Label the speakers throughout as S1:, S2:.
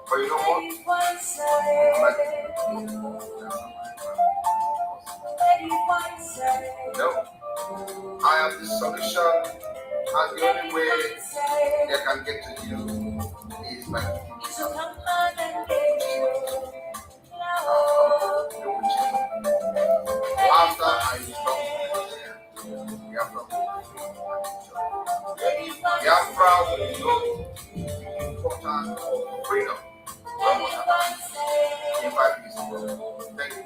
S1: But you know what? No, I am the solution, and the only way they can get to you is by after I stop Biafra will know the importance of freedom. If I peace, thank you.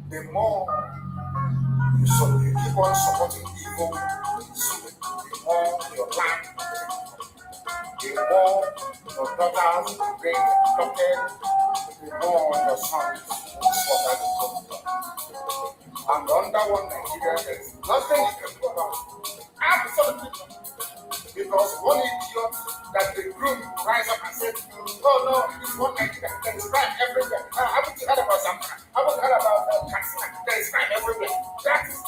S1: The more you keep on supporting evil, the more your land, the more your daughters will bring adopted, the more your sons will suffer the problem. And under one Nigeria, there is nothing you can do about it. Absolutely nothing. Because one idiot that the group rise up and said, oh no, it is one Nigeria, there is crime everywhere. Haven't you heard about Zamfara? Haven't you heard about Katsina? There is crime everywhere. That is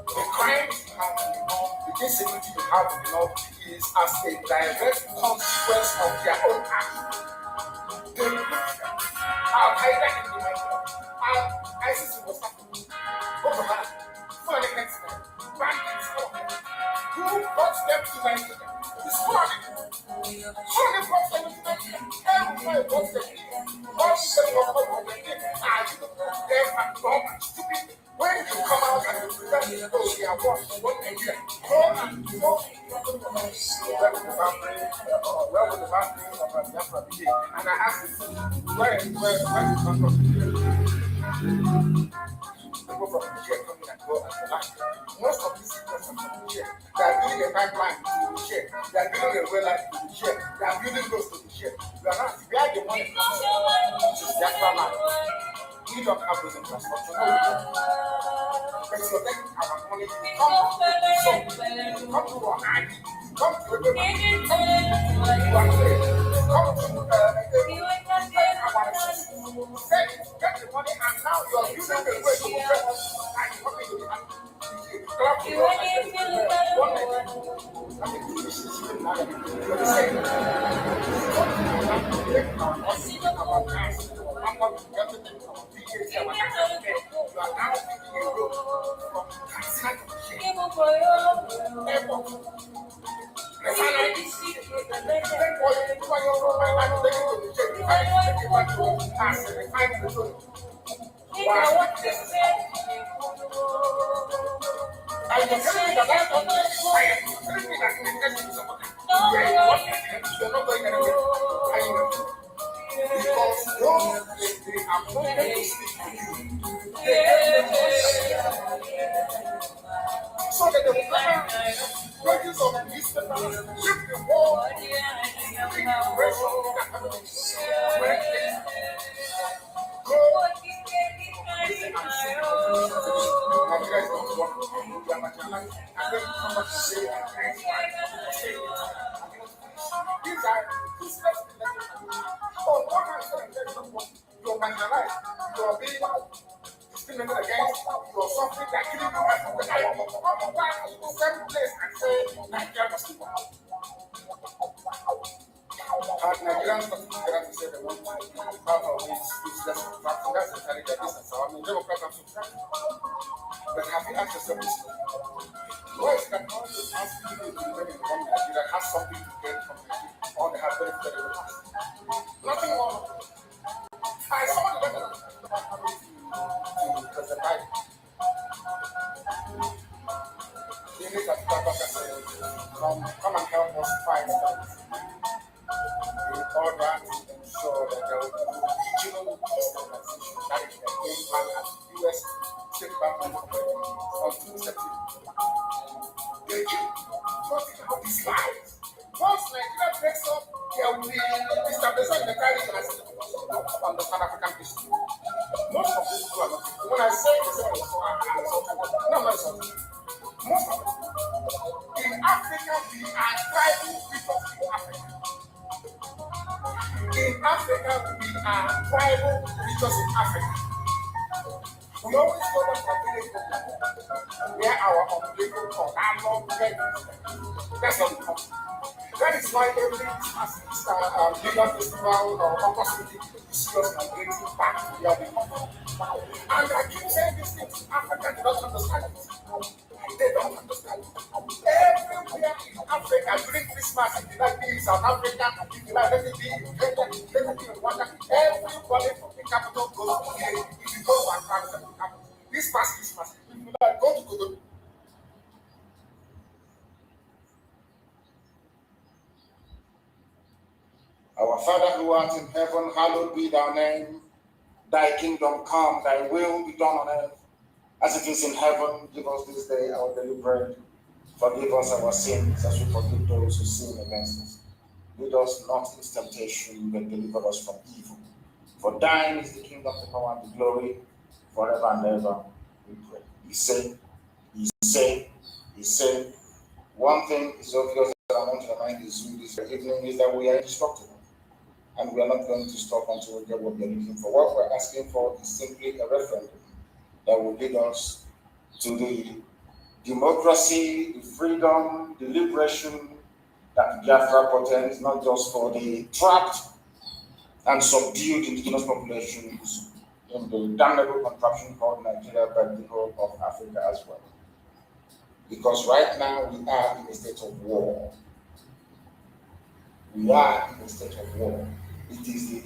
S1: the crimes you have enough, the insecurity you have enough is as a direct consequence of their own actions. They look at Al-Qaeda in the Nigeria, ISIS in West Africa, Boko Haram, Fulani Headsmen, bandits, who brought them to Nigeria? It's Fulani. Fulani brought them to Nigeria. Everybody brought them here. All people brought them here. They are dumb and stupid. When you come out and you tell me, oh, we are one Nigeria, go and go. Where would the boundary of Biafra be? And I asked him, where is the come from? People from Nigeria coming and go and the land. Most of these people from Nigeria, they are doing a pipeline to Nigeria. They are building a well to be shared. They are building those to be shared. We are not, we are the money, which is Biafra land. We don't have those infrastructure. No, we don't. But you're taking our money to come to our hand, come to the come to our place, come to our say, get the money, and now you are using the way to get and you're coming to the hand. Clap to your hand. One minute. I mean, this is you're the same. Take our money, our gas, I'm not getting it from PhD, our gas. You are now taking a road from Katsina to the airport. Refinery. Then for you to buy your road, I have to take it to the shade. Take it back to us, refine the road. I am telling you that that's not the I am telling you that the test is somebody. You're not going anywhere. I know. Because those they are not going to speak to you. So that they will come wages of newspapers, lift the wall, bring the pressure that happens. Where they go, Nigeria is not one. We are marginalized. And then come back to say, these are useless elections. Oh, one hand said, you're marginalized. You are being discriminated against. You are suffering. They are killing you right from the eye. Come back to the same place and say, Nigeria must be one. Nigerians don't get to say they want to be part of this useless fact. That's entirely their business. So, I mean, Democrats are subscribed. But have you asked yourself this question? Why is that all the asking people to live in one Nigeria has something to gain from Nigeria? Or they have benefited in the past? Nothing more. I saw the letter to President Biden. He made that Biafra say, come and help us fight that. In order to ensure that there will be regional stabilization, that is the game plan as U.S. State Department of Security. They keep talking about these lies. Once Nigeria breaks up, there will be destabilization in the entire region as on the Pan-African issue. Most of these people are not. When I say this, I'm not insulting. Most of them. In Africa, we are tribal people in Africa. In Africa, we are tribal regions in Africa. We always go back to the where our umbilical cord are not ready. That's what we come. That is why every Easter festival or opportunity you see us migrating back to where we come. And I keep saying these things. Africa doesn't understand it. They don't understand it. Everywhere in Africa, during Christmas, if you like being in South Africa, if you like let it be in Kenya, let it be in Rwanda, everybody from the capital goes to here. If you go to Accra, from the capital. This past Christmas, if you like go to Kanu. Our Father who art in heaven, hallowed be thy name. Thy kingdom come, thy will be done on earth as it is in heaven. Give us this day our daily bread. Forgive us our sins as we forgive those who sin against us. Lead us not into temptation, but deliver us from evil. For thine is the kingdom, the power, and the glory, forever and ever. We pray. He said, one thing is obvious that I want to remind you this evening is that we are indestructible. And we are not going to stop until we get what we are looking for. What we're asking for is simply a referendum that will lead us to the democracy, the freedom, the liberation that Biafra portends, not just for the trapped and subdued indigenous populations in the damnable contraption called Nigeria, but the whole of Africa as well. Because right now we are in a state of war. We are in a state of war. It is the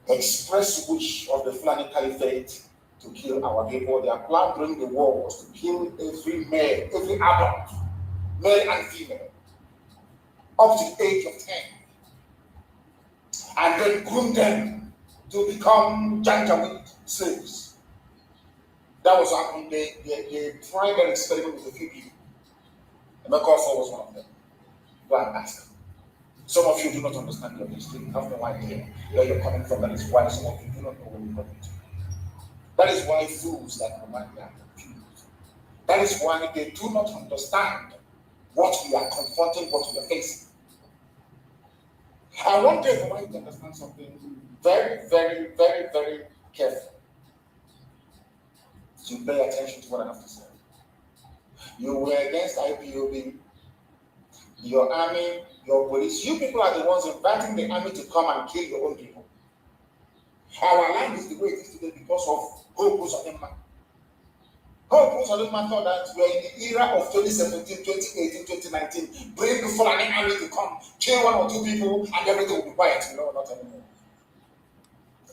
S1: express wish of the Fulani Caliphate to kill our people. Their plan during the war was to kill every male, every adult, male and female, up to the age of 10, and then groom them to become Janjaweed slaves. That was happening. They tried an experiment with a few people. Emeka was one of them. Go and ask. Some of you do not understand your history. You have no idea where you're coming from. That is why some of you do not know where you're coming to. That is why fools like Nnamdi are confused. That is why they do not understand what we are confronting, what we are facing. I want everyone to understand something very, very, very, very careful. To pay attention to what I have to say. You were against IPOB, your army, your police. You people are the ones inviting the army to come and kill your own people. Our land is the way it is today because of Hope Uzodinma. Hope Uzodinma thought that we are in the era of 2017, 2018, 2019. Bring the Fulani army to come, kill one or two people, and everything will be quiet. No, not anymore.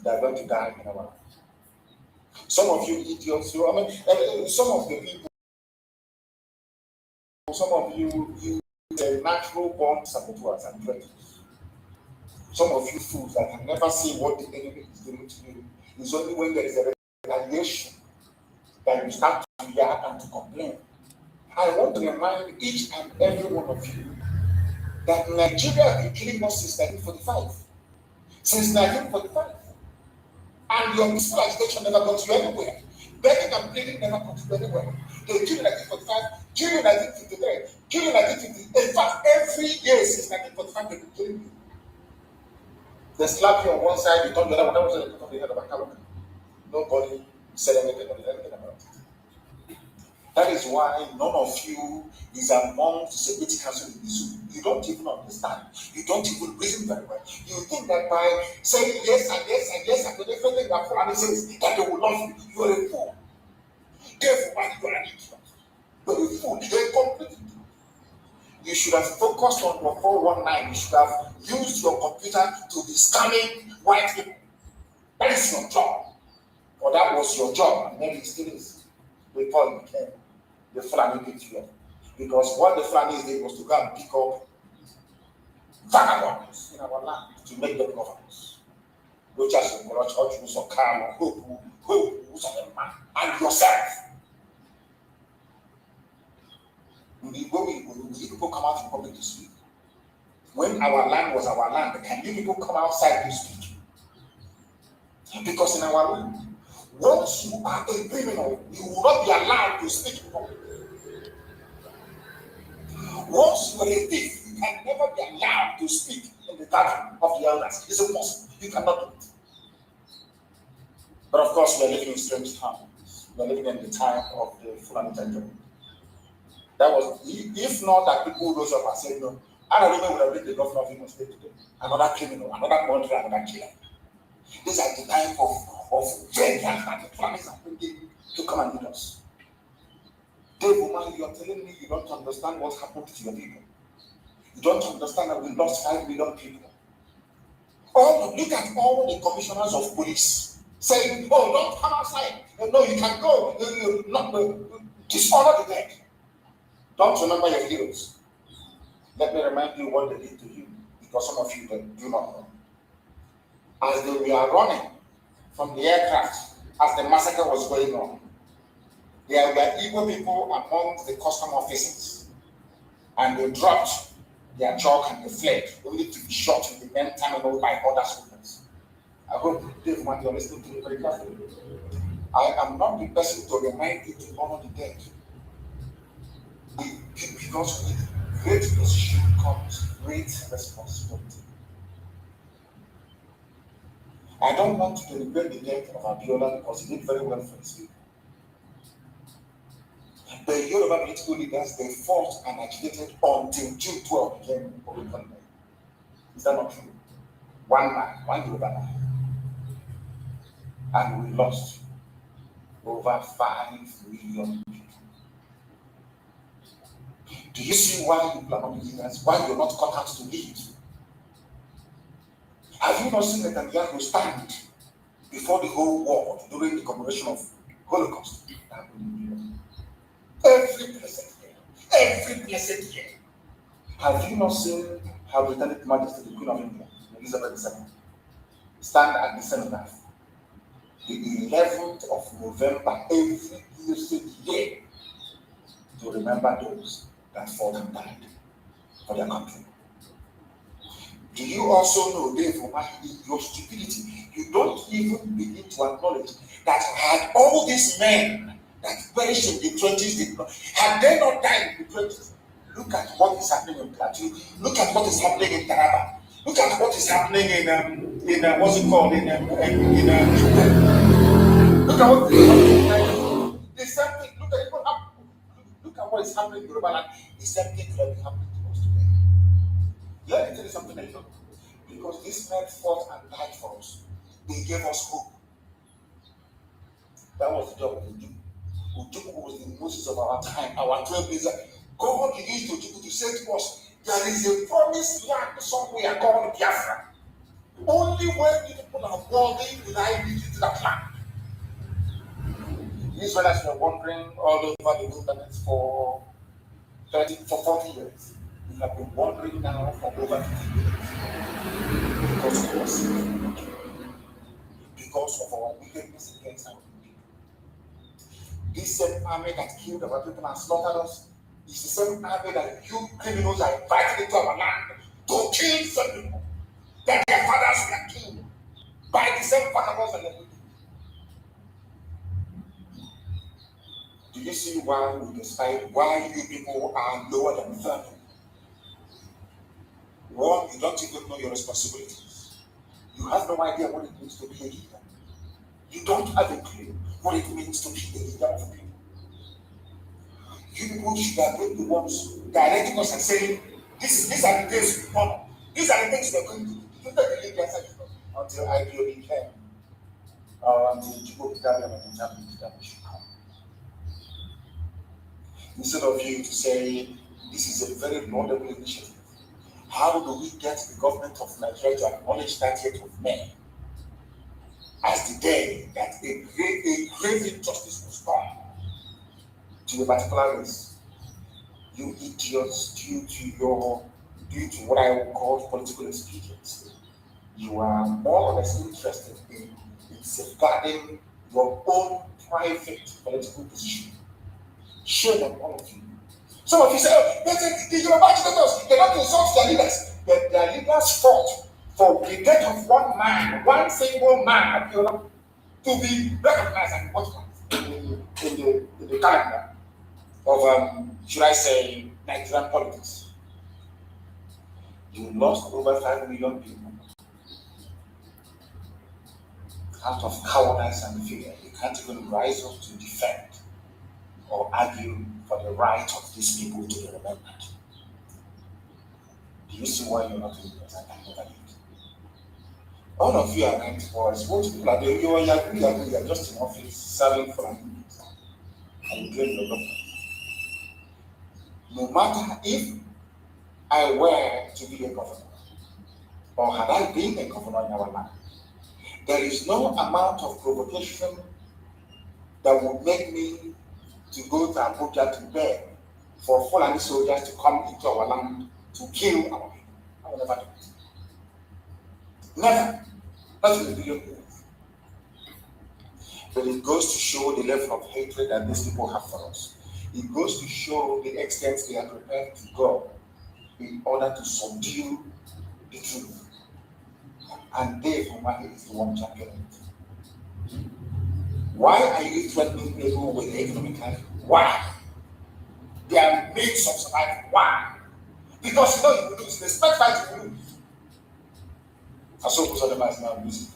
S1: They are going to die in our land. Some of you idiots, some of the people, some of you natural born saboteurs and traitors. Some of you fools that have never seen what the enemy is doing to you. It's only when there is a retaliation that you start to react and to complain. I want to remind each and every one of you that Nigeria has been killing us since 1945. Since 1945. And your peaceful agitation never got you anywhere. Begging and pleading never got you anywhere. They killed in 1945, killed in 1953, killed in 1950. In fact, every year since 1945, they've been killing you. They slap you on one side, you turn the other one, that was the top of the head of a camel. Nobody said anything about it. That is why none of you is among the security council in this room. You don't even understand. You don't even reason very well. You think that by saying yes and yes and yes and everything that Fulani says that they will love you, you are a fool. Therefore, you are an idiot. You are a fool. You are a complete idiot. You should have focused on your 419. You should have used your computer to be scamming white people. That is your job. Or that was your job, and maybe it still is. Before you became the Fulani patriot. Because what the Fulani did was to go and pick up vagabonds in our land to make them governors. Which as you church, or Kanu, who, and yourself. When you people come out in public to speak, when our land was our land, can you people come outside to speak? Because in our land, once you are a criminal, you will not be allowed to speak in public. Once you are a thief, you can never be allowed to speak in the gathering of the elders. It's impossible. You cannot do it. But of course, we are living in strange times. We are living in the time of the Fulani Tanjung. That was, if not that people rose up and said, no, I don't remember would have been the governor of Imo State today. Another criminal, another country, another killer. These are the time of vengeance that the Fulanis are bringing to come and lead us. Dave Woman, you are telling me you don't understand what happened to your people. You don't understand that we lost 5 million people. Look at all the commissioners of police saying, oh, don't come outside. No, you can go. Dishonor the dead. Don't remember your heroes. Let me remind you what they did to you, because some of you do not know. As they were running from the aircraft, as the massacre was going on, there were Igbo people among the custom officers, and they dropped their chalk and they fled, only to be shot in the main terminal by other soldiers. I hope Dave might be listening to me very carefully. I am not the person to remind you to honor the dead. Because with great position comes great responsibility. I don't want to regret the death of Abiola because he did very well for his people. The Yoruba political leaders, they fought and agitated until June 12 became Republican. Is that not true? One man, one Yoruba man. And we lost over 5 million people. Do you see why you are not leaders? Why you're not cut out to lead? Have you not seen Netanyahu stand before the whole world during the commemoration of Holocaust? Every blessed year. Have you not seen Her Britannic Majesty, the Queen of England, Elizabeth II, stand at the cenotaph? The 11th of November, every blessed year, to remember those that fought and died for their country. Do you also know, therefore, your stupidity? You don't even begin to acknowledge that had all these men that perished in the 20s, had they not died in the 20s, look at what is happening in Plateau. Look at what is happening in Taraba. Look at what is happening in what's it called in look at what is happening. The same thing. Look at what is happening in Yoruba land. The same thing will be happening to us today. Let me tell you something else. Because these men fought and died for us. They gave us hope. That was the job of Uju. Uju was the Moses of our time, our trailblazer. God used Uju to say to us, there is a promised land somewhere called Biafra. Only when the people are worthy will I lead you to that land. The Israelites were wandering all over the wilderness for 40 years. We have been wandering now for over 50 years. Because of our wickedness against our people. This same army that killed our people and slaughtered us is the same army that you criminals are invited into our land to kill some people that their fathers were killed by the same vagabonds and the people. Do you see why we decide why you people are lower than the third? One, you don't even know your responsibilities. You have no idea what it means to be a leader. You don't have a clue what it means to be a leader of people. You people should have been the ones directing us and saying, these are the things we want. These are the things we're going to do. You don't believe the answer until IPOB came. Or until Igbo Biafrans and Nnamdi should come. Instead of you to say, this is a very laudable initiative. How do we get the government of Nigeria to acknowledge that yet of May as the day that a grave injustice was done to a particular race? You idiots, due to what I would call political expediency, you are more or less interested in safeguarding your own private political position. Shame on all of you. Some of you say, oh, the Yoruba agitators, they don't insult their leaders. But their leaders fought for the death of one man, one single man, to be recognized and recognized in the calendar of, should I say, Nigerian politics. You lost over 5 million people out of cowardice and fear. You can't even rise up to defend or argue for the right of these people to be remembered. Do you see why you're not doing this? I can never do it. All of you are meant for us. What people are doing, you are just in office serving for an and you claim your government. No matter if I were to be a governor, or had I been a governor in our land, there is no amount of provocation that would make me to go to Abuja to beg for Fulani soldiers to come into our land to kill our people. I will never do it. Never. Not in a billion years. But it goes to show the level of hatred that these people have for us. It goes to show the extent they are prepared to go in order to subdue the truth. And Dave Umari is the one championing it. Why are you threatening people with economic life? Why? They are means of survival. Why? Because you know you will lose. They expect fight you will lose. And so Kusodema is now losing.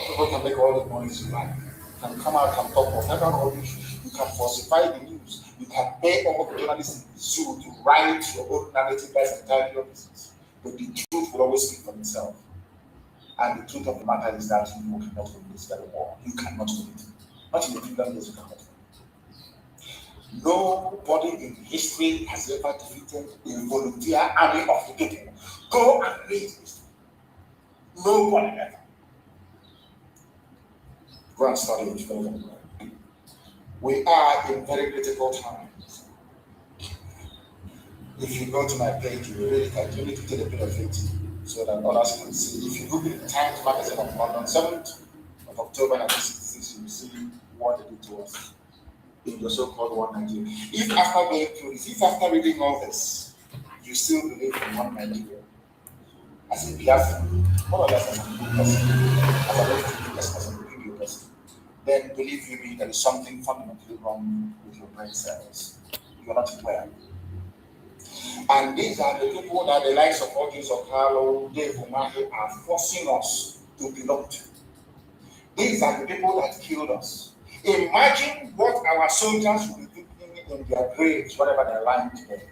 S1: People can make all the noise you like. You can come out and talk whatever rubbish. You can falsify the news. You can pay all the journalists in the zoo to write your own narrative that's entirely your business. But the truth will always speak for itself. And the truth of the matter is that you cannot win this very war. You cannot win it. Not in the kingdom, yes, you cannot win it. Nobody in history has ever defeated a volunteer army of the people. Go and read history. Nobody ever. Go and study it. We are in very critical times. If you go to my page, you really need to take a bit of it so that others can see. If you Google the Times magazine of London, 7th of October 1966, you will see what they did to us in the so-called one Nigeria. If after going through this, if after reading all this, you still believe in one Nigeria as a Biafran, more or less as a good person, as a very good person, as a good person, then believe you me, there is something fundamentally wrong with your brain cells. You are not aware. And these are the people that the likes of Audrey's of Harlow, Dave Umahi are forcing us to belong to. These are the people that killed us. Imagine what our soldiers will be thinking in their graves, whatever they're lying today.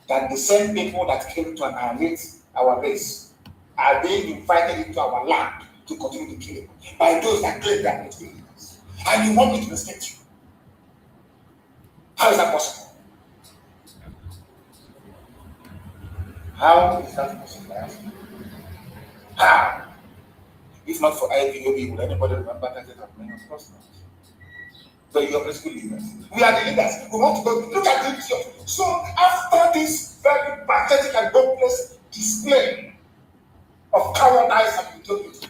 S1: That the same people that came to annihilate our race are being invited into our land to continue the killing by those that claim that it's killing us. And you want me to respect you? How is that possible? How is that possible? How? If not for IPOB, would anybody remember that of many? Of course not. So you are political leaders. We are the leaders. We want to go. Look at this. So after this very pathetic and hopeless display of cowardice and stupidity,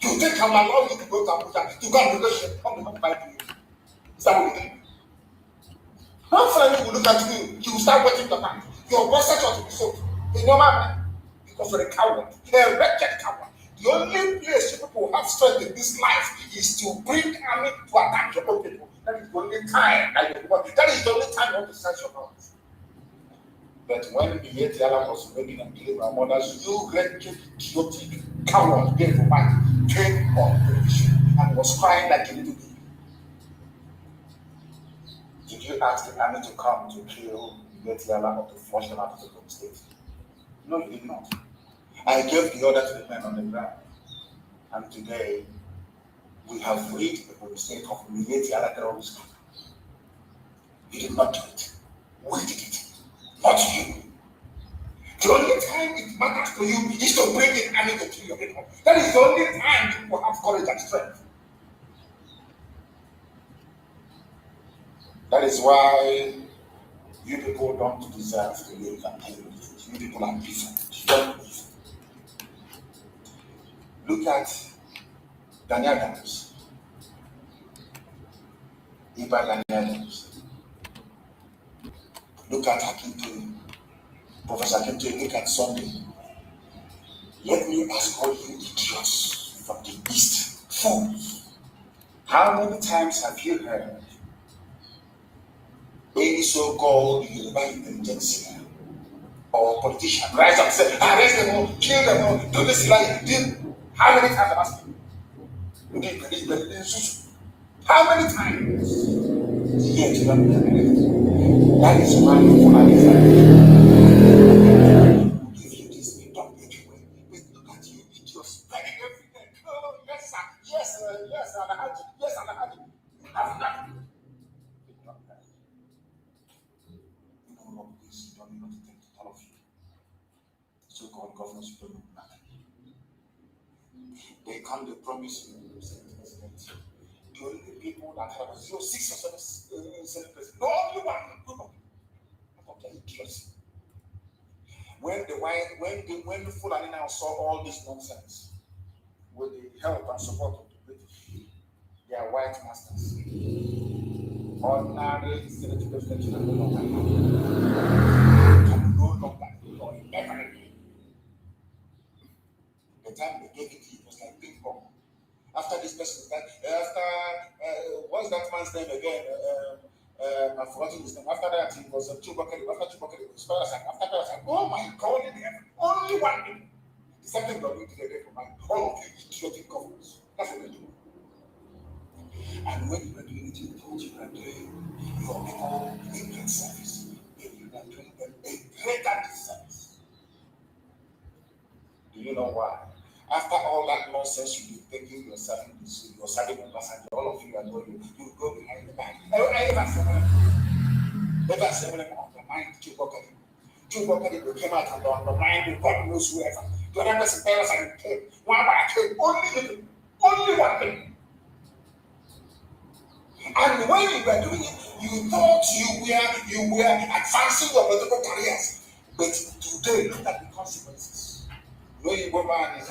S1: you think I'm allowing you to go to Abuja to go and negotiate on behalf of IPOB? Is that what you think? One friend will look at you, you will start wetting the back. Your boss set to be sold. A normal man, because you're a coward, you're a wretched coward. The only place you people have strength in this life is to bring army to attack your own people. That is the only time that you want. That is the only time you want to search your mouth. But when the Yetiala was making and killing our mothers, you wretched, idiotic coward, gave a mic, came on television and was crying like a little baby. Did you ask the army to come to kill Yetiala or to flush them out of the state? No, you did not. I gave the order to the men on the ground. And today, we have rid the state of Yetiala terrorist group. You did not do it. We did it. Not you. The only time it matters to you is to bring in army to kill your people. That is the only time people have courage and strength. That is why you people don't deserve to live and tell you. You people are different. You don't live. Look at Daniel Adams. Daniel Adams. Look at Akintoye. Professor Akintoye, look at Sunday. Let me ask all you idiots from the East, fools. How many times have you heard any so-called Yoruba intelligentsia or politician rise up and say, arrest them all, kill them all, do this like this? How many times have I asked you? How many times? Yet you don't know. That is why you are give you this, don't make it way. Look at you, idiots, begging everything. Oh, yes, sir, yes, yes, and I had you, yes, and I had you. You have nothing. You don't know this, you don't know to take all of you. So-called governors, you don't know nothing. They come, they promise you, the only people that have 6 or 7 Senate presidents, the only one group of the idiots. When the Fulani now saw all this nonsense with the help and support of the British, their white masters, ordinary Senate presidents can no longer or never again. The time they gave it to you was like ping pong. After this person, what's that man's name again? I've forgotten his name. After that, he was Chubakari. After Chubakari, it was Parasite. After Parasite, oh my God, only one thing. It's something that we did for all of you idiotic governments. That's what they do. And when you are doing it, you thought you were doing your people a great service. Then you are doing them a greater disservice. Do you know why? After all that nonsense you've been thinking you're serving members and all of you are knowing you go behind the back. I ever said them undermined Chubakari. They came out and undermined God knows whoever. The other person tells us and came. One by came, only one thing. And when you were doing it, you thought you were advancing your political careers. But today, look at the consequences. No Igbo man he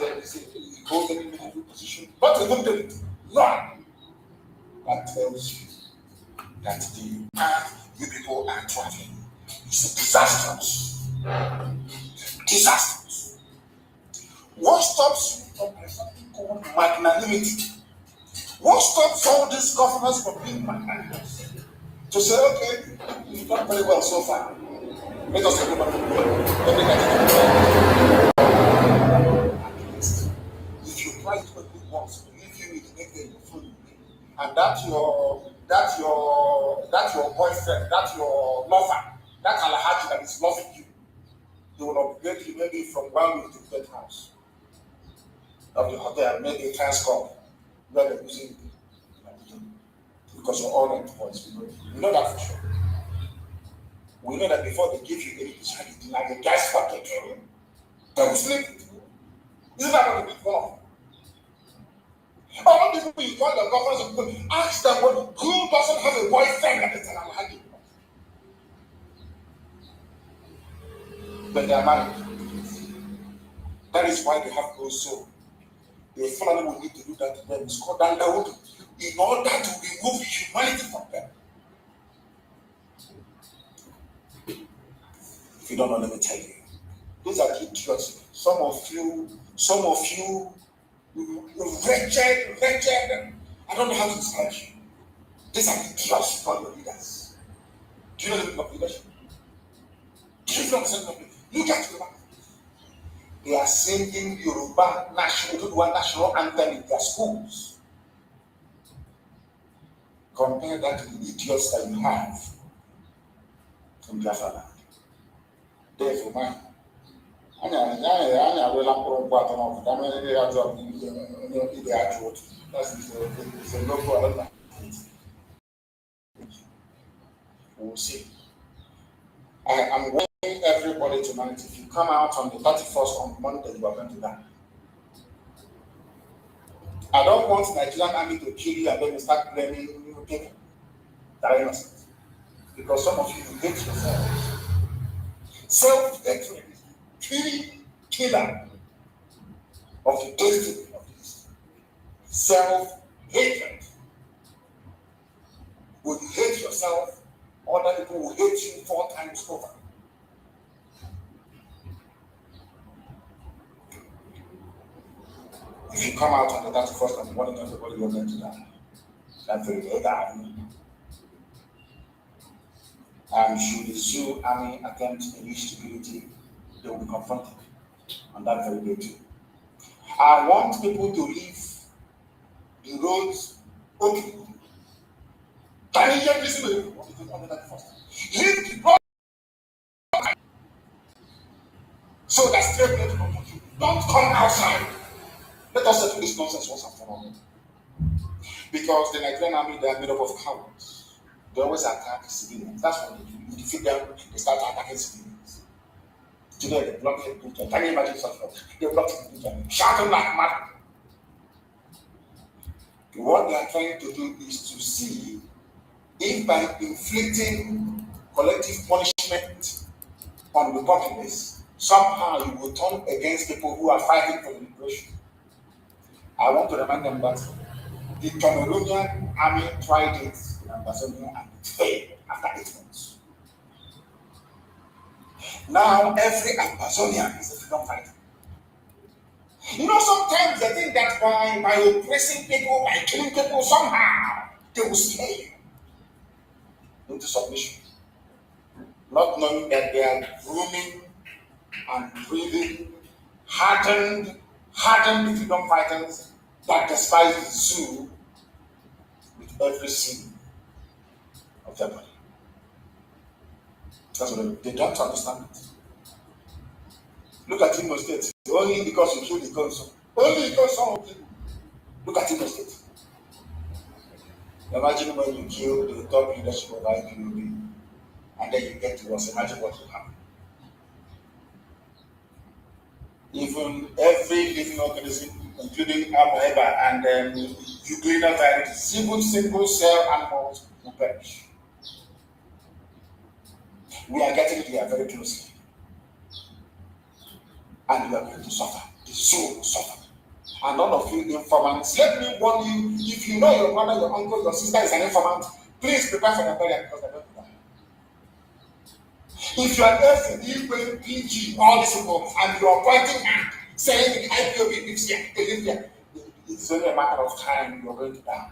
S1: holds any meaningful position. Not even do it. None. That tells you that the path you people are traveling is disastrous. Disastrous. What stops you from something called magnanimity? What stops all these governors from being magnanimous? To say, okay, you've done very well so far. Let us everybody go. At least, if you try to make it once, believe you will make them fool you. And that your boyfriend, that your lover, that alhaji that is loving you, they will upgrade you maybe from 1 week to the third house of the hotel, maybe a transport where they're using it because you're all rent voice. We know that for sure. We know that before they give you anything, like a gas packet, they will sleep. Isn't that what the big one? All the people you call the governors, ask them who doesn't have a boyfriend that is an alhaji. But they are married. That is why they have no soul. The family will need to do that to them. It's called Dandawood in order to remove humanity from them. If you don't know, let me tell you. These are idiots. Some of you, wretched. I don't know how to describe you. These are idiots for your leaders. Do you know the meaning of leadership? Do you know the meaning of leadership? Look at Yoruba. They are singing Yoruba national anthem in their schools. Compare that to the idiots that you have from Biafra. Therefore, man, that's a local. We'll see. I am warning everybody tonight. If you come out on the 31st on Monday, you are going to die. I don't want Nigerian army to kill you and then you start blaming people that are innocent. Because some of you hate yourselves. Self-hatred is the killer of the destiny of this. Self-hatred. When you hate yourself, other people will hate you 4 times over. If you come out on the 31st of the morning, everybody will going to die. That's very bad. And should the Sioux army attempt any stability, they will be confronted on that very day too. I want people to leave the roads open. Can you hear this? Leave the road so that straight road will come. Don't come outside. Let us settle this nonsense once and for all. Because the Nigerian army, they are made up of cowards. They always attack civilians. That's what they do. You defeat them, they start attacking civilians. Today, they block the Abuja. Can you imagine such a They block the Abuja, shouting like mad. What they are trying to do is to see if by inflicting collective punishment on the populace, somehow you will turn against people who are fighting for liberation. I want to remind them that the Cameroonian army tried it in Amazonia and it failed after 8 months. Now every Amazonian is a freedom fighter. You know, sometimes they think that by oppressing people, by killing people, somehow they will scare you into submission. Not knowing that they are grooming and breeding hardened freedom fighters that despise the zoo with every sin of their body. That's what they don't understand it. Look at Imo State. Only because you killed the council. Only because some of people. Look at Imo State. Imagine when you kill the top leadership of IPOB and then you get to us. Imagine what will happen. Even every living organism, including Amoeba and Euglena varieties, single cell animals will perish. We are getting there very closely. And you are going to suffer. The soul will suffer. And none of you informants, let me warn you, if you know your brother, your uncle, your sister is an informant, please prepare for the burial because they're going to die. If you are there in Igbo, PG, all these people, and you are pointing at saying the IPOB lives here, they live here, it's only a matter of time you're going to die.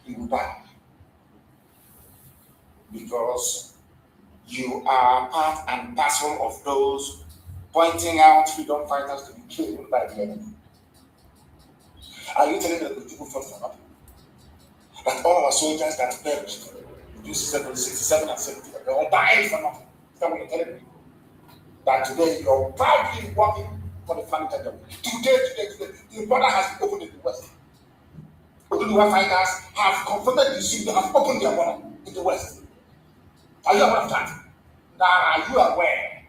S1: You will die. Because you are part and parcel of those pointing out freedom fighters to be killed by the enemy. Are you telling me that the people fought for nothing? That all our soldiers that perished between 67 and 70, they all died for nothing? Is that what you're telling me? That today you're proudly working for the family today, the border has been opened in the West. Oduduwa fighters have confronted the issue, they have opened their border in the West. Are you aware of that? Now, are you aware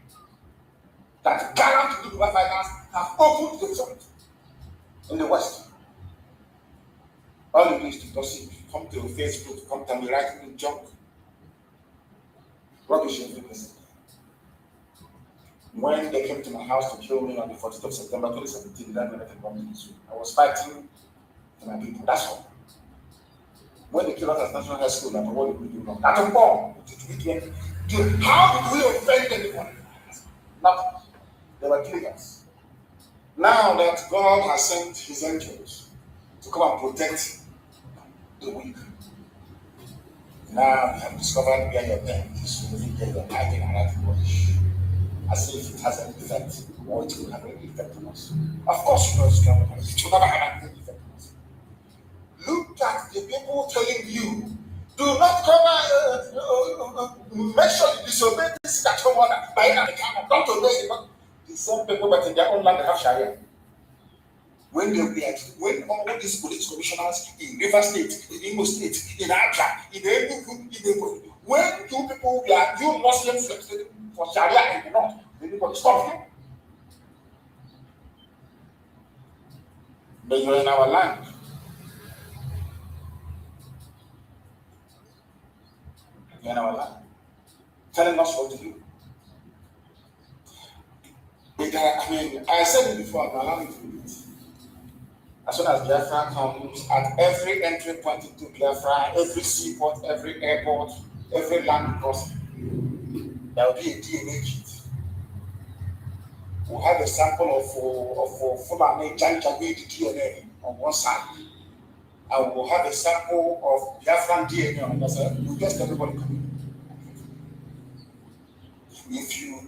S1: that gallant Oduduwa fighters have opened the front in the West? All you need to do is come to Facebook, come to me, write me junk. Rubbish everything. When they came to my house to kill me on the 14th of September 2017, I was fighting for my people. That's all. When they killed us at National High School, what did we do wrong? That's a bomb. How did we offend anyone? Nothing. They were killing us. Now that God has sent his angels to come and protect the weak, now we have discovered where your pen is. You really get your hiding and writing rubbish. As if it has an effect, or it will have any effect on us. Of course, it will never have any effect on us. Look at the people telling you, do not come make sure you disobey this at home order by the camp. Don't obey it. The same people, but in their own land, they have Sharia. When all these police commissioners in River State, in Imo State, in Abuja, in Enugu, when you people, you Muslims for Sharia in the north, anybody stop you. But you're in our land. You're in our land. Telling us what to do. I said it before, I'm allowing to do it. As soon as Biafra comes, at every entry point into Biafra, every seaport, every airport, every land crossing, there will be a DNA kit. We'll have a sample of Fulani Janjaweed DNA on one side, and we'll have a sample of Biafran DNA on the other side. We'll just everybody come in. If you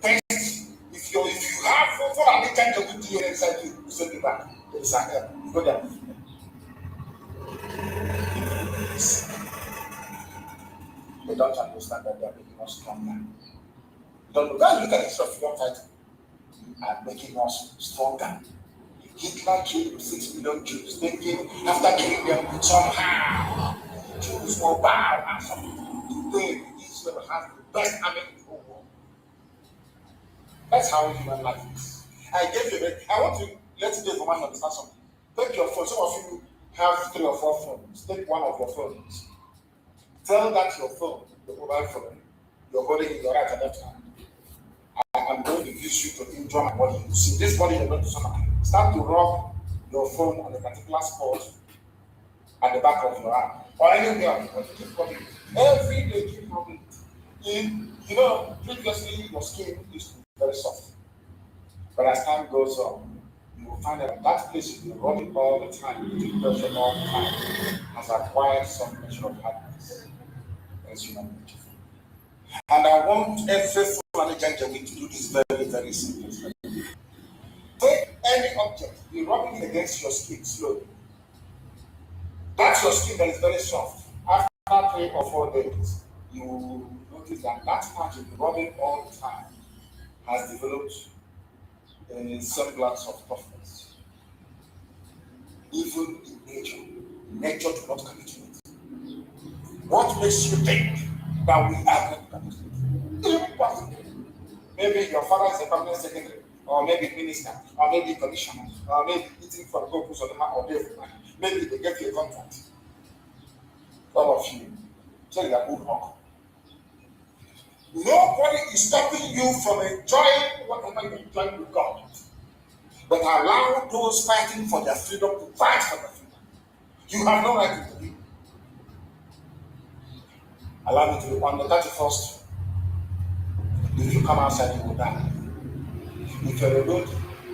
S1: have Fulani Janjaweed DNA inside you, you send it back. It's a help. You go there. They don't understand that they are making us stronger. Don't look at the history of freedom fighting and making us stronger. Hitler killed 6 million Jews, thinking after killing them, somehow Jews will bow and something. Today, Israel has the best army in the whole world. That's how human life is. I want to let you information understand something. Take your phone. Some of you have 3 or 4 phones. Take one of your phones. Tell that your phone, the mobile phone, you're holding in your right and left hand. I'm going to use you to injure my body. You see, this body you're going to suffer. Start to rub your phone on a particular spot at the back of your arm. Or anywhere on the body. Keep rubbing it. Every day, keep rubbing it. Previously your skin used to be very soft. But as time goes on, you will find that that place you rub it all the time, you take pressure all the time, has acquired some measure of hardness. As human nature. And I want every Fulani Janjaweed to do this very, very simple. Take any object, you rub it against your skin slowly. That's your skin that is very soft. After 3 or 4 days, you will notice that that part you've been rubbing all the time has developed a semblance of toughness. Even in nature do not commit to it. What makes you think that we are going to commit to it? Impossible. Maybe your father is a permanent secretary, or maybe minister, or maybe commissioner, or maybe eating for the purpose of the man or day for money. Maybe they get you a contract. All of you. So you are good work. Nobody is stopping you from enjoying whatever you enjoy with God. But allow those fighting for their freedom to fight for their freedom. You have no right to do. Allow me to, on the 31st If you come outside, you will die. If you're a road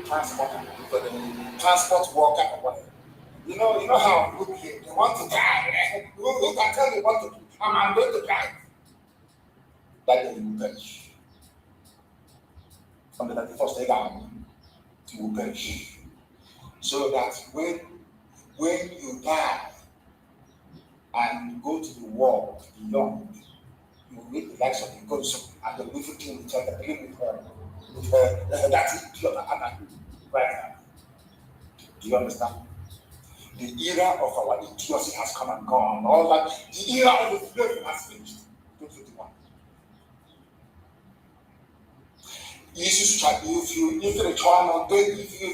S1: transporter, if you're a transport worker or whatever, you know how people here, they want to die. Who can tell you what to do? I'm going to die. That day you will perish. On the 31st day down, you will perish. So that when you die and go to the world beyond, you will meet the likes of the gods and the living thing with her, with her that idiot right now. Do you understand? The era of our idiocy has come and gone. All that, the era of the slave has finished. 2021. If you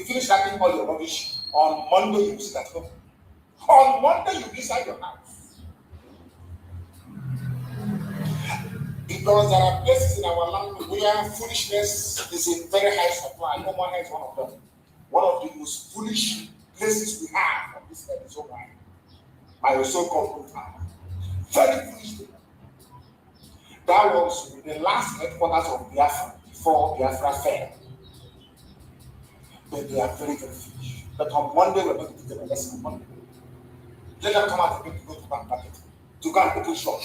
S1: finish writing all your rubbish on Monday, you sit at home. On Monday, you inside your house. Because there are places in our land where foolishness is in very high supply. No one has one of them. One of the most foolish places we have on this earth is Oman. My so-called hometown. Very foolish thing. That was the last headquarters of Biafra before Biafra fell. But they are very, very foolish. But on Monday, we're going to give them a lesson on Monday. Let them come out and go to bank market to go and open shop.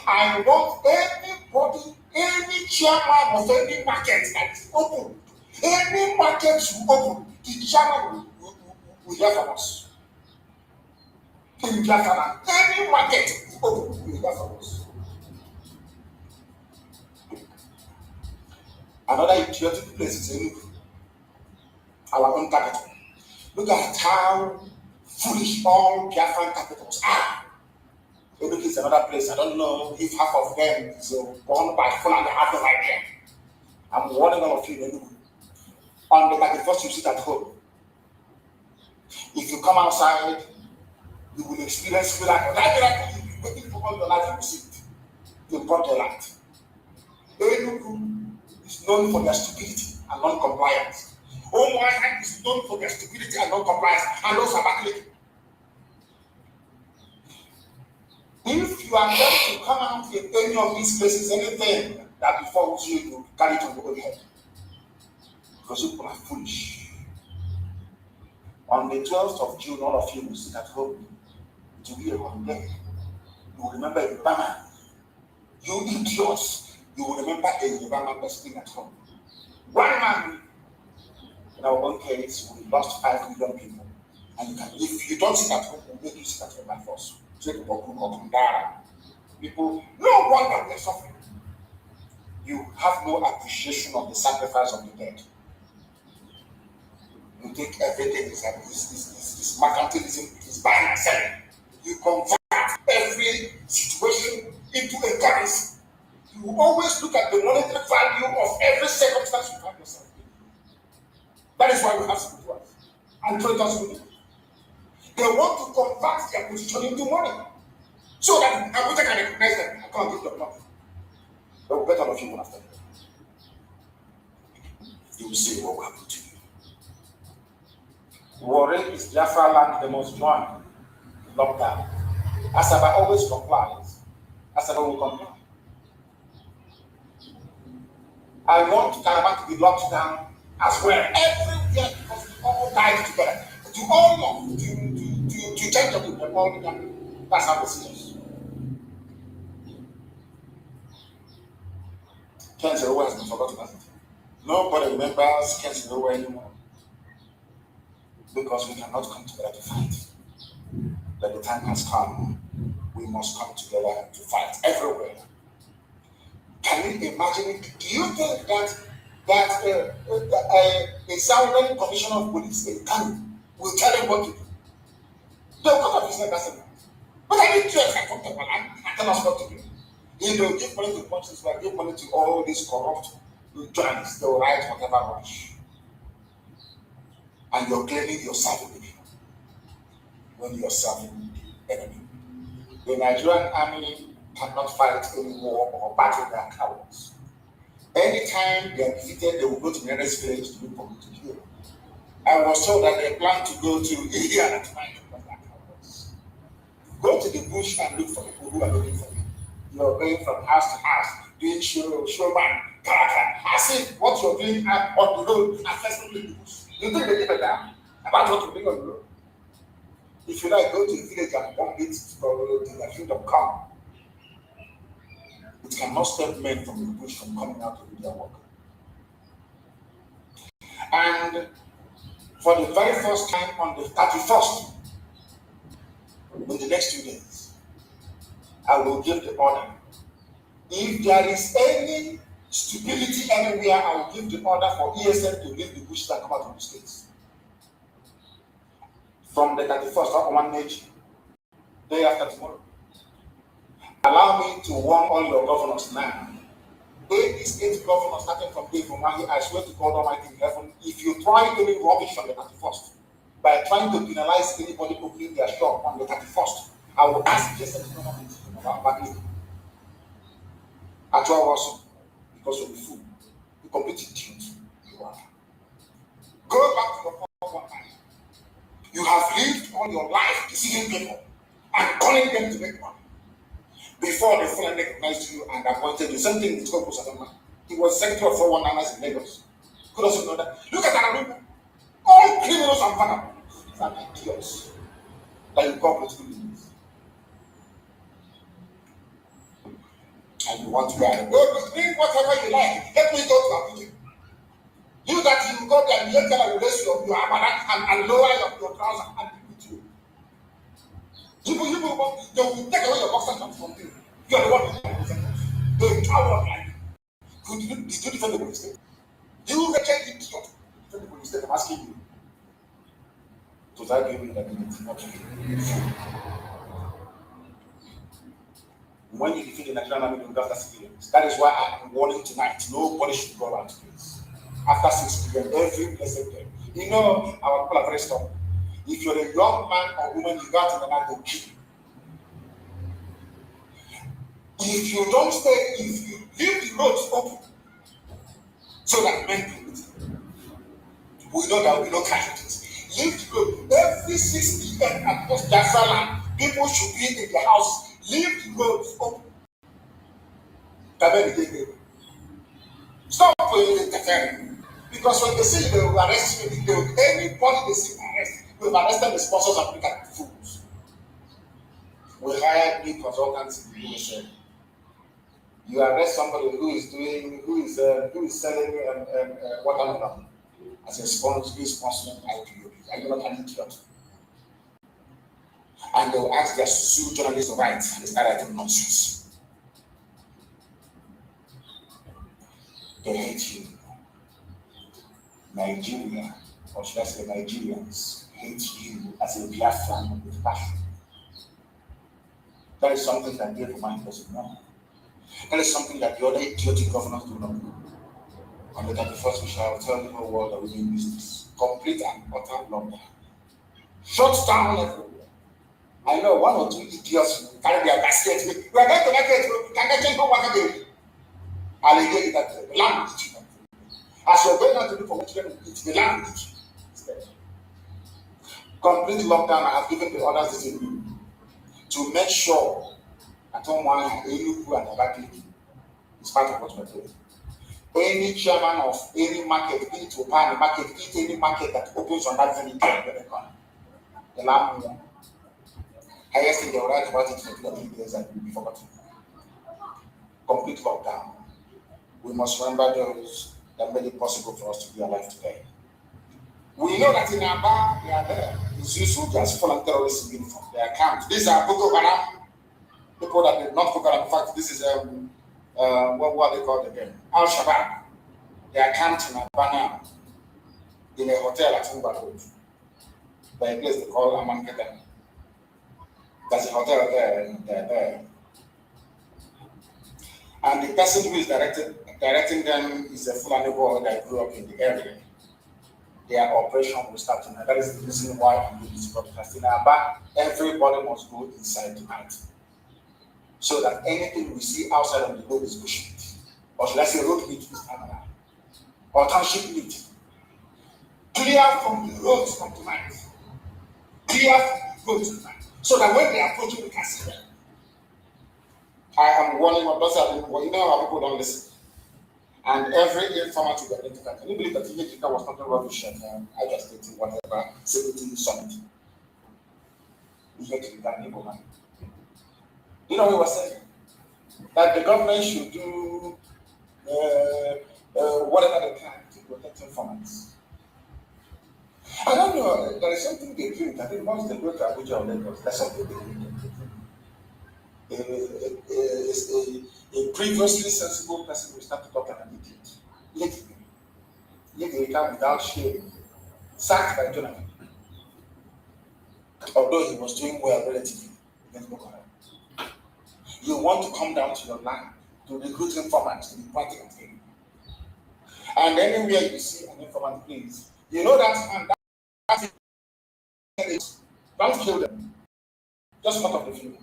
S1: I want anybody, any chairman of any market that is open, any market you open, the chairman will hear from us. In Biafra, any market you open, will hear from us. Another idiotic place is Enugu, our own capital. Look at how foolish all Biafran capitals are. Enugu is another place. I don't know if half of them is born by Fulani, I have no idea. I'm warning all of you in Enugu. On the 31st, you sit at home. If you come outside, you will experience miracle. That miracle you've been waiting for all your life, you will see it. In broad daylight. Enugu is known for their stupidity and non-compliance. Omoaia is known for their stupidity and non-compliance, and also Abakaliki. If you are going to come out in any of these places, anything that befalls you, you carry it on your own head. Because people are foolish. On the 12th of June, all of you will sit at home. It will be a holiday. You will remember a Yoruba. You idiots, you will remember a Yoruba person at home. One man, in our own case, we lost 5 million people. And if you don't sit at home, we'll make you sit at home by force. People, no wonder they're suffering. You have no appreciation of the sacrifice of the dead. You take everything is mercantilism, it is buying and selling. You convert every situation into a currency. You always look at the monetary value of every circumstance you find yourself in. That is why we have spirituals and traders with it. They want to convert their position into money so that Abuja can recognize them. I can't give them money. They will bet all of you one after the other. You will see what will happen to you. Warri is Biafra land, they must join the lockdown. Asaba always complies. Asaba will comply. I want Calabar to be locked down as well. Everywhere, because we all died together. To all know, to change the people, all together. That's how this is. Ken's Rowe has been forgotten, hasn't it? Nobody remembers Ken's Rowe anymore. Because we cannot come together to fight. But the time has come. We must come together to fight everywhere. Can you imagine it? Do you think that a Southern Commissioner of Police in Kanu will tell them what to do? They'll come up with his person. But I need to come to Malan and tell us what to do. He will give money to punches, but give money to all these corrupt journalists. They will write whatever rubbish. And you're claiming you're serving the people when you're serving the enemy. The Nigerian army cannot fight any war or battle their cowards. Anytime they are defeated, they will go to the nearest village to look for to kill. I was told that they plan to go to India and find their cowards. Go to the bush and look for people who are looking for you. You're going from house to house, doing showman, as if what you're doing on the road affects people. You think they give a damn about what you're doing on the road? If you like, go to the village and bomb it for the kingdom come. It cannot stop men from the bush from coming out to do their work. And for the very first time on the 31st, in the next 2 days, I will give the order. If there is any stupidity anywhere, I will give the order for ESN to leave the bush and come out of the states. From the 31st, up one age, day after tomorrow. Allow me to warn all your governors now. 8 governors starting from day from Mahi, I swear to God Almighty in heaven, if you try any rubbish on the 31st, by trying to penalize anybody opening their shop on the 31st, I will ask Jason to come about Baghdad. Actually, also, because of the food, you complete idiot. You are. Go back to your first time. You have lived all your life deceiving people and calling them to make money. Before they fully recognized you and appointed you, same thing with Kopo Satama. He was secretary of 419 in Lagos. Could also know that. Look at Nnamdi. All criminals and vagabonds are idiots that you call political leaders. And you want to go, drink whatever you like. Let me go to Abuja. You that you go there and let them raise your abana and lower your trousers and beat you. They will take away your boxer from you. You are the one who is the power of life. Did you defend the police state? You reject it, defend the police state. I'm asking you. So that gave me that it's not when you defeat the Nigerian army, you after civilians. That is why I am warning tonight. Nobody should go around please. After 6 p.m. every blessed day. You know, our people are very strong. If you're a young man or woman, you got to the night to kill. If you don't stay, if you leave the roads open so that men can meet, we know that we don't casualties. Leave the road every 6 p.m. across Biafra land, people should be in their house. Leave the roads open. Stop interfering. Because when they see they will arrest you, anybody they see arrest, we will arrest them as sponsors of African fools. We hire big consultants in the USA. You arrest somebody who is selling watermelon as a sponsor, who is sponsoring IPO. Are you not an idiot? And they will ask their zoo journalists to write, and they start writing nonsense. They hate you. Nigeria, or should I say Nigerians, hate you as a Biafran with passion. That is something that the man doesn't know. That is something that the other idiotic governors do not know. On the 31st, we shall tell the whole world that we mean business. Complete and utter blunder. Shut down everywhere. I know one or two idiots carry their basket. We are going to market. Can I change what again? I'll get it that the land will eat you. As you're going out to do for what you're going to eat, the land will eat you instead. Complete lockdown. I have given the orders this evening to make sure that someone Enugu and Abakiliki is part of what we're doing. Any chairman of any market, be it Opan market, be it any market that opens on that very day, the land will. Highest thing they will write about it for 2 or 3 days and will be forgotten. Complete lockdown. We must remember those that made it possible for us to be alive today. We know that in Aba, they are there. The soldiers, full of terrorists in uniform. They are camped. These are Boko Haram. People that did not Boko Haram. In fact, this is what they call it again? Al Shabaab. They are camped in Aba now. In a hotel at Umba Road. By a place they call Amanketa. There's a hotel there, and they're there. And the person who is directing them is a Fulani boy that grew up in the area. Their operation will start tonight. That is the reason why I'm doing this broadcast. In Aba, everybody must go inside tonight. So that anything we see outside of the road is bushmeat. Or should I say road meat this time around? Or township meat. Clear from the roads from tonight. Clear from the roads tonight. So that when they approach you, we can see them. I am warning my brothers, you know how people don't listen. And every informant will be identified. Can you believe that Igbo was talking rubbish at Abuja State, whatever, security summit? Igbo. You know what he was saying? That the government should do whatever they can to protect informants. I don't know, there is something they drink. I think once they go to Abuja or Lagos, there's something they drink. A previously sensible person will start to talk like an idiot. Yet they come without shame, sacked by Jonathan. Although he was doing well relatively against Boko Haram. You want to come down to your land to recruit informants to be pointing at him. And anywhere you see an informant, please, you know that man, don't kill them. Just part of the film.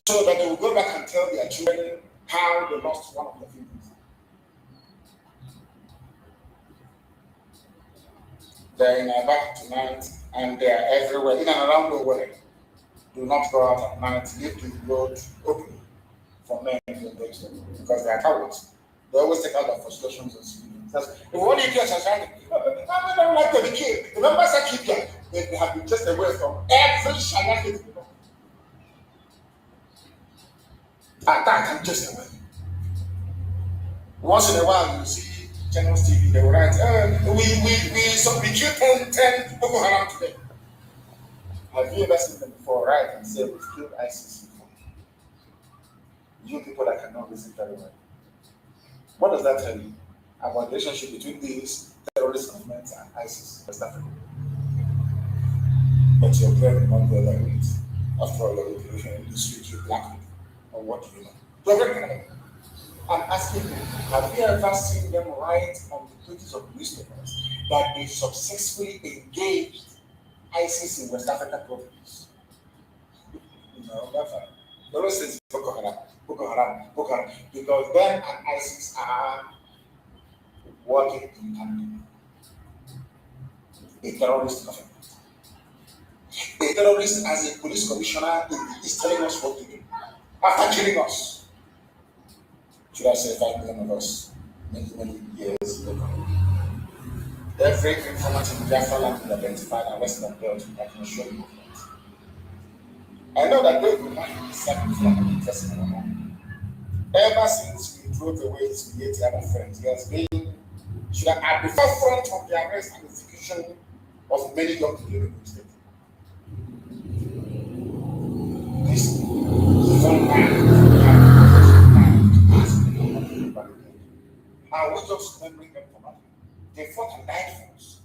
S1: So that they will go back and tell their children how they lost one of their feelings. They're in Aba tonight and they are everywhere, in and around the world. Do not go out at night, leave the road open for men to engage them because they are cowards. They always take out their frustrations and feelings. If one of you kids are trying I don't like to be killed. The members are keep here. They have been chased away from every Shia. Attack and chase away. Once in a while, you see channels TV, they will write, we killed 10 Boko Haram today. Have you ever seen them before write and say, we've killed ISIS before? You people that cannot listen very well. What does that tell you about the relationship between these terrorist governments and ISIS West Africa? But your brain will not go that way. After all, you're in the street, you black people. Or what do you know? Your brain. I'm asking you, have you ever seen them write on the pages of newspapers that they successfully engaged ISIS in West African provinces? No, never. The always says Boko Haram, Boko Haram, Boko Haram, because them and ISIS are working in tandem. A terrorist government. A terrorist as a police commissioner is telling us what to do after killing us. Should I say 5 million of us many years ago? Every informant in Biafra land is identified and arrested and dealt with. I can assure you that. I know that they will not be sacrificed like an interest in our home. Ever since we drove away his 80 other friends, he has been should have at the forefront of the arrest and execution of many young people in the state. This is one man. And we just remembering them for nothing. They fought and died for us.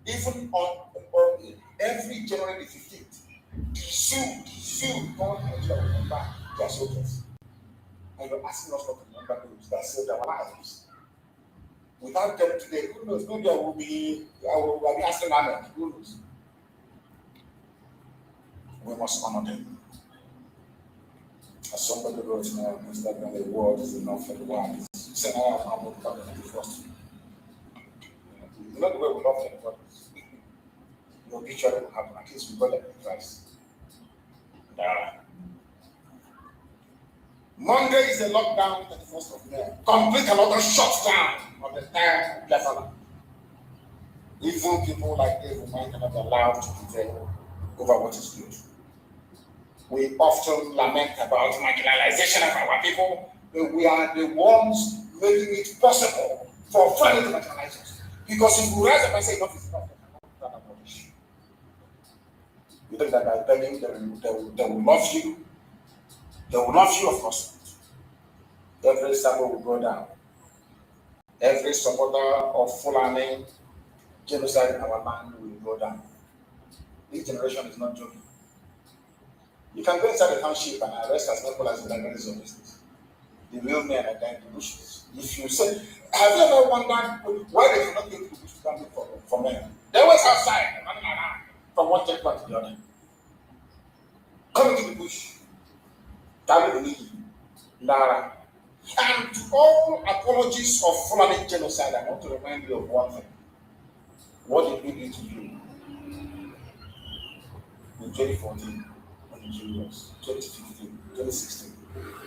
S1: Even on every January the 15th, the zoo, God and you remember their soldiers. And you're asking us not to remember those that saved our lives. Without them today, who knows? Maybe I will be asking Amen. Who knows? We must honor them. As somebody wrote now, Instagram, the world is enough for the world. Say, I'm not coming to the first. You know the way we love anybody. Your obituary will happen. At least we got them in Christ. Monday is a lockdown, 31st of May. Complete another shutdown of the entire Biafra. Even people like David might not be allowed to prevail over what is good. We often lament about marginalization of our people, but we are the ones making it possible for family to marginalize us. Because if we rise up and say enough is enough, they cannot abolish. You think that by begging, they will love you. They will love you, of course. Every cycle will go down. Every supporter of Fulani genocide in our land will go down. This generation is not joking. You can go inside the township and arrest as many people as the libraries of business. The real men are dying in the bushes. If you say, have you ever wondered why they cannot go to the bush to come for men? They always outside, running around from one checkpoint to the other. Come into the bush. Tabi Lara. And to all apologies of Fulani genocide, I want to remind you of one thing. What did we do to you in 2014, when you killed us, 2015, 2016?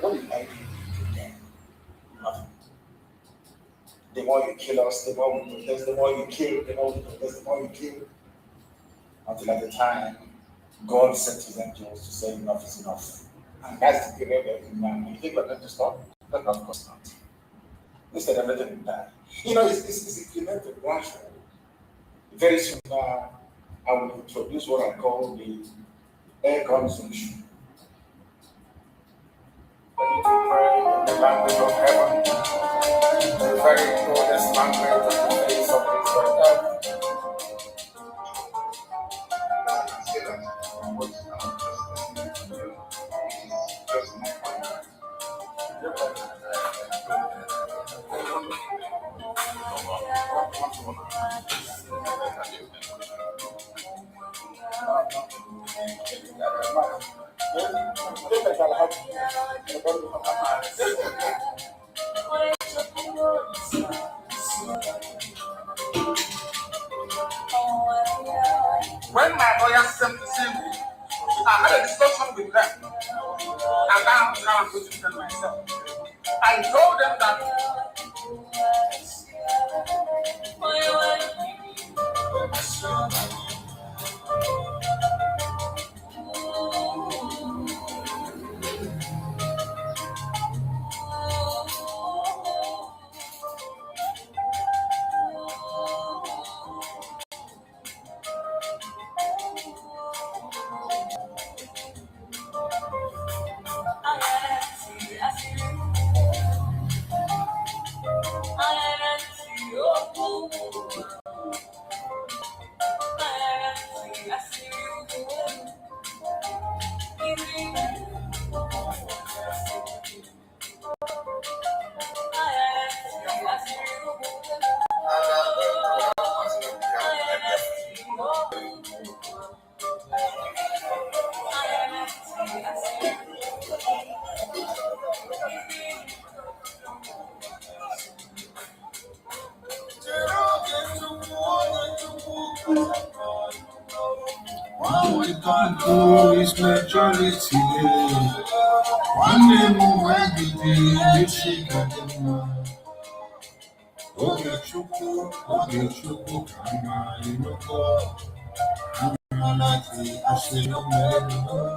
S1: What did I do to them? nothing. The more you kill us, the more we protest, the more you kill, the more we protest, the more you kill. Until at the time, God sent his angels to say enough is enough. And that's the period of every man. You think we're going to stop? But of course not. Instead, everything will die. It's implemented gradually. Very soon now, I will introduce what I call the air gun solution. Ready to pray in the language of heaven, the very broadest language of the face of this earth. When my lawyers came to see me, I had a discussion with them, and now I'm going to tell myself. I told them that
S2: is majority. One day more every day, you see that Oge Chukwu, Kama, Inoko, Amanati, Ashino, Melo,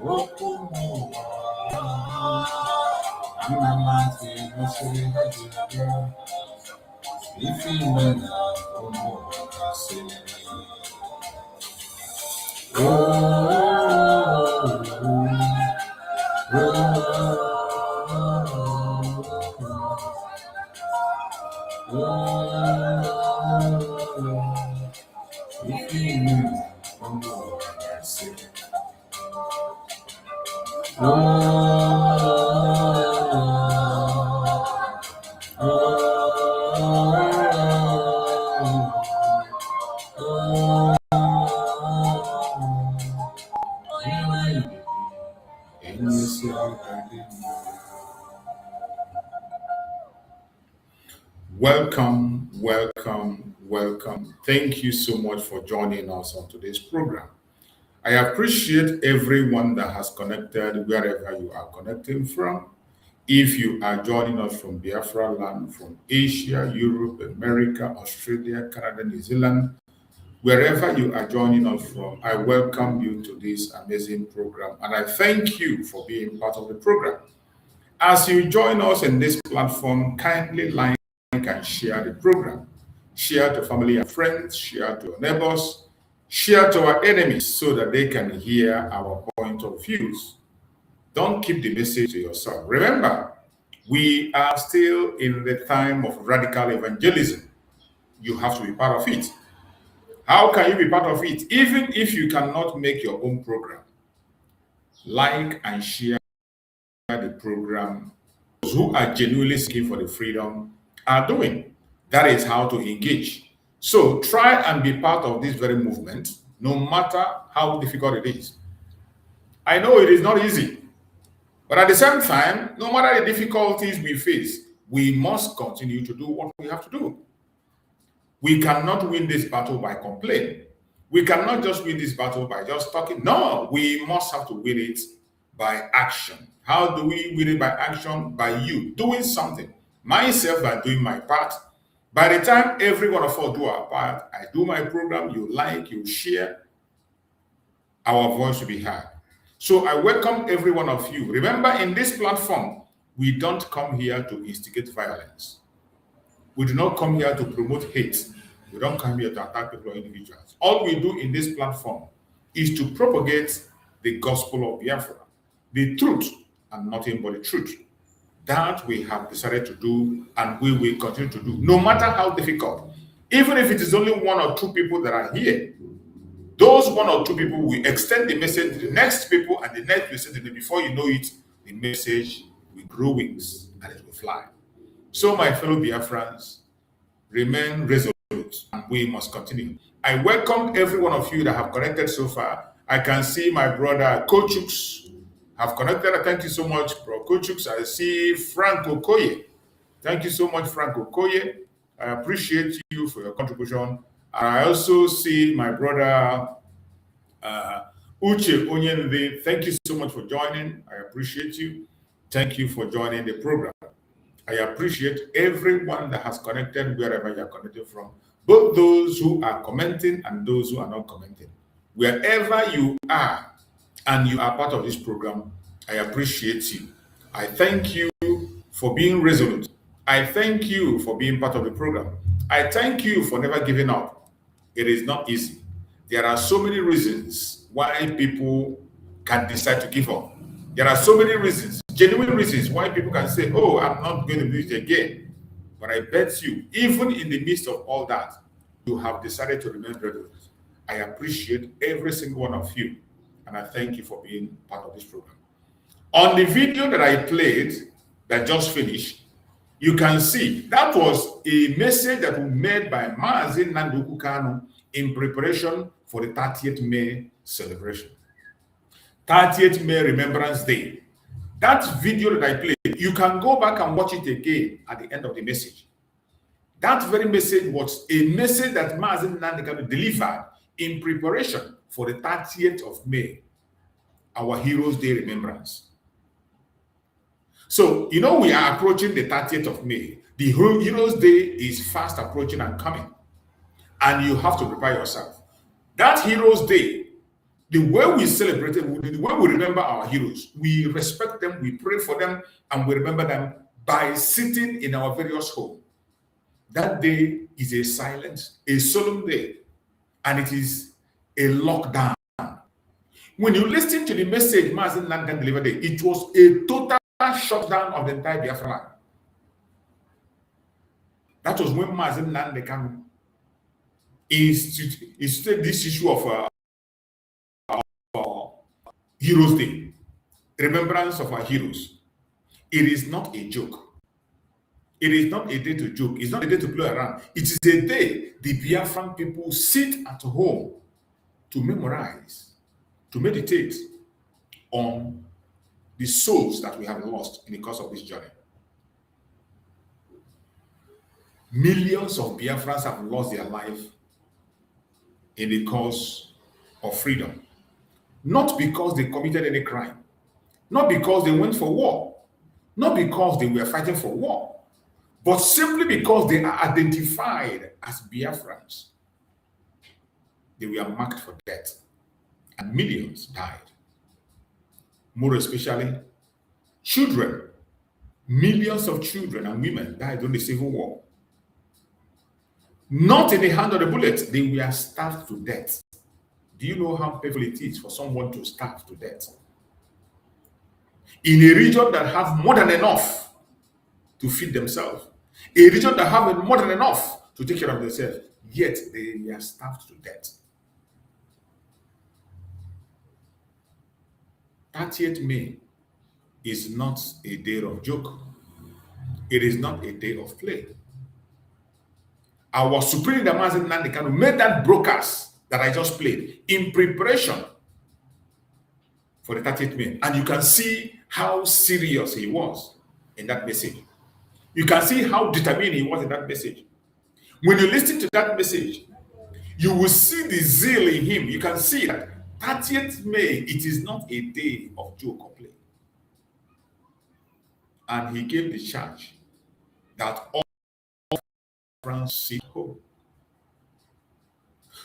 S2: Oku, Amanati, Ashino, if you went out,
S3: Welcome, welcome, welcome. Thank you so much for joining us on today's program. I appreciate everyone that has connected wherever you are connecting from. If you are joining us from Biafra land, from Asia, Europe, America, Australia, Canada, New Zealand, wherever you are joining us from, I welcome you to this amazing program and I thank you for being part of the program. As you join us in this platform, kindly like and share the program. Share to family and friends, share to your neighbors, share to our enemies so that they can hear our point of views. Don't keep the message to yourself. Remember, we are still in the time of radical evangelism. You have to be part of it. How can you be part of it? Even if you cannot make your own program, like and share the program. Those who are genuinely seeking for the freedom are doing. That is how to engage. So try and be part of this very movement, no matter how difficult it is. I know it is not easy, but at the same time, no matter the difficulties we face, we must continue to do what we have to do. We cannot win this battle by complaining. We cannot just win this battle by just talking. No, we must have to win it by action. How do we win it? By action, by you doing something. Myself, by doing my part. By the time every one of us do our part, I do my program, you like, you share, our voice will be heard. So I welcome every one of you. Remember, in this platform, we don't come here to instigate violence. We do not come here to promote hate. We don't come here to attack people or individuals. All we do in this platform is to propagate the gospel of Biafra, the truth and nothing but the truth. That we have decided to do and we will continue to do, no matter how difficult. Even if it is only one or two people that are here, those one or two people will extend the message to the next people, and the next message, and before you know it, the message will grow wings and it will fly. So, my fellow Biafrans, remain resolute and we must continue. I welcome every one of you that have connected so far. I can see my brother Kochuks have connected. Thank you so much, bro Kochuks. I see Frank Okoye. Thank you so much, Frank Okoye. I appreciate you for your contribution. And I also see my brother Uche Onyenve. Thank you so much for joining. I appreciate you. Thank you for joining the program. I appreciate everyone that has connected wherever you're connected from, both those who are commenting and those who are not commenting. Wherever you are and you are part of this program, I appreciate you. I thank you for being resolute. I thank you for being part of the program. I thank you for never giving up. It is not easy. There are so many reasons why people can decide to give up. There are so many reasons, genuine reasons why people can say, oh, I'm not going to do it again. But I bet you, even in the midst of all that, you have decided to remain resolute. I appreciate every single one of you, and I thank you for being part of this program. On the video that I played, that just finished, you can see that was a message that was made by Nnamdi Kanu in preparation for the 30th May celebration. 30th May Remembrance Day. That video that I played, you can go back and watch it again at the end of the message. That very message was a message that Nnamdi delivered in preparation for the 30th of May, our Heroes Day Remembrance. So, you know, we are approaching the 30th of May. The Heroes Day is fast approaching and coming, and you have to prepare yourself. That Heroes Day, the way we celebrate it, the way we remember our heroes, we respect them, we pray for them, and we remember them by sitting in our various homes. That day is a silent, a solemn day, and it is a lockdown. When you listen to the message Nnamdi delivered, it was a total shutdown of the entire Biafra land. That was when Nnamdi instituted this issue of Heroes Day, remembrance of our heroes. It is not a joke. It is not a day to joke. It's not a day to play around. It is a day the Biafran people sit at home to memorize, to meditate on the souls that we have lost in the course of this journey. Millions of Biafrans have lost their life in the cause of freedom. Not because they committed any crime, not because they went for war, not because they were fighting for war, but simply because they are identified as Biafrans. They were marked for death, and millions died. More especially, children. Millions of children and women died during the Civil War. Not in the hand of the bullet, they were starved to death. Do you know how painful it is for someone to starve to death? In a region that have more than enough to feed themselves, a region that have more than enough to take care of themselves, yet they were starved to death. 30th May is not a day of joke. It is not a day of play. Our Supreme Leader Nnamdi Kanu made that broadcast that I just played in preparation for the 30th May. And you can see how serious he was in that message. You can see how determined he was in that message. When you listen to that message, you will see the zeal in him. You can see that 30th May, it is not a day of joke or play. and he gave the charge that all France sit home.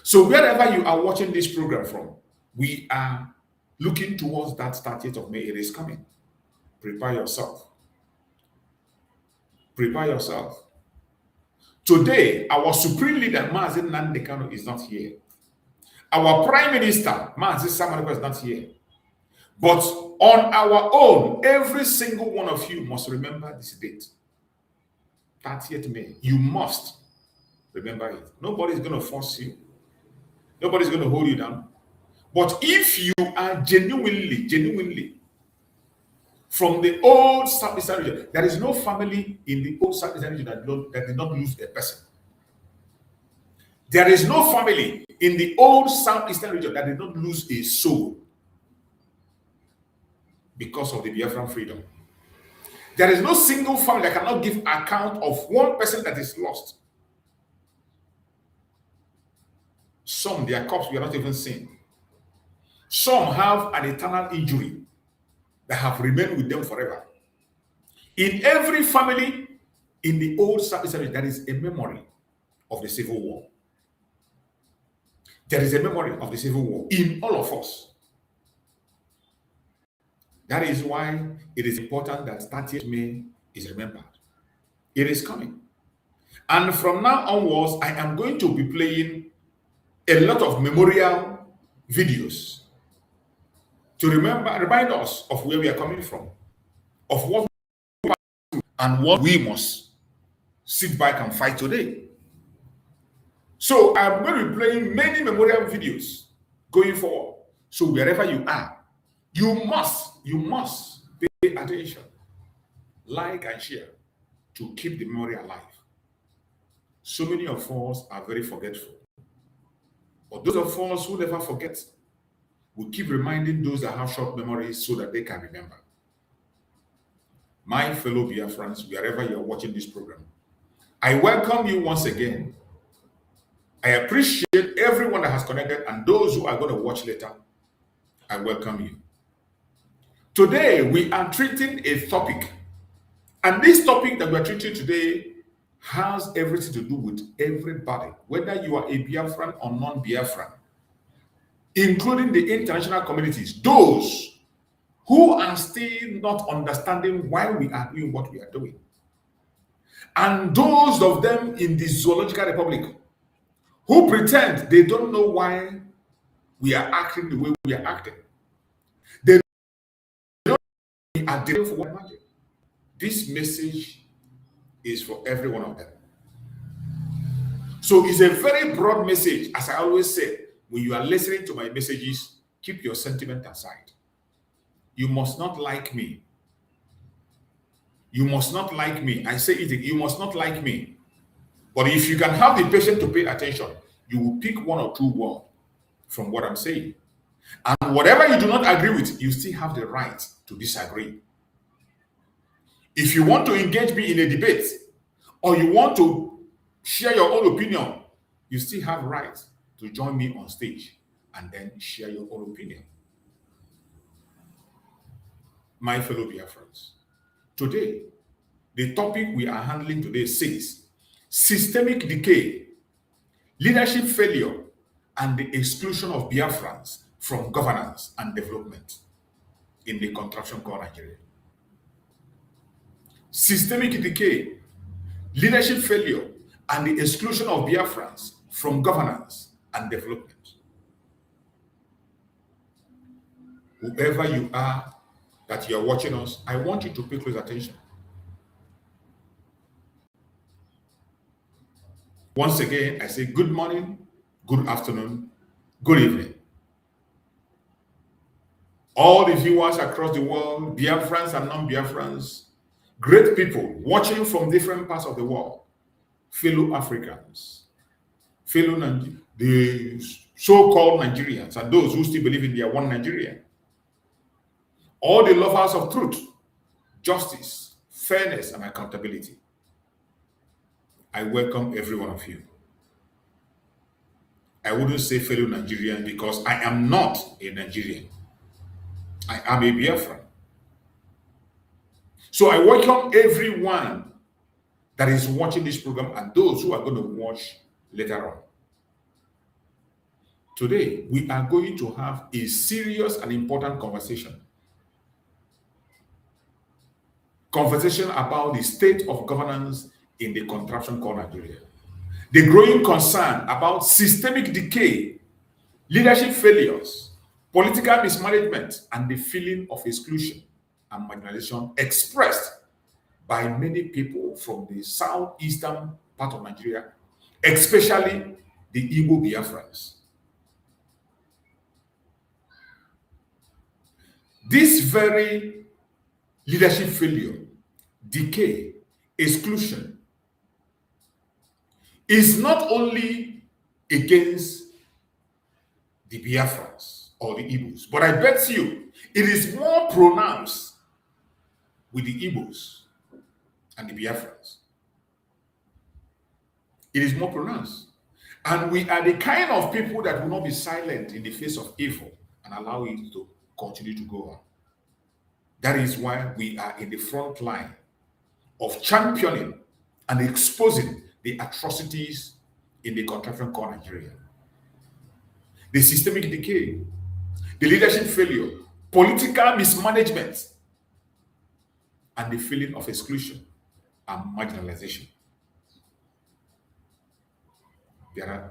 S3: So wherever you are watching this program from, we are looking towards that 30th of May. It is coming. Prepare yourself. Prepare yourself. Today, our supreme leader, Nnamdi Kanu, is not here. Our Prime Minister, Samariko, is not here. But on our own, every single one of you must remember this date. 30th May. You must remember it. Nobody's going to force you. Nobody's going to hold you down. But if you are genuinely from the old South Eastern region, there is no family in the old South Eastern region that did not lose a person. There is no family in the old South Eastern region that did not lose a soul because of the Biafran freedom. There is no single family that cannot give account of one person that is lost. Some, their corpse we are not even seeing. Some have an eternal injury that have remained with them forever. In every family in the old South Eastern region, there is a memory of the Civil War. There is a memory of the Civil War in all of us. That is why it is important that 30th May is remembered. It is coming. And from now onwards, I am going to be playing a lot of memorial videos to remind us of where we are coming from, of what we and what we must sit back and fight today. So I'm going to be playing many memorial videos going forward. So wherever you are, you must pay attention, like and share to keep the memory alive. So many of us are very forgetful. But those of us who never forget, we keep reminding those that have short memories so that they can remember. My fellow Biafrans, wherever you are watching this program, I welcome you once again. I appreciate everyone that has connected and those who are going to watch later. I welcome you. Today, we are treating a topic. And this topic that we are treating today has everything to do with everybody, whether you are a Biafran or non-Biafran, including the international communities, those who are still not understanding why we are doing what we are doing, and those of them in the Zoological Republic who pretend they don't know why we are acting the way we are acting. They don't know we are dealing for one another. This message is for every one of them. So it's a very broad message. As I always say, when you are listening to my messages, keep your sentiment aside. You must not like me. You must not like me. I say it, you must not like me. But if you can have the patience to pay attention, you will pick one or two words from what I'm saying. And whatever you do not agree with, you still have the right to disagree. If you want to engage me in a debate, or you want to share your own opinion, you still have right to join me on stage and then share your own opinion. My fellow Biafrans, today, the topic we are handling today says systemic decay, leadership failure, and the exclusion of Biafrans from governance and development in the contraption called Nigeria. Systemic decay, leadership failure, and the exclusion of Biafrans from governance and development. Whoever you are that you are watching us, I want you to pay close attention. Once again, I say good morning, good afternoon, good evening. All the viewers across the world, Biafrans and non-Biafrans, great people watching from different parts of the world, fellow Africans, fellow the so-called Nigerians, and those who still believe in their one Nigeria. All the lovers of truth, justice, fairness, and accountability. I welcome every one of you. I wouldn't say fellow Nigerian because I am not a Nigerian. I am a Biafran. So I welcome everyone that is watching this program and those who are going to watch later on. Today, we are going to have a serious and important conversation. Conversation about the state of governance in the contraption called Nigeria. The growing concern about systemic decay, leadership failures, political mismanagement, and the feeling of exclusion and marginalization expressed by many people from the southeastern part of Nigeria, especially the Igbo Biafrans. This very leadership failure, decay, exclusion is not only against the Biafrans or the Igbos, but I bet you it is more pronounced with the Igbos and the Biafrans. It is more pronounced. And we are the kind of people that will not be silent in the face of evil and allow it to continue to go on. That is why we are in the front line of championing and exposing the atrocities in the contraption called Nigeria. The systemic decay, the leadership failure, political mismanagement, and the feeling of exclusion and marginalization.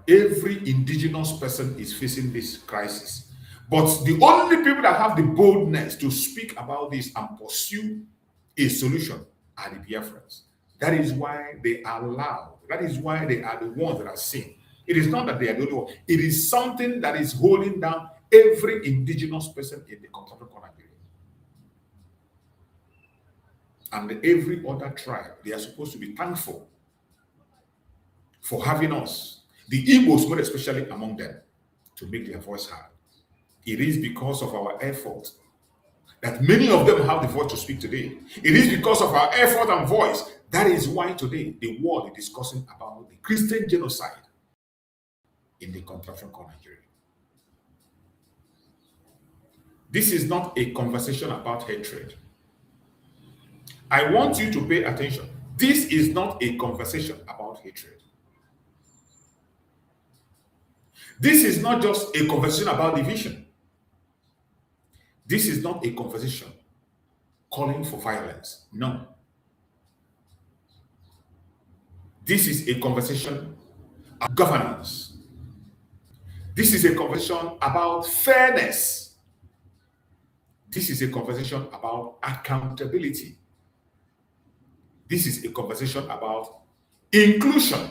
S3: Every indigenous person is facing this crisis. But the only people that have the boldness to speak about this and pursue a solution are the Biafrans. That is why they are loud. That is why they are the ones that are seen. It is not that they are the only one. It is something that is holding down every indigenous person in the contraption called Nigeria. And every other tribe, they are supposed to be thankful for having us, the Igbos, more especially among them, to make their voice heard. It is because of our effort that many of them have the voice to speak today. It is because of our effort and voice. That is why today the world is discussing about the Christian genocide in the contraption called Nigeria. This is not a conversation about hatred. I want you to pay attention. This is not a conversation about hatred. This is not just a conversation about division. This is not a conversation calling for violence. No. This is a conversation about governance. This is a conversation about fairness. This is a conversation about accountability. This is a conversation about inclusion,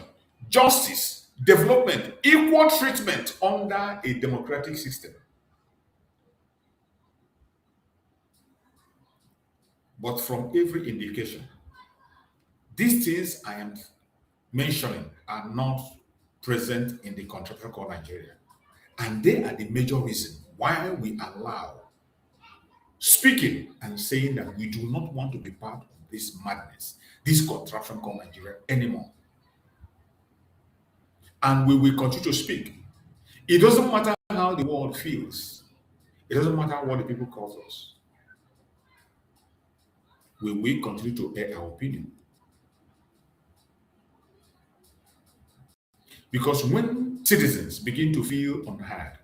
S3: justice, development, equal treatment under a democratic system. But from every indication, these things I am mentioning are not present in the contraption called Nigeria. And they are the major reason why we allow speaking and saying that we do not want to be part of this madness, this contraption called Nigeria anymore. And we will continue to speak. It doesn't matter how the world feels. It doesn't matter what the people call us. We will continue to air our opinion. Because when citizens begin to feel unheard,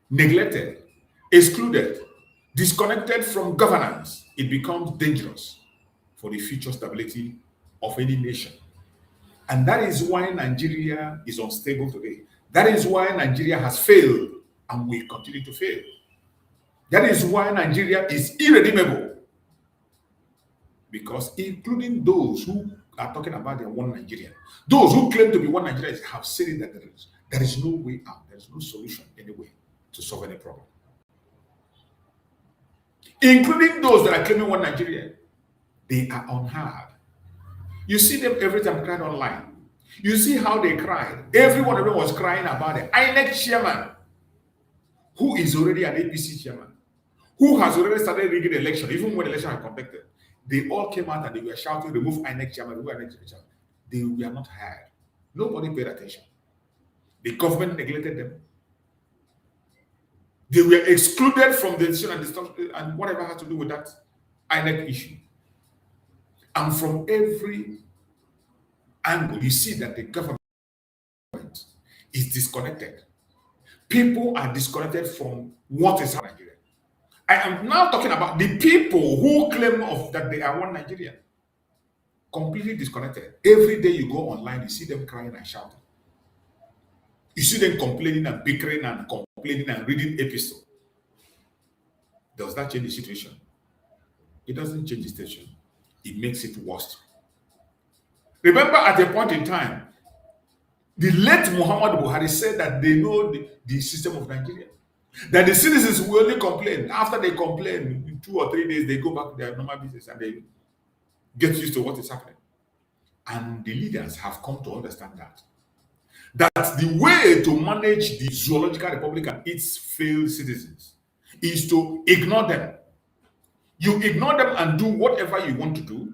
S3: neglected, excluded, disconnected from governance, it becomes dangerous for the future stability of any nation. And that is why Nigeria is unstable today. That is why Nigeria has failed and will continue to fail. That is why Nigeria is irredeemable. Because including those who are talking about their one Nigeria, those who claim to be one Nigeria have said it that there is no way out, there is no solution anyway to solve any problem. Including those that are claiming one Nigeria, they are unheard. You see them every time crying online. You see how they cried. Every one of them was crying about the INEC chairman, who is already an APC chairman, who has already started rigging the election, even when the election had conducted. They all came out and they were shouting, remove INEC chairman, remove INEC chairman. They were not heard. Nobody paid attention. The government neglected them. They were excluded from the decision and whatever had to do with that INEC issue. And from every angle, you see that the government is disconnected. People are disconnected from what is happening in Nigeria. I am now talking about the people who claim that they are one Nigerian. Completely disconnected. Every day you go online, you see them crying and shouting. You see them complaining and bickering and complaining and reading episodes. Does that change the situation? It doesn't change the situation. It makes it worse. Remember, at a point in time, the late Muhammad Buhari said that they know the system of Nigeria. That the citizens will only complain. After they complain, in 2 or 3 days, they go back to their normal business and they get used to what is happening. And the leaders have come to understand that the way to manage the zoological republic and its failed citizens is to ignore them. You ignore them and do whatever you want to do,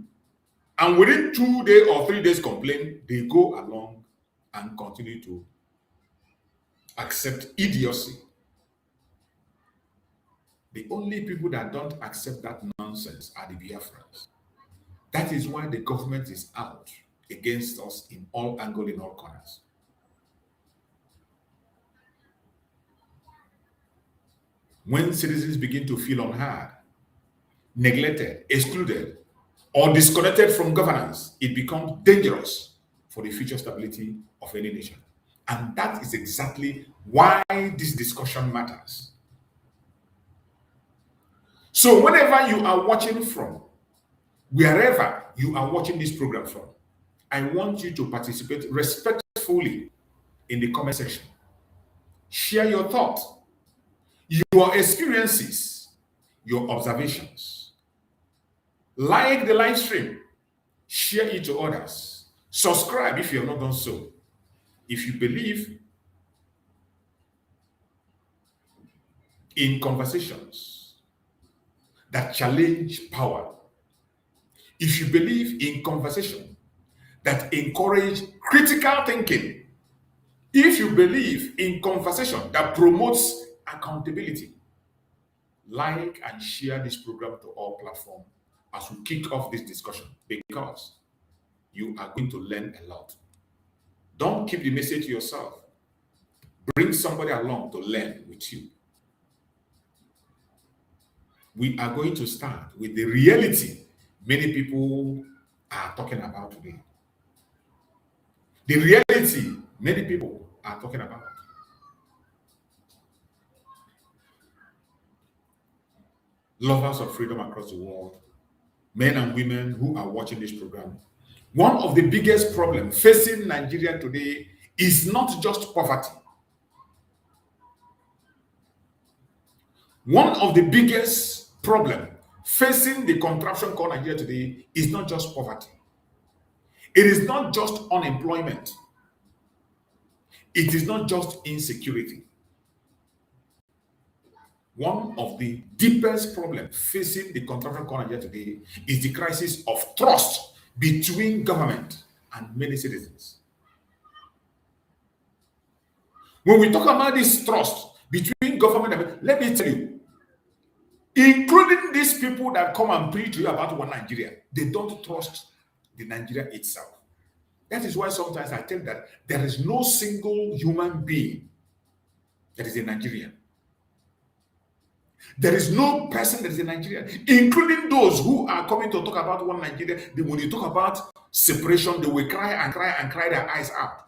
S3: and within 2 days or 3 days complain, they go along and continue to accept idiocy. The only people that don't accept that nonsense are the Biafrans. That is why the government is out against us in all angles, in all corners. When citizens begin to feel unheard, neglected, excluded, or disconnected from governance, it becomes dangerous for the future stability of any nation. And that is exactly why this discussion matters. So whenever you are watching from, wherever you are watching this program from, I want you to participate respectfully in the comment section. Share your thoughts, your experiences, your observations. Like the live stream, share it to others. Subscribe if you have not done so. If you believe in conversations that challenge power, if you believe in conversation that encourage critical thinking, if you believe in conversation that promotes accountability, like and share this program to all platforms as we kick off this discussion, because you are going to learn a lot. Don't keep the message to yourself. Bring somebody along to learn with you. We are going to start with the reality many people are talking about today. The reality many people are talking about. Lovers of freedom across the world, men and women who are watching this program, one of the biggest problems facing Nigeria today is not just poverty. One of the biggest problems facing the contraption called Nigeria today is not just poverty. It is not just unemployment. It is not just insecurity. One of the deepest problems facing the contraption called Nigeria today is the crisis of trust between government and many citizens. When we talk about this trust between government and, let me tell you, including these people that come and preach to you about one Nigeria, they don't trust the Nigeria itself. That is why sometimes I tell that there is no single human being that is a Nigerian. There is no person that is a Nigerian, including those who are coming to talk about one Nigeria. When you talk about separation, they will cry and cry and cry their eyes out.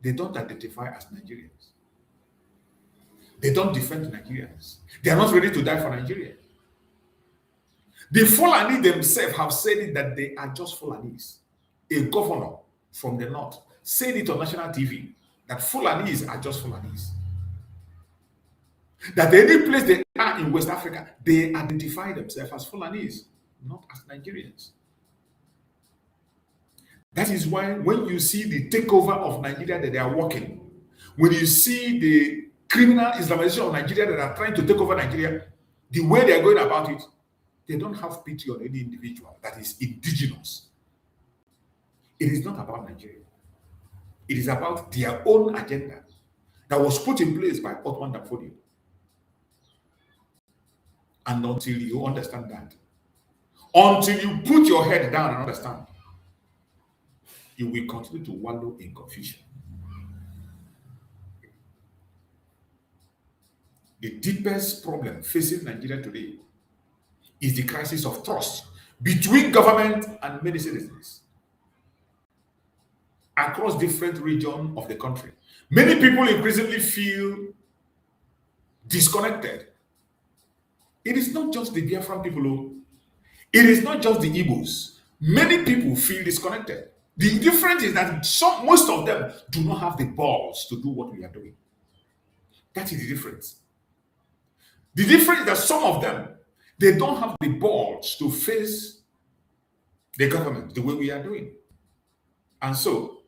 S3: They don't identify as Nigerians. They don't defend Nigerians. They are not ready to die for Nigeria. The Fulani themselves have said it that they are just Fulanis. A governor from the north said it on national TV that Fulanis are just Fulanis. That any place they are in West Africa, they identify themselves as Fulanis, not as Nigerians. That is why when you see the takeover of Nigeria that they are working, when you see the criminal Islamization of Nigeria that are trying to take over Nigeria, the way they are going about it, they don't have pity on any individual that is indigenous. It is not about Nigeria. It is about their own agenda that was put in place by Ottoman Napoleon. And until you understand that, Until you put your head down and understand, you will continue to wallow in confusion. The deepest problem facing Nigeria today is the crisis of trust between government and many citizens across different regions of the country. Many people increasingly feel disconnected. It is not just the Biafran people, it is not just the Igbos. Many people feel disconnected. The difference is that most of them do not have the balls to do what we are doing. That is the difference. The difference is that some of them, they don't have the balls to face the government the way we are doing. And so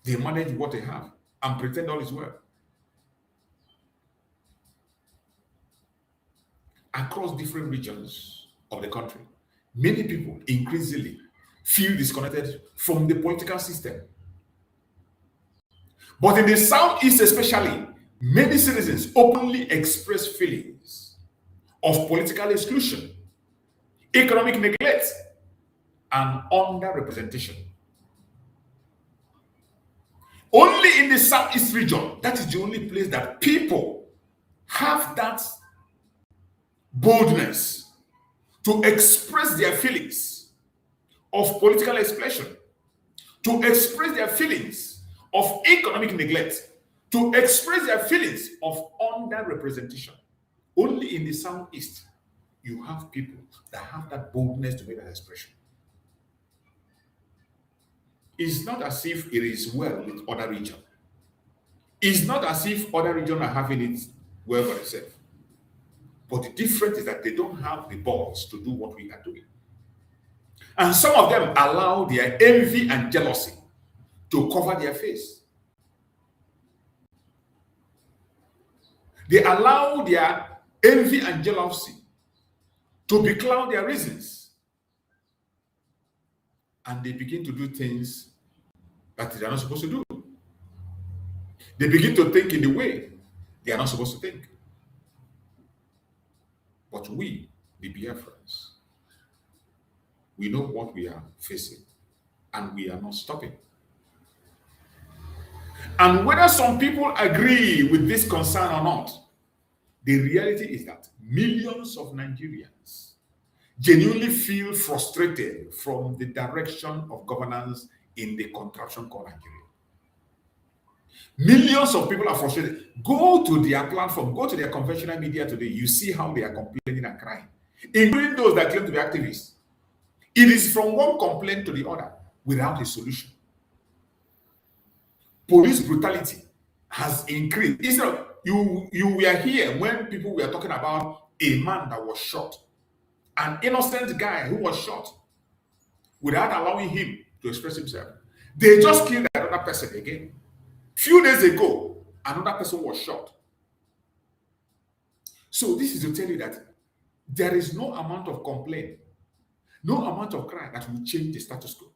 S3: they manage what they have and pretend all is well. Across different regions of the country, many people increasingly feel disconnected from the political system. But in the Southeast especially, many citizens openly express feelings of political exclusion, economic neglect, and underrepresentation. Only in the Southeast region, that is the only place that people have that boldness to express their feelings of political expression, to express their feelings of economic neglect, to express their feelings of underrepresentation. Only in the Southeast, you have people that have that boldness to make that expression. It's not as if it is well with other regions. It's not as if other regions are having it well for themselves. But the difference is that they don't have the balls to do what we are doing. And some of them allow their envy and jealousy to cover their face. They allow their envy and jealousy to becloud their reasons. And they begin to do things that they are not supposed to do. They begin to think in the way they are not supposed to think. But we, the Biafrans, we know what we are facing, and we are not stopping. And whether some people agree with this concern or not, the reality is that millions of Nigerians genuinely feel frustrated from the direction of governance in the contraption called Nigeria. Millions of people are frustrated. Go to their platform, go to their conventional media today, you see how they are complaining and crying, including those that claim to be activists. It is from one complaint to the other without a solution. Police brutality has increased. Instead of you were here when people were talking about a man that was shot, an innocent guy who was shot without allowing him to express himself. They just killed another person again. Few days ago, another person was shot. So this is to tell you that there is no amount of complaint, no amount of cry that will change the status quo.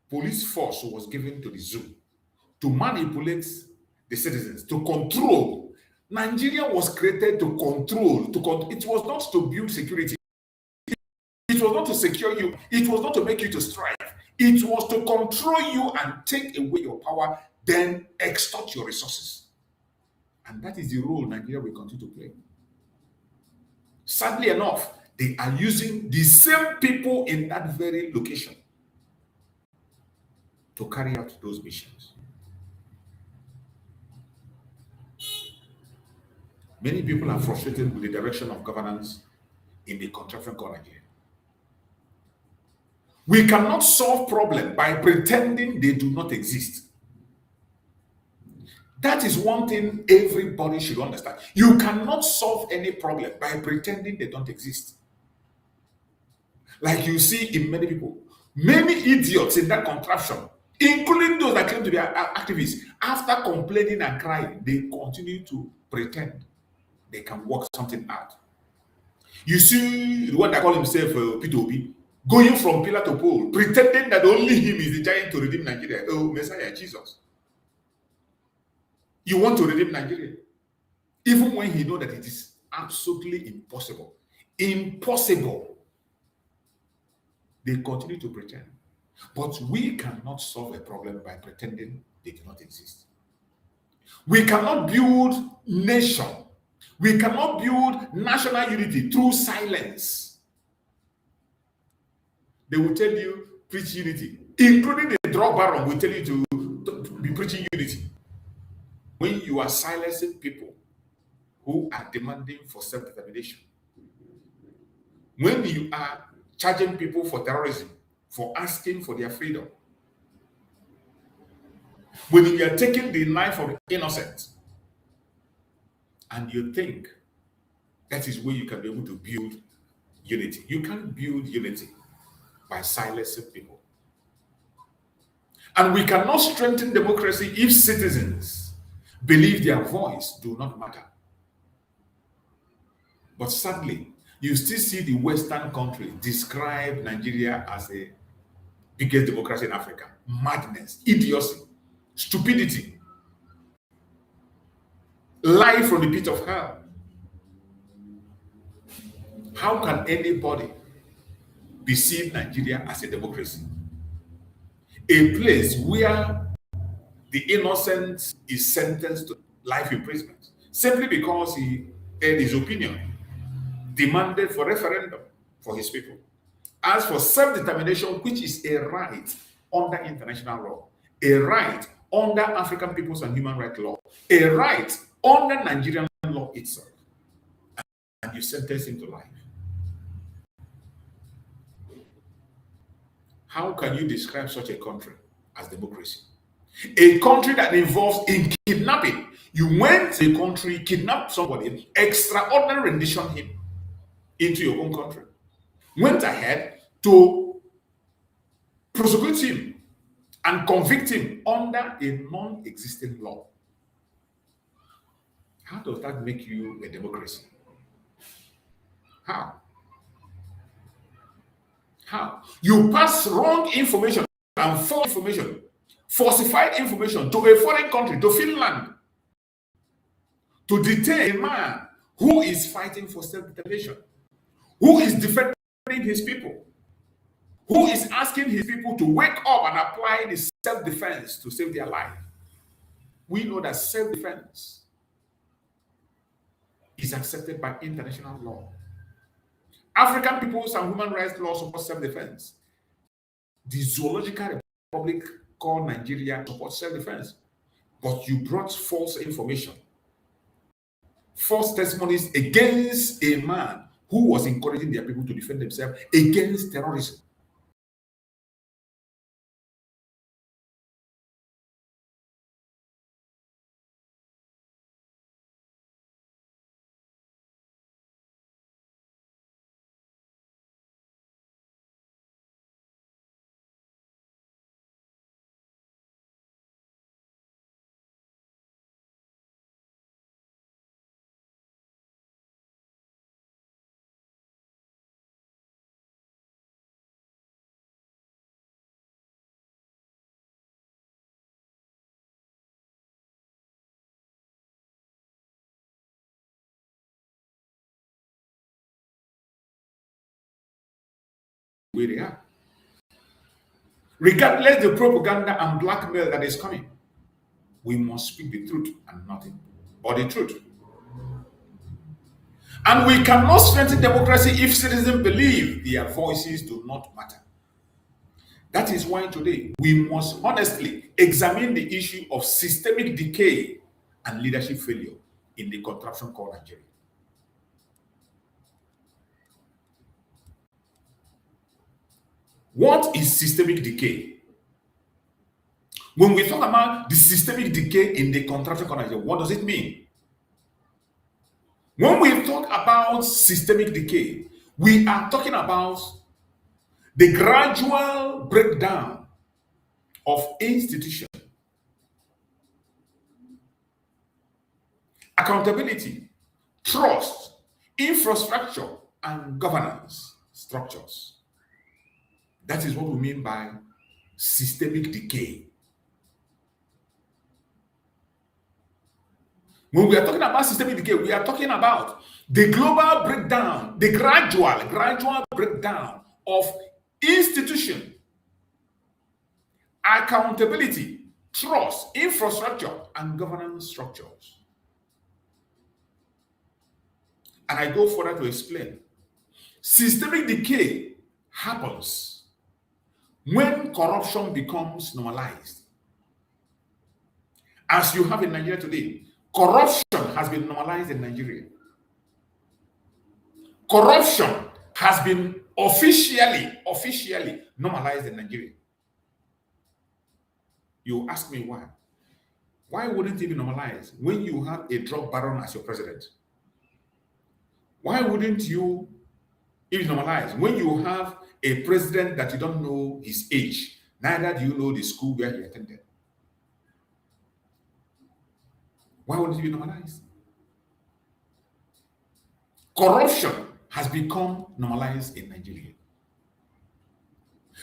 S3: Police force was given to the zoo to manipulate the citizens, to control. Nigeria was created to control. It was not to build security. It was not to secure you. It was not to make you to strive. It was to control you and take away your power, then extort your resources. And that is the role Nigeria will continue to play. Sadly enough, they are using the same people in that very location to carry out those missions. Many people are frustrated with the direction of governance in the contraption called Nigeria. We cannot solve problems by pretending they do not exist. That is one thing everybody should understand. You cannot solve any problem by pretending they don't exist. Like you see in many people, many idiots in that contraption, including those that claim to be activists, after complaining and crying, they continue to pretend they can work something out. You see the one that call himself Peter Obi, going from pillar to pole, pretending that only him is the giant to redeem Nigeria. Oh, Messiah, Jesus. You want to redeem Nigeria? Even when he knows that it is absolutely impossible. impossible. They continue to pretend. But we cannot solve a problem by pretending they do not exist. We cannot build nation. We cannot build national unity through silence. They will tell you, preach unity. Including the drug baron will tell you to be preaching unity. When you are silencing people who are demanding for self-determination, when you are charging people for terrorism, for asking for their freedom, when you are taking the life of the innocent, and you think that is where you can be able to build unity. You can't build unity by silencing people. And we cannot strengthen democracy if citizens believe their voice do not matter. But sadly, you still see the Western countries describe Nigeria as the biggest democracy in Africa. Madness, idiocy, stupidity, lie from the pit of hell. How can anybody perceive Nigeria as a democracy? A place where the innocent is sentenced to life imprisonment simply because he aired his opinion, demanded for referendum for his people. As for self-determination, which is a right under international law, a right under African Peoples and Human Rights law, a right under Nigerian law itself, and you sentence him to life. How can you describe such a country as democracy? A country that involves in kidnapping. You went to a country, kidnapped somebody, extraordinary rendition him into your own country. Went ahead to prosecute him and convict him under a non-existent law. How does that make you a democracy? How? How? You pass wrong information and false information, falsified information to a foreign country, to Finland, to detain a man who is fighting for self-determination, who is defending his people, who is asking his people to wake up and apply the self-defense to save their life. We know that self-defense is accepted by international law. African Peoples and Human Rights law support self-defense. The Zoological Republic called Nigeria supports self-defense. But you brought false information, false testimonies against a man who was encouraging their people to defend themselves against terrorism. Where they are. Regardless the propaganda and blackmail that is coming, we must speak the truth and nothing but the truth. And we cannot strengthen democracy if citizens believe their voices do not matter. That is why today we must honestly examine the issue of systemic decay and leadership failure in the contraption called Nigeria. What is systemic decay? When we talk about the systemic decay in the contraption called Nigeria, what does it mean? When we talk about systemic decay, we are talking about the gradual breakdown of institutions, accountability, trust, infrastructure, and governance structures. That is what we mean by systemic decay. When we are talking about systemic decay, we are talking about the global breakdown, the gradual breakdown of institution, accountability, trust, infrastructure, and governance structures. And I go further to explain. Systemic decay happens when corruption becomes normalized. As you have in Nigeria today, corruption has been normalized in Nigeria. Corruption has been officially normalized in Nigeria. You ask me why. Why wouldn't it be normalized when you have a drug baron as your president? Why wouldn't you it be normalized when you have a president that you don't know his age, neither do you know the school where he attended? Why wouldn't it be normalized? Corruption has become normalized in Nigeria.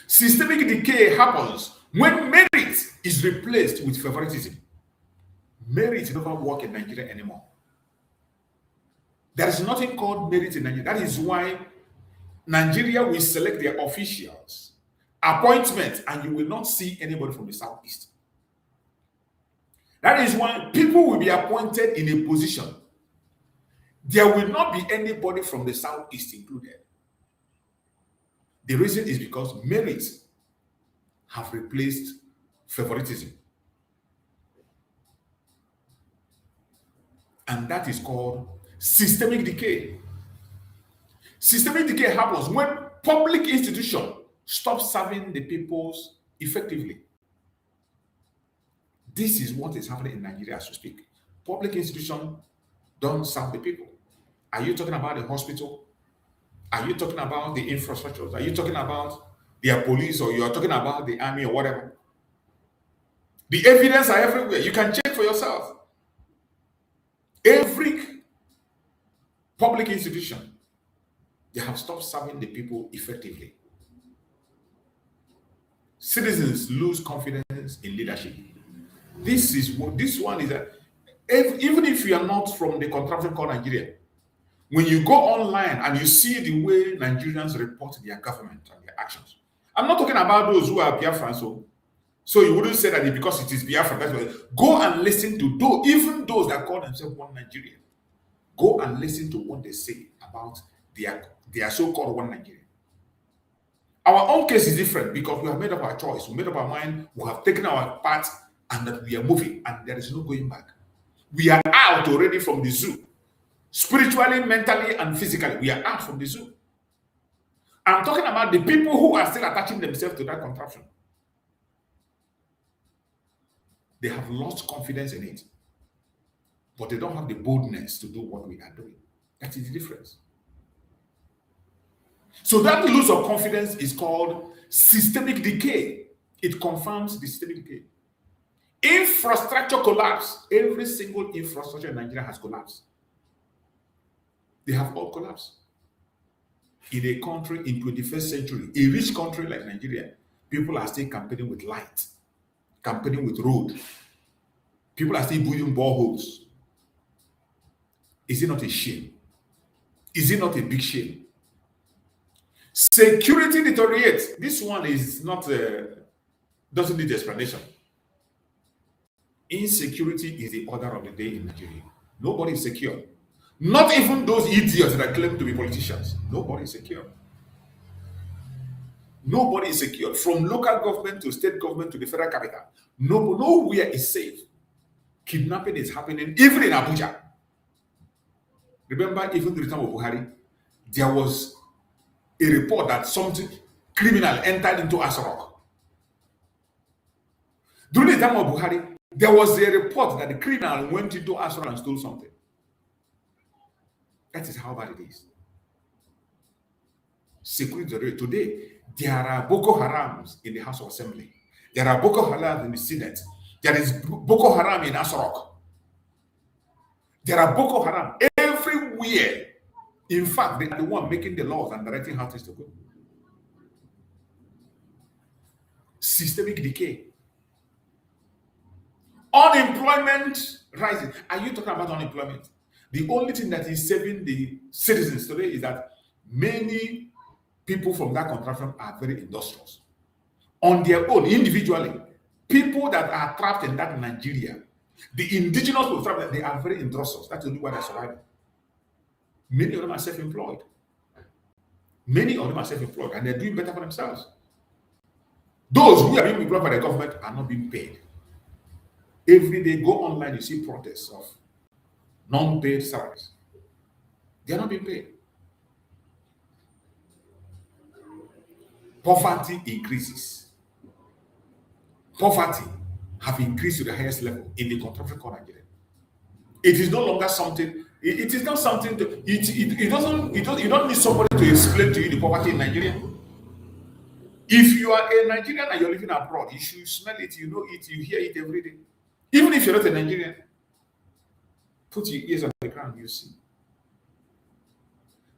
S3: Systemic decay happens when merit is replaced with favoritism. Merit doesn't work in Nigeria anymore. There is nothing called merit in Nigeria. That is why Nigeria will select their officials, appointments, and you will not see anybody from the Southeast. That is why people will be appointed in a position. There will not be anybody from the Southeast included. The reason is because merits have replaced favoritism. And that is called systemic decay. Systemic decay happens when public institution stops serving the peoples effectively. This is what is happening in Nigeria as we speak. Public institutions don't serve the people. Are you talking about the hospital? Are you talking about the infrastructures? Are you talking about their police, or you are talking about the army or whatever? The evidence are everywhere. You can check for yourself. Every public institution, they have stopped serving the people effectively. Citizens lose confidence in leadership. This one is that even if you are not from the contraption called Nigeria, when you go online and you see the way Nigerians report their government and their actions, I'm not talking about those who are Biafrans, so you wouldn't say that because it is Biafra. That's why. Go and listen to those, even those that call themselves one Nigeria. Go and listen to what they say about their so-called one Nigeria. Our own case is different because we have made up our choice. We made up our mind. We have taken our part, and that we are moving, and there is no going back. We are out already from the zoo. Spiritually, mentally, and physically, we are out from the zoo. I'm talking about the people who are still attaching themselves to that contraption. They have lost confidence in it, but they don't have the boldness to do what we are doing. That is the difference. So that loss of confidence is called systemic decay. It confirms the systemic decay. Infrastructure collapse. Every single infrastructure in Nigeria has collapsed. They have all collapsed. In a country in 21st century, a rich country like Nigeria, people are still campaigning with light, campaigning with road. People are still building boreholes. Is it not a shame? Is it not a big shame? Security deteriorates. This one is not, doesn't need explanation. Insecurity is the order of the day in Nigeria. Nobody is secure. Not even those idiots that claim to be politicians. Nobody is secure. Nobody is secure. From local government to state government to the federal capital. Nowhere is safe. Kidnapping is happening even in Abuja. Remember, even during the time of Buhari, there was a report that something criminal entered into Asarok. During the time of Buhari, there was a report that the criminal went into Asarok and stole something. That is how bad it is. Security today, there are Boko Harams in the House of Assembly. There are Boko Haram in the Senate. There is Boko Haram in Asarok. There are Boko Haram everywhere. In fact, they are the one making the laws and directing how things to go. Systemic decay. Unemployment Unemployment rising. Are you talking about unemployment? The only thing that is saving the citizens today is that many people from that contraction are very industrious. On their own, individually, people that are trapped in that Nigeria, the indigenous people trapped, they are very industrious. That's the only way they're surviving. Many of them are self-employed. Many of them are self-employed and they're doing better for themselves. Those who are being employed by the government are not being paid. Every day, go online, you see protests of non-paid salaries. They are not being paid. Poverty increases. Poverty have increased to the highest level in the contraction called Nigeria. It is no longer something. It is not something to. It doesn't. You don't need somebody to explain to you the poverty in Nigeria. If you are a Nigerian and you're living abroad, you should smell it. You know it. You hear it every day. Even if you're not a Nigerian, put your ears on the ground. You see.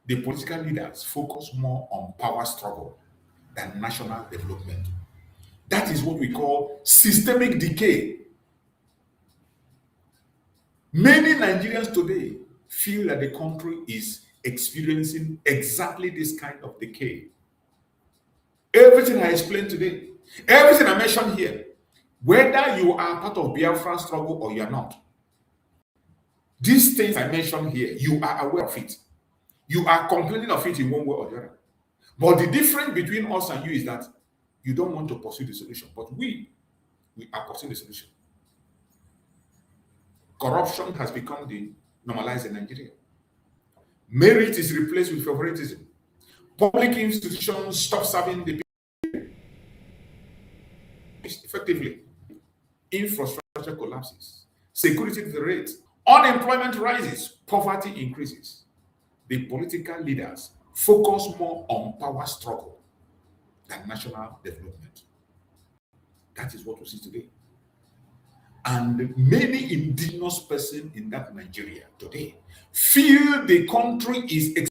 S3: The political leaders focus more on power struggle than national development. That is what we call systemic decay. Many Nigerians today feel that the country is experiencing exactly this kind of decay. Everything I explained today, everything I mentioned here, whether you are part of Biafra struggle or you are not, these things I mentioned here, you are aware of it. You are complaining of it in one way or the other. But the difference between us and you is that you don't want to pursue the solution, but we are pursuing the solution. Corruption has become the normalized in Nigeria. Merit is replaced with favoritism. Public institutions stop serving the people effectively. Infrastructure collapses. Security deteriorates. Unemployment rises. Poverty increases. The political leaders focus more on power struggle than national development. That is what we see today. And many indigenous persons in that Nigeria today feel the country is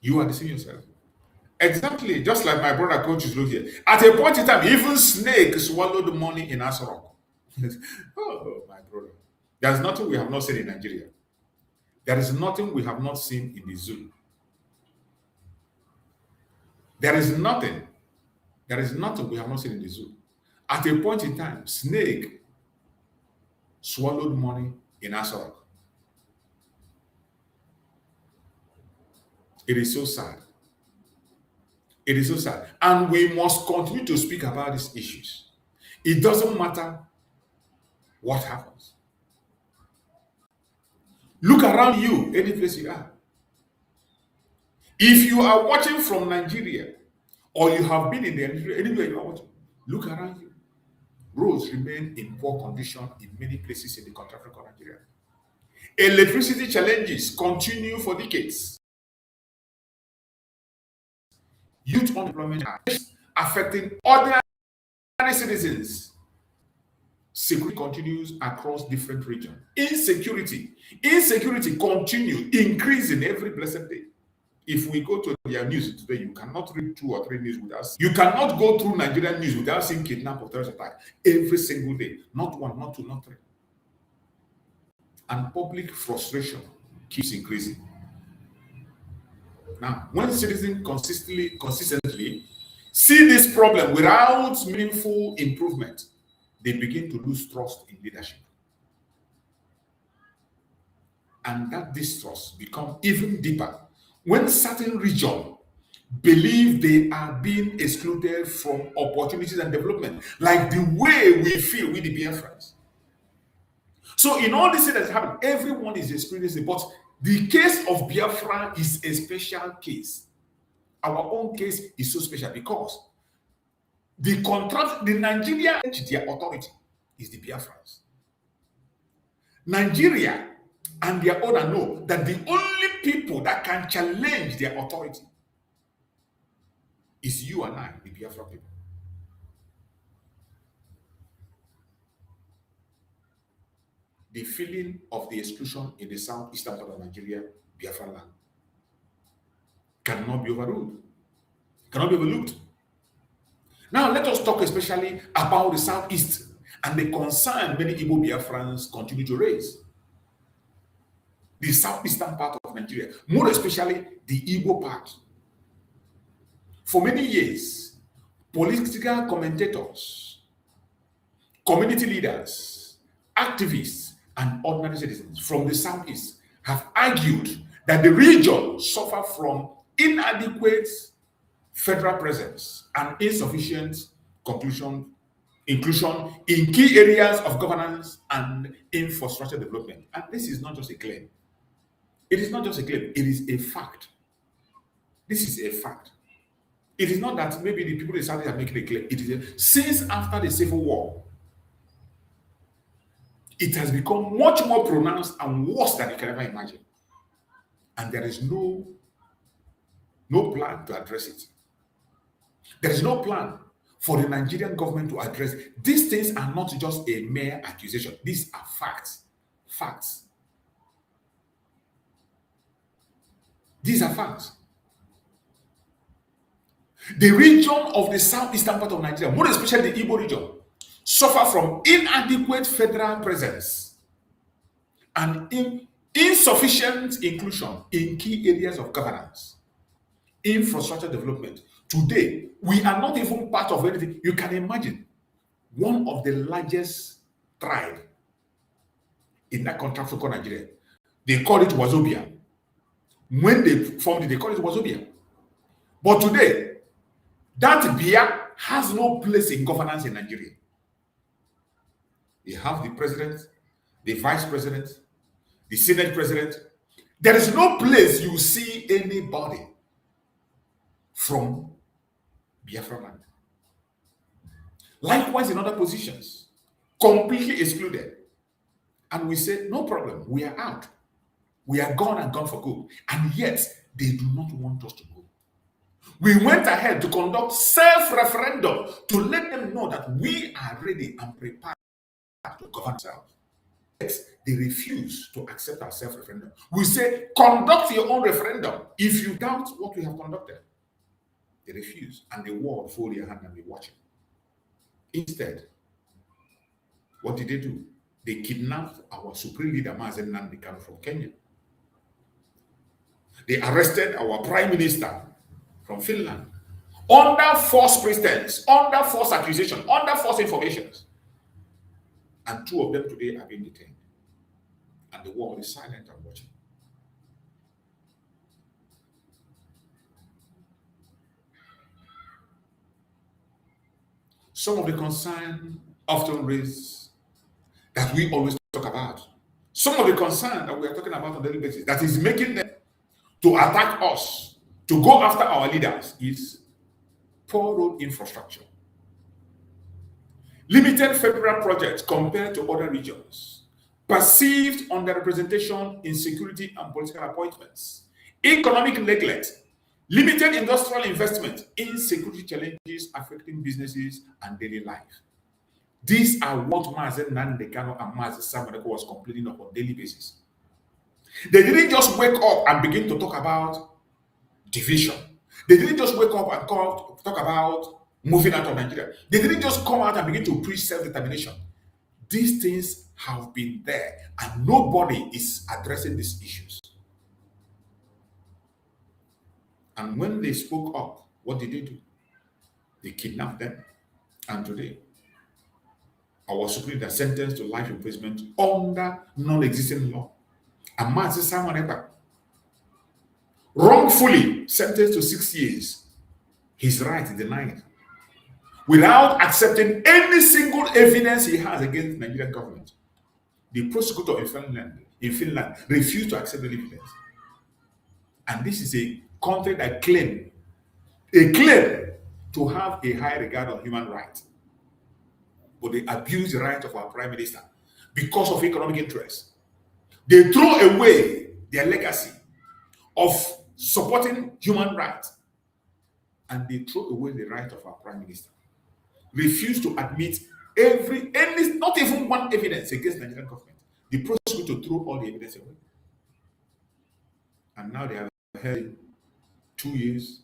S3: you are deceiving yourself. Exactly, just like my brother coaches look here. At a point in time, even snake swallowed the money in Asarok. Oh, my brother. There's nothing we have not seen in Nigeria. There is nothing we have not seen in the zoo. There is nothing we have not seen in the zoo. At a point in time, snake swallowed money in Asarok. It is so sad. It is so sad. And we must continue to speak about these issues. It doesn't matter what happens. Look around you, any place you are. If you are watching from Nigeria, or you have been in the anywhere you are watching, look around you. Roads remain in poor condition in many places in the country of Nigeria. Electricity challenges continue for decades. Youth unemployment affecting ordinary citizens. Security continues across different regions. Insecurity continues increasing every blessed day. If we go to their news today, you cannot read 2 or 3 news without. You cannot go through Nigerian news without seeing kidnap or terrorist attack every single day. Not 1, not 2, not 3. And public frustration keeps increasing. Now, when citizens consistently see this problem without meaningful improvement, they begin to lose trust in leadership. And that distrust becomes even deeper when certain regions believe they are being excluded from opportunities and development, like the way we feel with the Biafrans. So in all this that has happened, everyone is experiencing it, but the case of Biafra is a special case. Our own case is so special because the contract, the Nigeria, their authority is the Biafrans. Nigeria and their owner know that the only people that can challenge their authority is you and I, the Biafra people. The feeling of the exclusion in the South Eastern part of Nigeria, Biafra land, cannot be overruled, cannot be overlooked. Now, let us talk especially about the Southeast and the concern many Igbo Biafrans continue to raise. The southeastern part of Nigeria, more especially the Igbo part. For many years, political commentators, community leaders, activists, and ordinary citizens from the Southeast have argued that the region suffers from inadequate federal presence and insufficient inclusion in key areas of governance and infrastructure development. And this is not just a claim. It is not just a claim, it is a fact. This is a fact. It is not that maybe the people in the South are making a claim. It is since after the Civil War, it has become much more pronounced and worse than you can ever imagine. And there is no plan to address it. There is no plan for the Nigerian government to address it. These things are not just a mere accusation. These are facts. Facts. These are facts. The region of the southeastern part of Nigeria, more especially the Igbo region, suffer from inadequate federal presence and insufficient inclusion in key areas of governance, infrastructure development. Today, we are not even part of anything. You can imagine one of the largest tribes in that country, called Nigeria. They call it Wazobia. When they formed it, they call it Wazobia. But today, that Bia has no place in governance in Nigeria. They have the president, the vice president, the senate president. There is no place you see anybody from Biafra land. Likewise, in other positions, completely excluded. And we say, no problem, we are out. We are gone and gone for good. And yet, they do not want us to go. We went ahead to conduct self-referendum to let them know that we are ready and prepared to govern ourselves. Yes, they refuse to accept our self-referendum. We say, conduct your own referendum if you doubt what we have conducted. They refuse, and the world fold their hand and be watching. Instead, what did they do? They kidnapped our supreme leader, Nnamdi Kanu, from Kenya. They arrested our prime minister from Finland under false pretense, under false accusation, under false informations. And two of them today have been detained. And the world is silent and watching. Some of the concern often raised that we always talk about. Some of the concern that we are talking about on a daily basis that is making them to attack us, to go after our leaders, is poor road infrastructure, limited federal projects compared to other regions, perceived underrepresentation in security and political appointments, economic neglect, limited industrial investment, insecurity challenges affecting businesses and daily life. These are what Nnamdi Kanu and Mazi Samuel was complaining of on a daily basis. They didn't just wake up and begin to talk about division. They didn't just wake up and talk about moving out of Nigeria. They didn't just come out and begin to preach self-determination. These things have been there, and nobody is addressing these issues. And when they spoke up, what did they do? They kidnapped them. And today, our Supreme Leader sentenced to life imprisonment under non-existing law. And Mazi Samuel wrongfully sentenced to 6 years. His right is denied without accepting any single evidence he has against the Nigerian government. The prosecutor in Finland refused to accept the evidence. And this is a country that claims They claim to have a high regard on human rights, but they abuse the right of our prime minister because of economic interests. They throw away their legacy of supporting human rights, and they throw away the right of our prime minister. Refuse to admit not even one evidence against the Nigerian government. The prosecutor threw all the evidence away. And now they have held 2 years,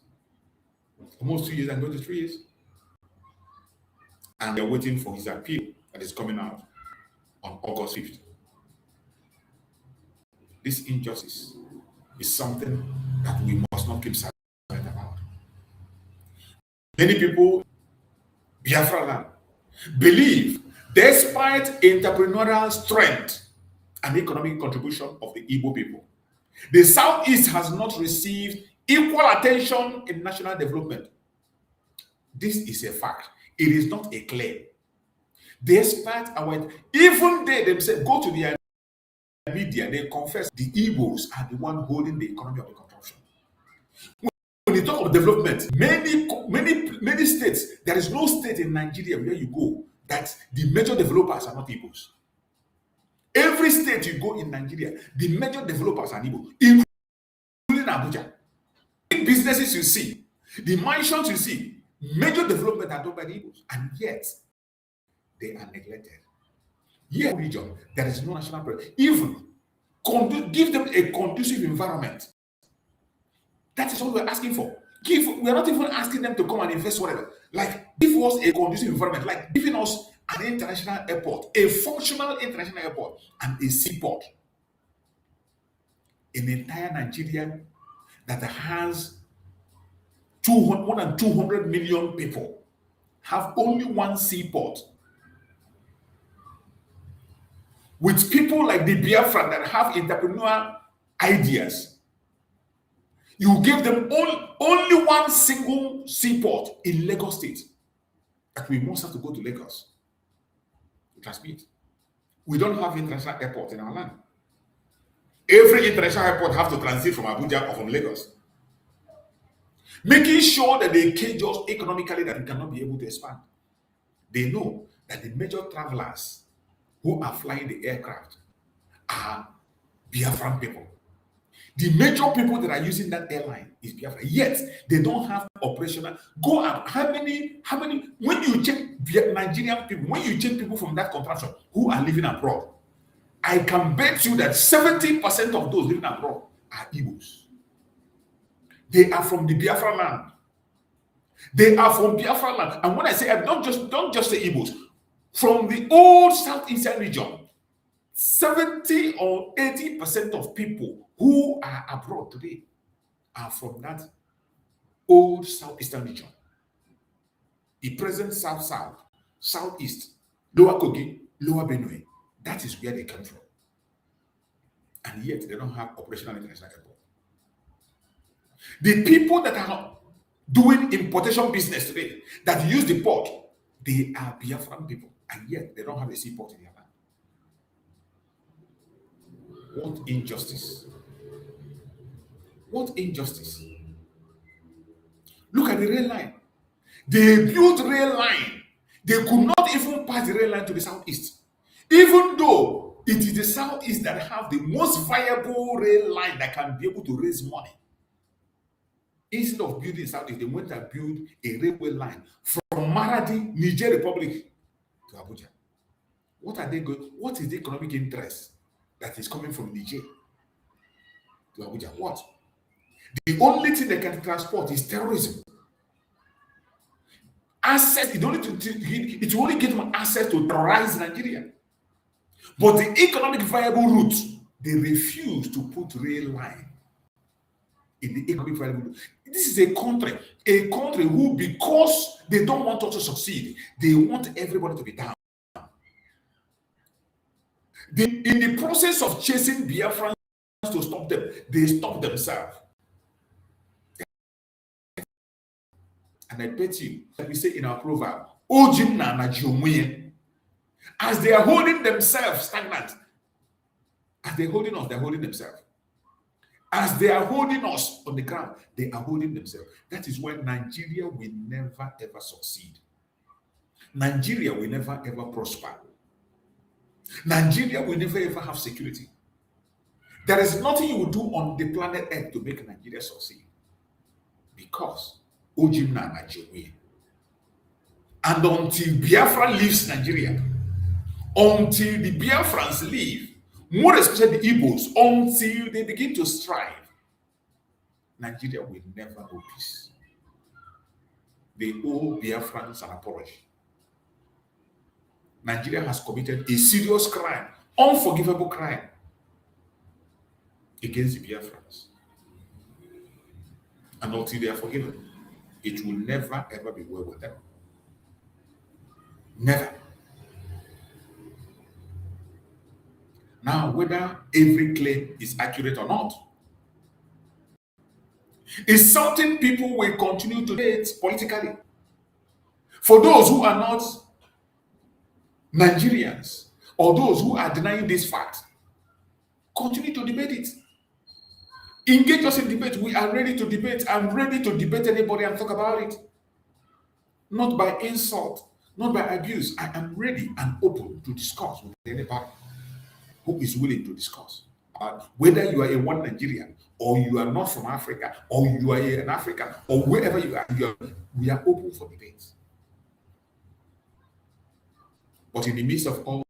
S3: almost 2 years and going to 3 years. And they're waiting for his appeal that is coming out on August 5th. This injustice is something that we must not keep silent about. Many people, Biafra land, believe, despite entrepreneurial strength and economic contribution of the Igbo people, the Southeast has not received equal attention in national development. This is a fact. It is not a claim. Despite even they themselves go to the media, they confess the Igbos are the one holding the economy of the corruption. When you talk of development, many states, there is no state in Nigeria where you go that the major developers are not Igbos. Every state you go in Nigeria, the major developers are Igbo, including Abuja. Big businesses you see, the mansions you see, major development are done by the Igbos, and yet they are neglected. Yet, region, there is no national president. Even give them a conducive environment. That is all we're asking for. We're not even asking them to come and invest whatever. Like, give us a conducive environment, like giving us an international airport, a functional international airport, and a seaport. In the entire Nigeria that has more than 200 million people, have only one seaport. With people like the Biafra that have entrepreneurial ideas, you give them only one single seaport in Lagos State. That we must have to go to Lagos to transmit. We don't have international airport in our land. Every international airport have to transit from Abuja or from Lagos. Making sure that they cage us economically that we cannot be able to expand. They know that the major travelers who are flying the aircraft are Biafran people. The major people that are using that airline is Biafra. Yet they don't have operational. Go up. How many? When you check Nigerian people, when you check people from that contraction who are living abroad, I can bet you that 70% of those living abroad are Igbos. They are from the Biafra land. They are from Biafra land. And when I say don't just say Igbos, from the old South Eastern region, 70 or 80% of people who are abroad today are from that old Southeastern region. The present South, Southeast, Lower Kogi, Lower Benue, that is where they come from. And yet they don't have operational international airport. The people that are doing importation business today, that use the port, they are Biafran people, and yet they don't have a seaport in their land. What injustice! What injustice! Look at the rail line. They built rail line. They could not even pass the rail line to the southeast. Even though it is the southeast that have the most viable rail line that can be able to raise money. Instead of building southeast, they went and built a railway line from Maradi, Niger Republic to Abuja. What are they going? What is the economic interest that is coming from Niger to Abuja? What? The only thing they can transport is terrorism. Access, it will only give them access to terrorize Nigeria. But the economic viable route, they refuse to put rail line in the economic viable route. This is a country who, because they don't want us to succeed, they want everybody to be down. In the process of chasing Biafrans to stop them, they stop themselves. And I bet you, like we say in our proverb, as they are holding themselves stagnant, as they're holding on, they're holding themselves. As they are holding us on the ground, they are holding themselves. That is why Nigeria will never ever succeed. Nigeria will never ever prosper. Nigeria will never ever have security. There is nothing you will do on the planet Earth to make Nigeria succeed. Because Ojimna Nigeria. And until Biafra leaves Nigeria, until the Biafrans leave, more especially the Igbos, until they begin to strive, Nigeria will never know peace. They owe Biafrans an apology. Nigeria has committed a serious crime, unforgivable crime against the Biafrans. And until they are forgiven, it will never ever be well with them. Never. Now, whether every claim is accurate or not, is something people will continue to debate politically. For those who are not Nigerians, or those who are denying this fact, continue to debate it. Engage us in debate. We are ready to debate. I'm ready to debate anybody and talk about it. Not by insult, not by abuse. I am ready and open to discuss with anybody who is willing to discuss. Whether you are a one Nigerian, or you are not from Africa, or you are an African, or wherever you are, we are open for debate. But in the midst of all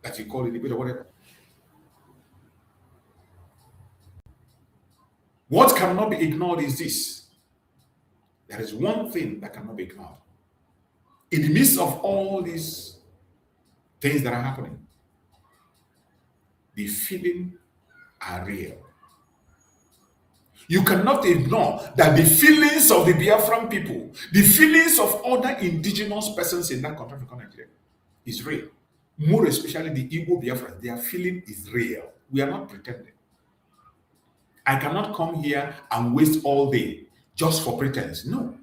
S3: that you call a debate or whatever, what cannot be ignored is this. There is one thing that cannot be ignored. In the midst of all these things that are happening, the feelings are real. You cannot ignore that the feelings of the Biafran people, the feelings of other indigenous persons in that country, Nigeria, is real. More especially the Igbo Biafrans, their feeling is real. We are not pretending. I cannot come here and waste all day just for pretense. No.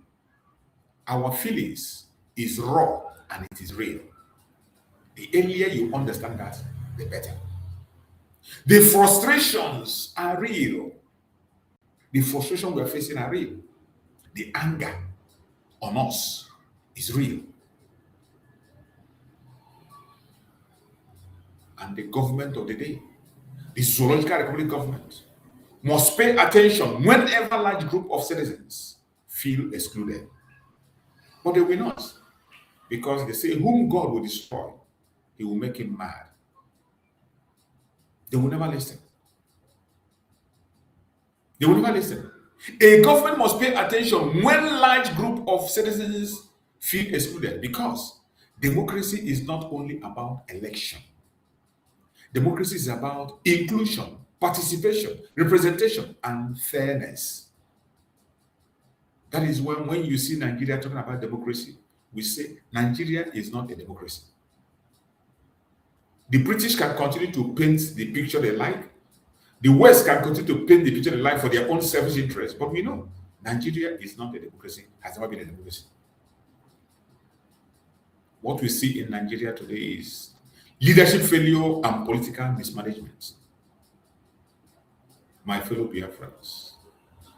S3: Our feelings is raw and it is real. The earlier you understand that, the better. The frustrations are real. The frustration we are facing are real. The anger on us is real. And the government of the day, the Zoological Republic government, must pay attention whenever a large group of citizens feel excluded. But they will not, because they say, whom God will destroy, he will make him mad. They will never listen. They will never listen. A government must pay attention when a large group of citizens feel excluded, because democracy is not only about election. Democracy is about inclusion, participation, representation, and fairness. That is when you see Nigeria talking about democracy, we say Nigeria is not a democracy. The British can continue to paint the picture they like. The West can continue to paint the picture they like for their own selfish interests. But we know Nigeria is not a democracy, has never been a democracy. What we see in Nigeria today is leadership failure and political mismanagement. My fellow Biafrans,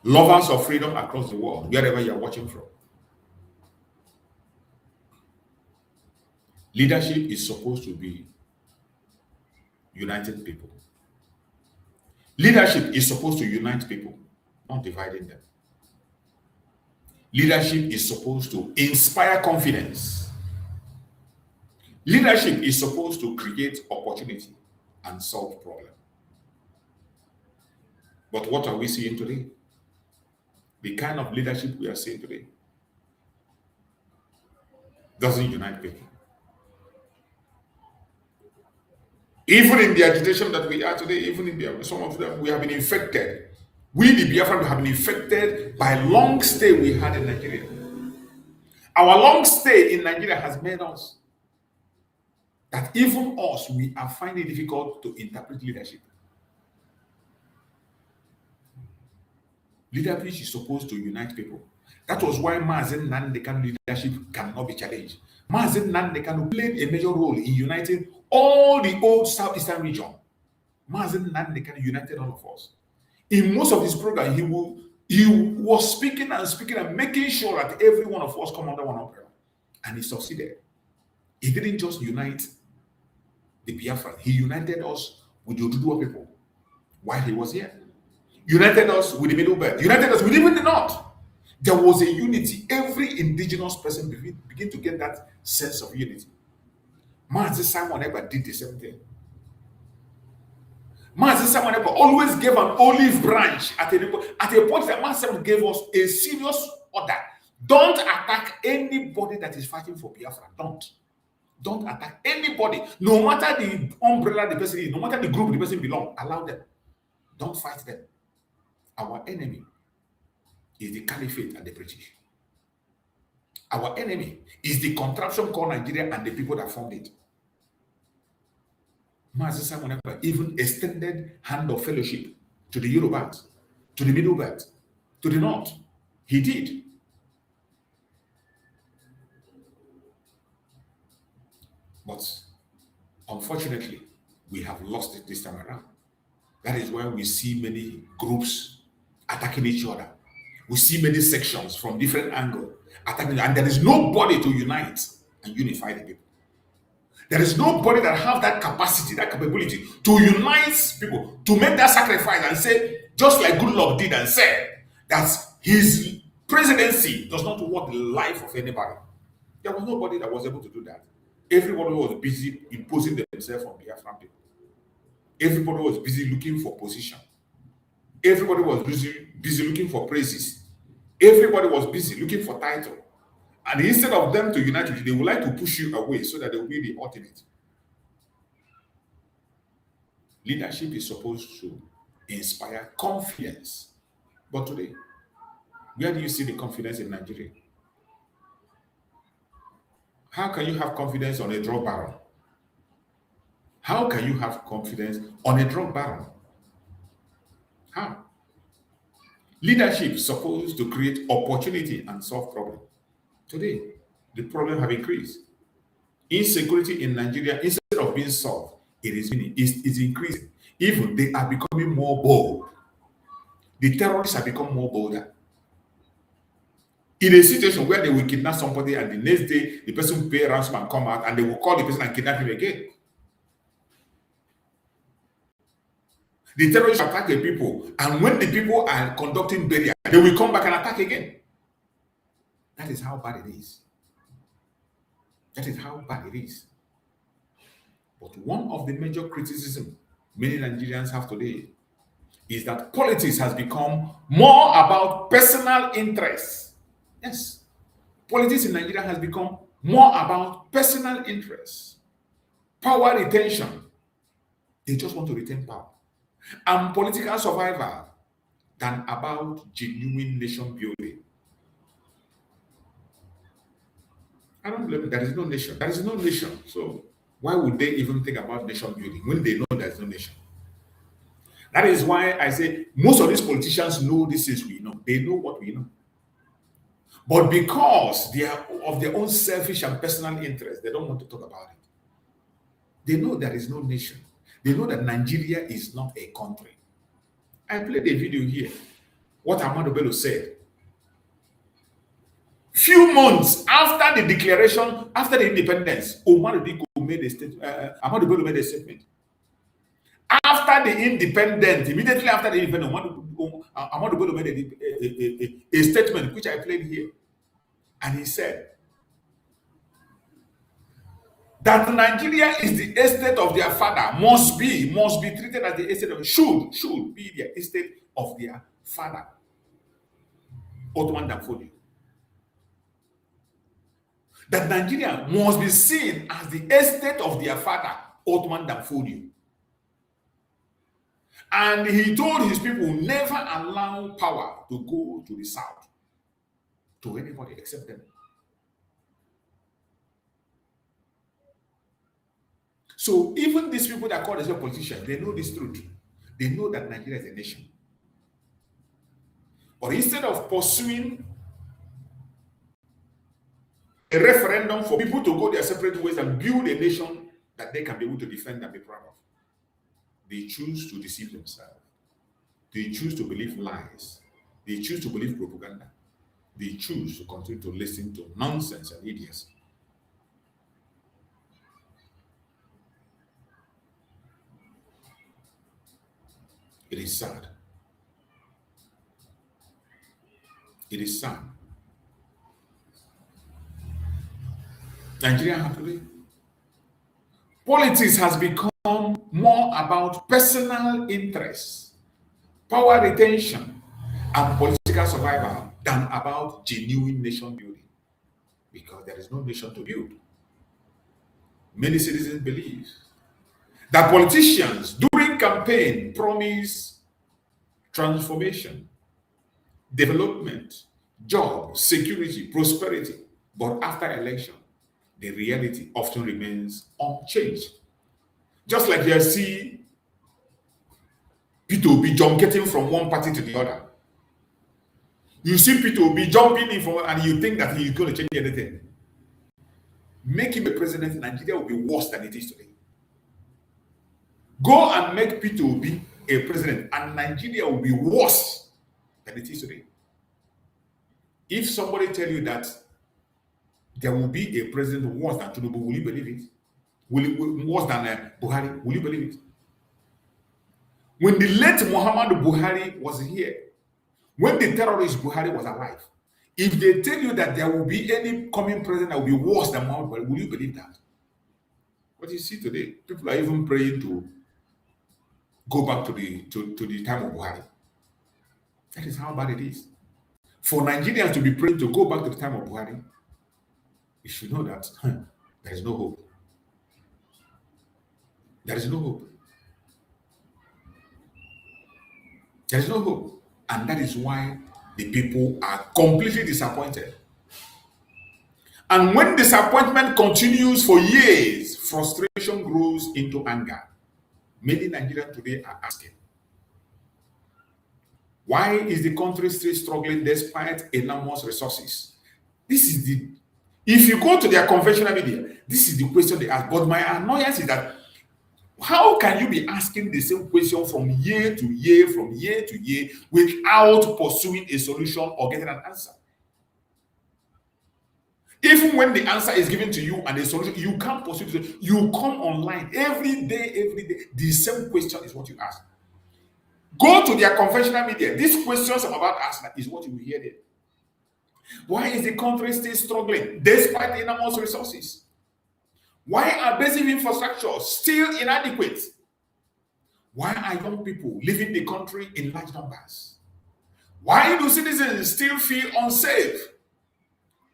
S3: lovers of freedom across the world, wherever you are watching from, leadership is supposed to be uniting people. Leadership is supposed to unite people, not dividing them. Leadership is supposed to inspire confidence. Leadership is supposed to create opportunity and solve problems. But what are we seeing today? The kind of leadership we are seeing today doesn't unite people. Even in the agitation that we are today, even in some of them, we have been infected. We, the Biafran, have been infected by long stay we had in Nigeria. Our long stay in Nigeria has made us that even us, we are finding it difficult to interpret leadership. Leadership is supposed to unite people. That was why Nnamdi Kanu leadership cannot be challenged. Nnamdi Kanu played a major role in uniting all the old South Eastern region. Nnamdi Kanu united all of us. In most of his program, he was speaking and making sure that every one of us come under one umbrella. And he succeeded. He didn't just unite the Biafra, he united us with the Oduduwa people while he was here. United us with the Middle Belt, united us with even the North. There was a unity. Every indigenous person begin to get that sense of unity. Mazi Simon Ekpa did the same thing. Mazi Simon Ekpa always gave an olive branch at a point that Mazi Simon gave us a serious order. Don't attack anybody that is fighting for Biafra. Don't attack anybody. No matter the umbrella the person is, no matter the group the person belongs, allow them. Don't fight them. Our enemy is the caliphate and the British. Our enemy is the contraption called Nigeria and the people that formed it. Mazi Simon Ekpa even extended hand of fellowship to the Yorubas, to the Middle Belt, to the North. He did. But unfortunately, we have lost it this time around. That is why we see many groups attacking each other. We see many sections from different angles attacking, and there is nobody to unite and unify the people. There is nobody that have that capacity, that capability to unite people, to make that sacrifice and say, just like Goodluck did and said, that his presidency does not want the life of anybody. There was nobody that was able to do that. Everybody was busy imposing themselves on Biafran people. Everybody was busy looking for position. Everybody was busy looking for praises. Everybody was busy looking for title. And instead of them to unite with you, they would like to push you away so that they will be the ultimate. Leadership is supposed to inspire confidence. But today, where do you see the confidence in Nigeria? How can you have confidence on a drug baron? How can you have confidence on a drug baron? How? Leadership is supposed to create opportunity and solve problems. Today, the problem have increased. Insecurity in Nigeria, instead of being solved, it is increasing. Even they are becoming more bold. The terrorists have become more bolder. In a situation where they will kidnap somebody and the next day the person will pay ransom and come out and they will call the person and kidnap him again. The terrorists attack the people, and when the people are conducting burial, they will come back and attack again. That is how bad it is. That is how bad it is. But one of the major criticisms many Nigerians have today is that politics has become more about personal interests. Yes. Politics in Nigeria has become more about personal interests, power retention. They just want to retain power. And political survival than about genuine nation building. I don't blame them. There is no nation. There is no nation. So why would they even think about nation building when they know there is no nation? That is why I say most of these politicians know this is we know. They know what we know. But because they are of their own selfish and personal interest, they don't want to talk about it. They know there is no nation. They know that Nigeria is not a country. I played a video here. What Ahmadu Bello said. Few months after the declaration, after the independence, Ahmadu Bello made a statement. After the independence, immediately after the independence, Ahmadu Bello made a statement which I played here. And he said that Nigeria is the estate of their father, must be treated as the estate of, should be the estate of their father, Ottoman Danfodio. That Nigeria must be seen as the estate of their father, Ottoman Danfodio. And he told his people never allow power to go to the south, to anybody except them. So even these people that call themselves politicians, they know this truth. They know that Nigeria is a nation. But instead of pursuing a referendum for people to go their separate ways and build a nation that they can be able to defend and be proud of, They choose to deceive themselves. They choose to believe lies. They choose to believe propaganda. They choose to continue to listen to nonsense and idiocy. It is sad. It is sad. Nigeria happily. Politics has become more about personal interests, power retention, and political survival than about genuine nation building. Because there is no nation to build. Many citizens believe that politicians during campaign promise transformation, development, job, security, prosperity, but after election, the reality often remains unchanged. Just like you see P2B jumping from one party to the other. You see P2B jumping in from, and you think that he's going to change anything. Make him a president, Nigeria will be worse than it is today. Go and make P2B a president, and Nigeria will be worse than it is today. If somebody tell you that there will be a president worse than Tinubu, will you believe it? Worse than Buhari, will you believe it? When the late Muhammad Buhari was here, when the terrorist Buhari was alive, if they tell you that there will be any coming president that will be worse than Muhammad Buhari, will you believe that? What you see today, people are even praying to go back to the time of Buhari. That is how bad it is. For Nigerians to be praying to go back to the time of Buhari, you should know that there is no hope. There is no hope. There is no hope. And that is why the people are completely disappointed. And when disappointment continues for years, frustration grows into anger. Many Nigerians today are asking, why is the country still struggling despite enormous resources? If you go to their conventional media, this is the question they ask. But my annoyance is that how can you be asking the same question from year to year, without pursuing a solution or getting an answer? Even when the answer is given to you and a solution, you can't pursue it. You come online every day, the same question is what you ask. Go to their conventional media. These questions about Arsenal is what you will hear there. Why is the country still struggling despite the enormous resources? Why are basic infrastructure still inadequate? Why are young people leaving the country in large numbers? Why do citizens still feel unsafe?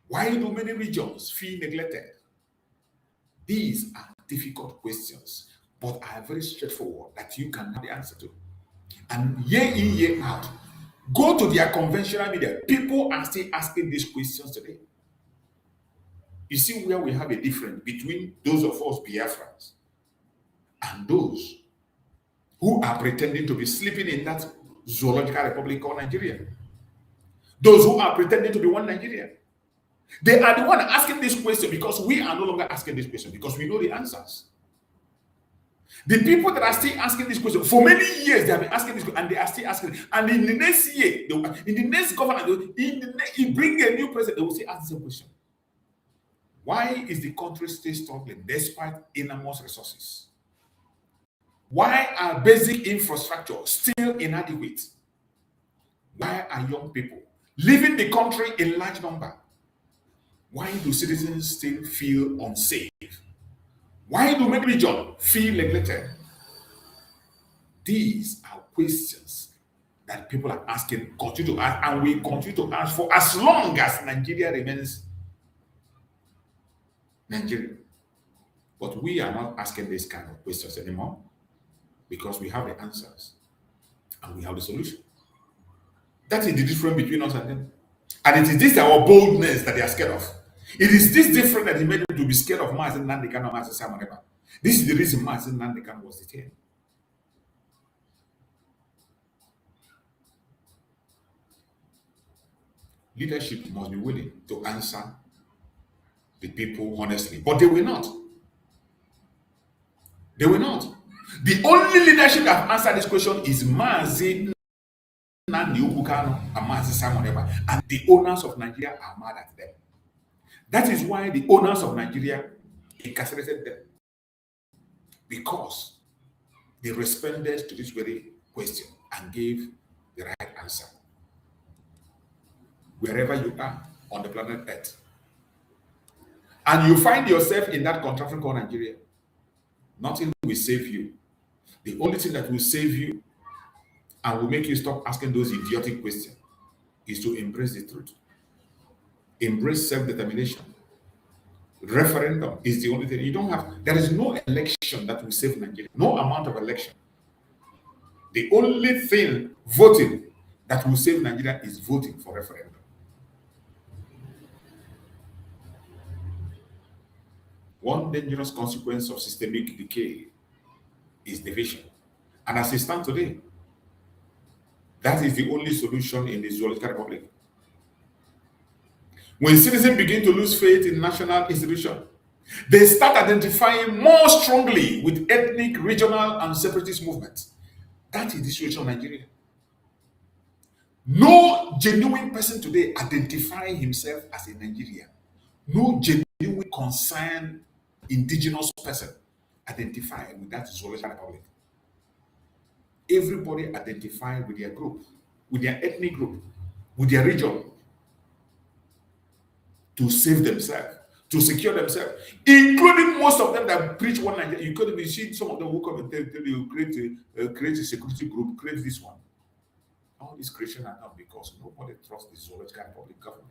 S3: Why do many regions feel neglected? These are difficult questions, but are very straightforward that you can have the answer to. And year in, year out, go to their conventional media. People are still asking these questions today. You see where we have a difference between those of us Biafrans and those who are pretending to be sleeping in that zoological republic called Nigeria. Those who are pretending to be one Nigeria. They are the one asking this question because we are no longer asking this question because we know the answers. The people that are still asking this question, for many years they have been asking this question and they are still asking it. And in the next year, in the next government, you bring a new president, they will still ask the same question. Why is the country still struggling despite enormous resources? Why are basic infrastructure still inadequate? Why are young people leaving the country in large number? Why do citizens still feel unsafe? Why do many regions feel neglected? These are questions that people are asking, continue to ask, and we continue to ask for as long as Nigeria remains Nigeria. But we are not asking this kind of questions anymore because we have the answers and we have the solution. That is the difference between us and them. And it is this our boldness that they are scared of. It is this difference that made them to be scared of Nnamdi Kanu and Samareba. This is the reason Nnamdi Kanu was detained. Leadership must be willing to answer the people honestly, but they will not. They will not. The only leadership that have answered this question is Mazi Nnamdi Kanu and Mazi Simon Ekpa, and the owners of Nigeria are mad at them. That is why the owners of Nigeria incarcerated them, because they responded to this very question and gave the right answer. Wherever you are on the planet Earth, and you find yourself in that contraption called Nigeria, nothing will save you. The only thing that will save you and will make you stop asking those idiotic questions is to embrace the truth. Embrace self-determination. Referendum is the only thing. You don't have, there is no election that will save Nigeria. No amount of election. The only thing voting that will save Nigeria is voting for referendum. One dangerous consequence of systemic decay is division. And as it stands today, that is the only solution in the Zoological Republic. When citizens begin to lose faith in national institutions, they start identifying more strongly with ethnic, regional, and separatist movements. That is the situation of Nigeria. No genuine person today identifying himself as a Nigerian. No genuine concerned indigenous person identifying with that Zoological Republic. Everybody identifying with their group, with their ethnic group, with their region, to save themselves, to secure themselves, including most of them that preach one Nigeria. You could have seen some of them who come and tell you create a security group, create this one. All these creations are not because nobody trusts the Zoological Republic government.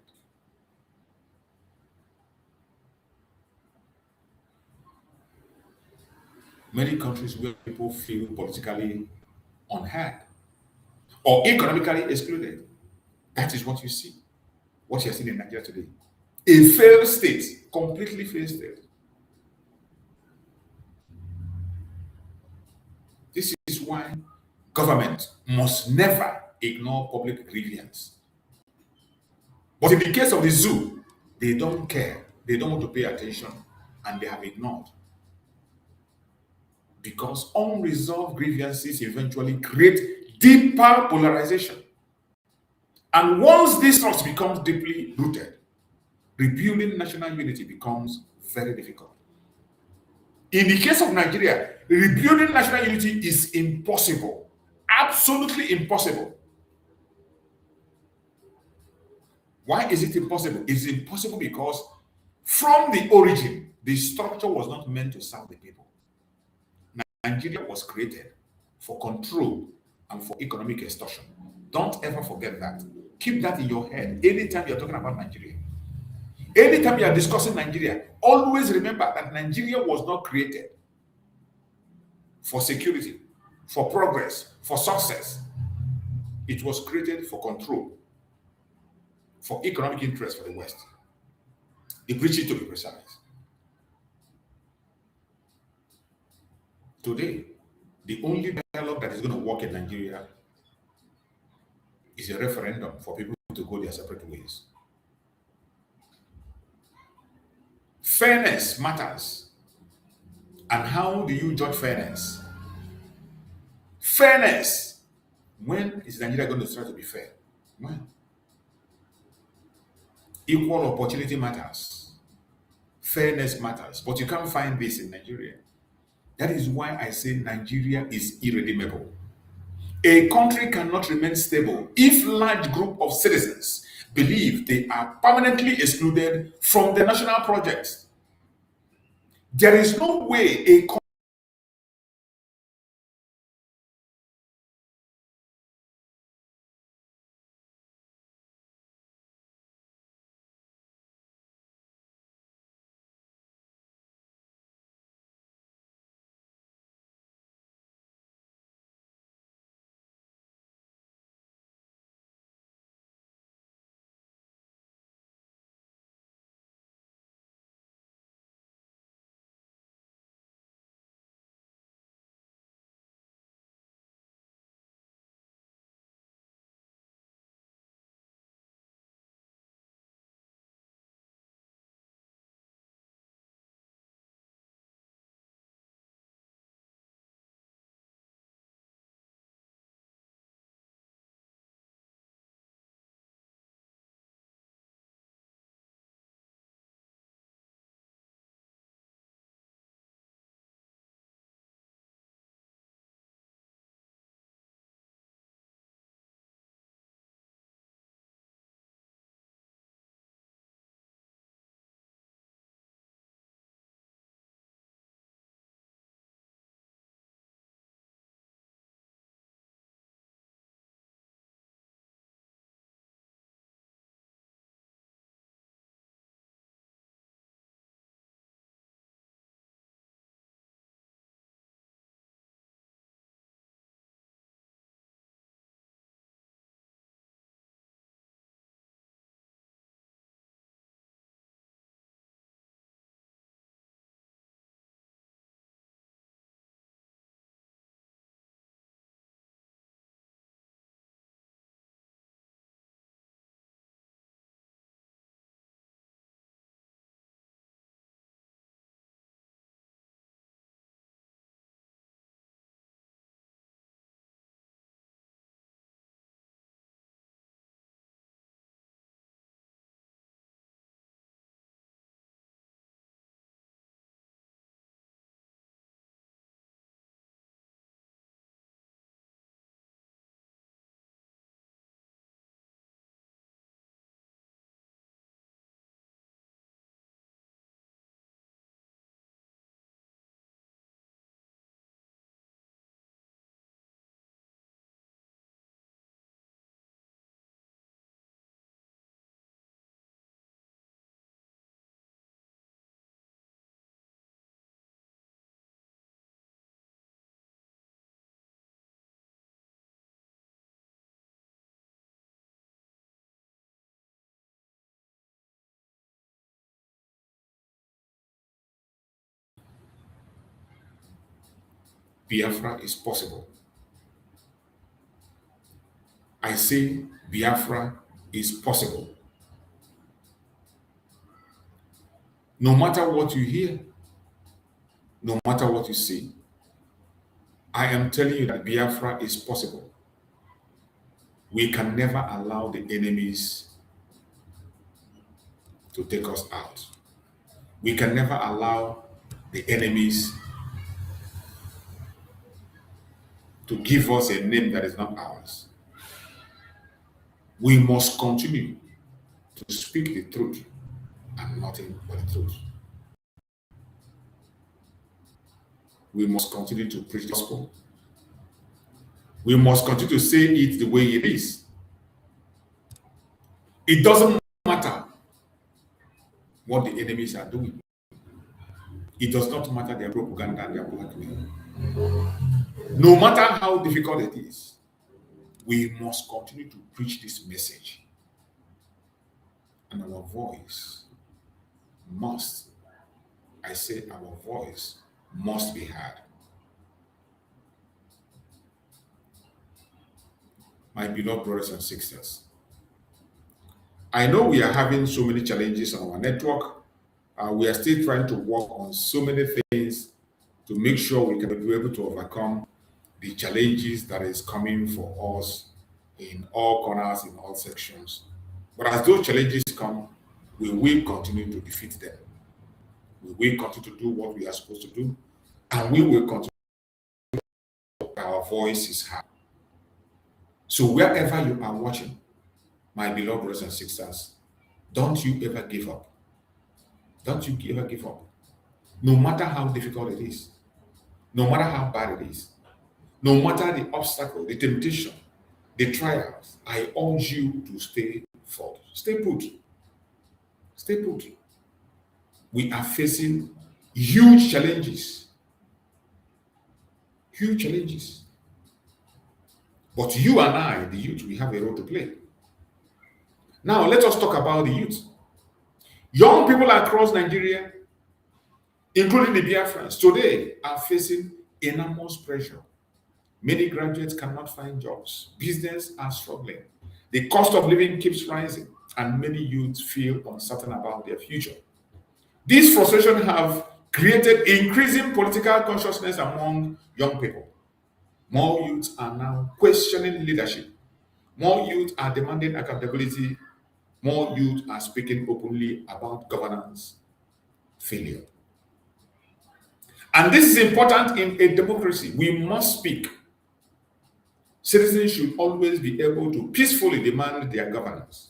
S3: Many countries where people feel politically unheard or economically excluded. That is what you see. What you're seeing in Nigeria today. A failed state, completely failed state. This is why government must never ignore public grievance. But in the case of the zoo, they don't care. They don't want to pay attention, and they have ignored. Because unresolved grievances eventually create deeper polarization. And once this trust becomes deeply rooted, rebuilding national unity becomes very difficult. In the case of Nigeria, rebuilding national unity is impossible. Absolutely impossible. Why is it impossible? It's impossible because from the origin, the structure was not meant to serve the people. Nigeria was created for control and for economic extortion. Don't ever forget that. Keep that in your head anytime you're talking about Nigeria. Anytime you are discussing Nigeria, always remember that Nigeria was not created for security, for progress, for success. It was created for control, for economic interest for the West. They preach it, to be precise. Today, the only dialogue that is going to work in Nigeria is a referendum for people to go their separate ways. Fairness matters. And how do you judge fairness? Fairness. When is Nigeria going to try to be fair? When? Equal opportunity matters. Fairness matters. But you can't find this in Nigeria. That is why I say Nigeria is irredeemable. A country cannot remain stable if large group of citizens believe they are permanently excluded from the national projects. There is no way a Biafra is possible. I say Biafra is possible. No matter what you hear, no matter what you see, I am telling you that Biafra is possible. We can never allow the enemies to take us out. We can never allow the enemies to give us a name that is not ours. We must continue to speak the truth and nothing but the truth. We must continue to preach the gospel. We must continue to say it the way it is. It doesn't matter what the enemies are doing. It does not matter their propaganda and their blackmail. No matter how difficult it is, we must continue to preach this message. And our voice must, I say our voice must be heard. My beloved brothers and sisters, I know we are having so many challenges on our network. We are still trying to work on so many things to make sure we can be able to overcome the challenges that is coming for us in all corners, in all sections. But as those challenges come, we will continue to defeat them. We will continue to do what we are supposed to do, and we will continue our voice is heard. So wherever you are watching, my beloved brothers and sisters, don't you ever give up. Don't you ever give up. No matter how difficult it is, no matter how bad it is, no matter the obstacle, the temptation, the trials, I urge you to stay forward. Stay put. Stay put. We are facing huge challenges. Huge challenges. But you and I, the youth, we have a role to play. Now, let us talk about the youth. Young people across Nigeria, including the Biafrans, today are facing enormous pressure. Many graduates cannot find jobs. Businesses are struggling. The cost of living keeps rising, and many youths feel uncertain about their future. These frustrations have created increasing political consciousness among young people. More youths are now questioning leadership. More youths are demanding accountability. More youths are speaking openly about governance failure. And this is important in a democracy. We must speak. Citizens should always be able to peacefully demand their governance.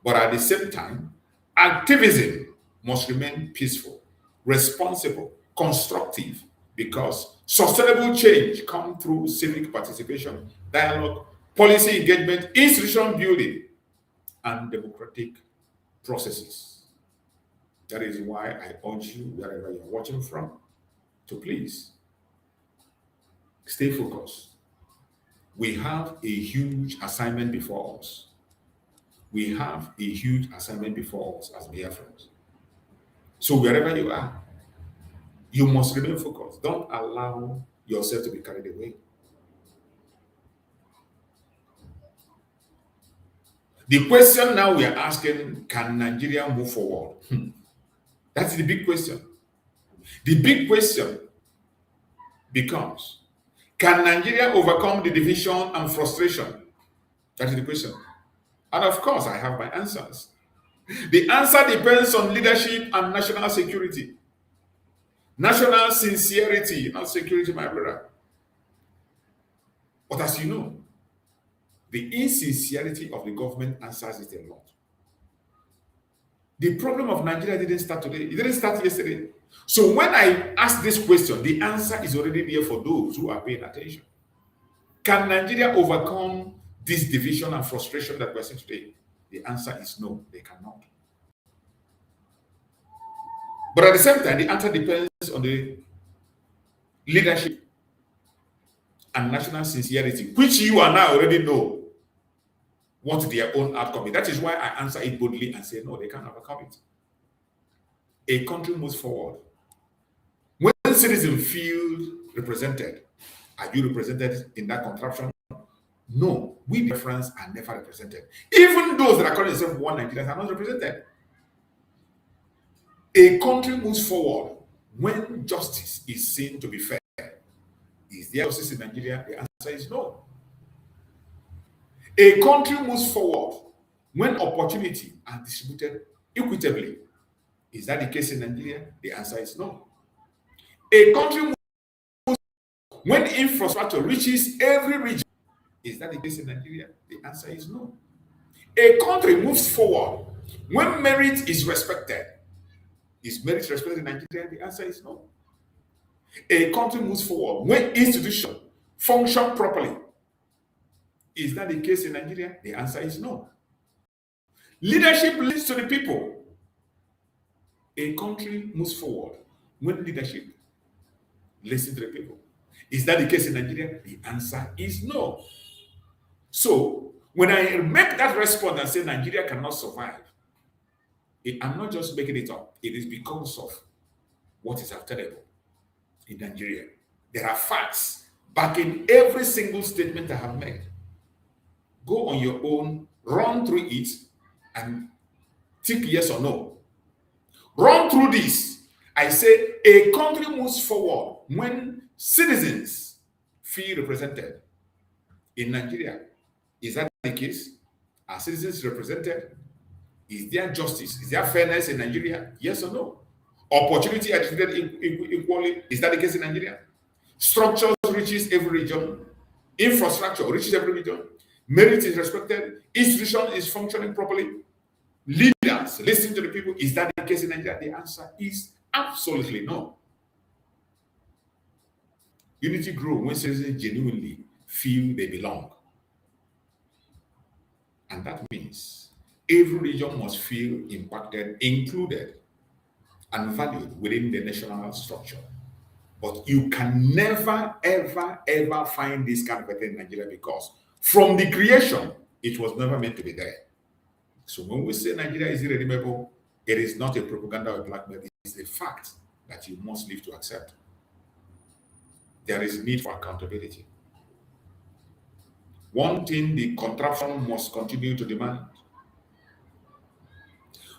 S3: But at the same time, activism must remain peaceful, responsible, constructive, because sustainable change comes through civic participation, dialogue, policy engagement, institution building, and democratic processes. That is why I urge you, wherever you're watching from, to please stay focused. We have a huge assignment before us. We have a huge assignment before us as Biafrans. So wherever you are, you must remain focused. Don't allow yourself to be carried away. The question now we are asking, can Nigeria move forward? That's the big question. The big question becomes, can Nigeria overcome the division and frustration? That is the question. And of course, I have my answers. The answer depends on leadership and national security. National sincerity, not security, my brother. But as you know, the insincerity of the government answers it a lot. The problem of Nigeria didn't start today. It didn't start yesterday. So when I ask this question, the answer is already there for those who are paying attention. Can Nigeria overcome this division and frustration that we're seeing today? The answer is no, they cannot. But at the same time, the answer depends on the leadership and national sincerity, which you and I already know what their own outcome is. That is why I answer it boldly and say, no, they can't overcome it. A country moves forward when citizens feel represented, Are you represented in that contraption? No, we Biafrans are never represented. Even those that are calling themselves one Nigerians are not represented. A country moves forward when justice is seen to be fair. Is there justice in Nigeria? The answer is no. A country moves forward when opportunity are distributed equitably. Is that the case in Nigeria? The answer is no. A country moves when infrastructure reaches every region. Is that the case in Nigeria? The answer is no. A country moves forward when merit is respected. Is merit respected in Nigeria? The answer is no. A country moves forward when institutions function properly. Is that the case in Nigeria? The answer is no. Leadership leads to the people. A country moves forward when leadership listens to the people. Is that the case in Nigeria? The answer is no. So, when I make that response and say Nigeria cannot survive, I'm not just making it up. It is because of what is obtainable in Nigeria. There are facts backing every single statement I have made. Go on your own, run through it, and tick yes or no. Run through this. I say a country moves forward when citizens feel represented. In Nigeria, is that the case? Are citizens represented? Is there justice? Is there fairness in Nigeria? Yes or no? Opportunity are distributed equally. Is that the case in Nigeria? Structures reaches every region. Infrastructure reaches every region. Merit is respected. Institution is functioning properly. Leaders listen to the people. Is that the case in Nigeria? The answer is absolutely no. Unity grows when citizens genuinely feel they belong. And that means every region must feel impacted, included, and valued within the national structure. But you can never, ever, ever find this kind of thing in Nigeria because from the creation, it was never meant to be there. So when we say Nigeria is irredeemable, it is not a propaganda or blackmail. It is a fact that you must live to accept. There is need for accountability. One thing the contraption must continue to demand.